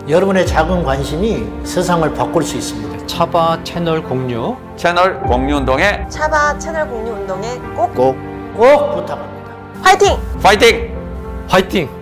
여러분의 작은 관심이 세상을 바꿀 수 있습니다. 차바 채널 공유 채널 공유운동에 차바 채널 공유 운동에 꼭 꼭 부탁합니다. 화이팅! 파이팅! 화이팅!